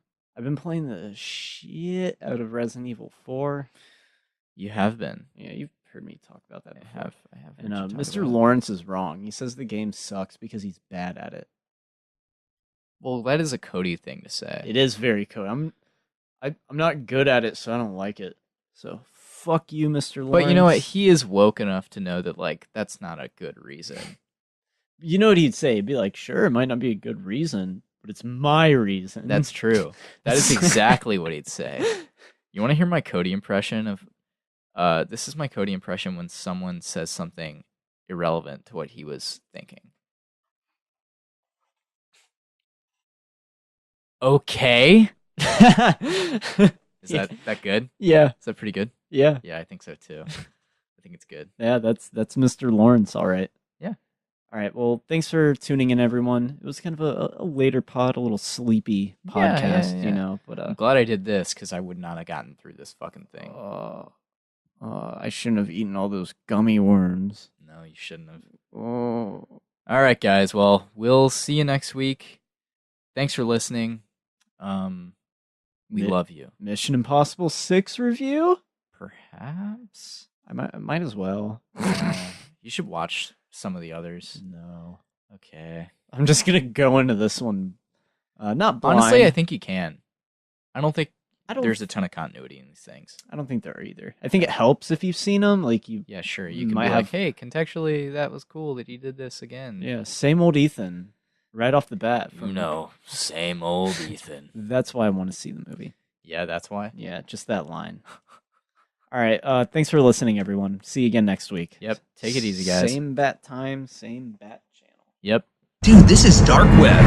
been playing the shit out of Resident Evil 4. You have been. Yeah, you've heard me talk about that before. I have. heard And you talk Mr. about it. Lawrence is wrong. He says the game sucks because he's bad at it. Well, that is a Cody thing to say. It is very cool. I'm not good at it, so I don't like it. So fuck you, Mr. Lawrence. But you know what? He is woke enough to know that like that's not a good reason. You know what he'd say? He'd be like, sure, it might not be a good reason, but it's my reason. That's true. That is exactly what he'd say. You want to hear my Cody impression of? This is my Cody impression when someone says something irrelevant to what he was thinking. Okay. Is that good? Yeah. Is that pretty good? Yeah. Yeah, I think so too. I think it's good. Yeah, that's Mr. Lawrence, all right. Yeah. All right. Well, thanks for tuning in, everyone. It was kind of a later pod, a little sleepy Yeah, podcast, yeah. you know. But I'm glad I did this because I would not have gotten through this fucking thing. I shouldn't have eaten all those gummy worms. No, you shouldn't have. Oh. All right, guys. Well, we'll see you next week. Thanks for listening. We love you. Mission Impossible 6 review? Perhaps. I might as well. You should watch some of the others. No. Okay. I'm just gonna go into this one. Not blind. Honestly, I think you can. I don't think I don't. there's a ton of continuity in these things. I don't think there are either. I think it helps if you've seen them. Like you. Yeah, sure. You can might be like, have- hey, contextually, that was cool that he did this again. Yeah. Same old Ethan. Right off the bat. Same old Ethan. That's why I want to see the movie. Yeah, that's why. Yeah, just that line. All right. Thanks for listening, everyone. See you again next week. Yep. Take it easy, guys. Same bat time, same bat channel. Yep. Dude, this is dark web.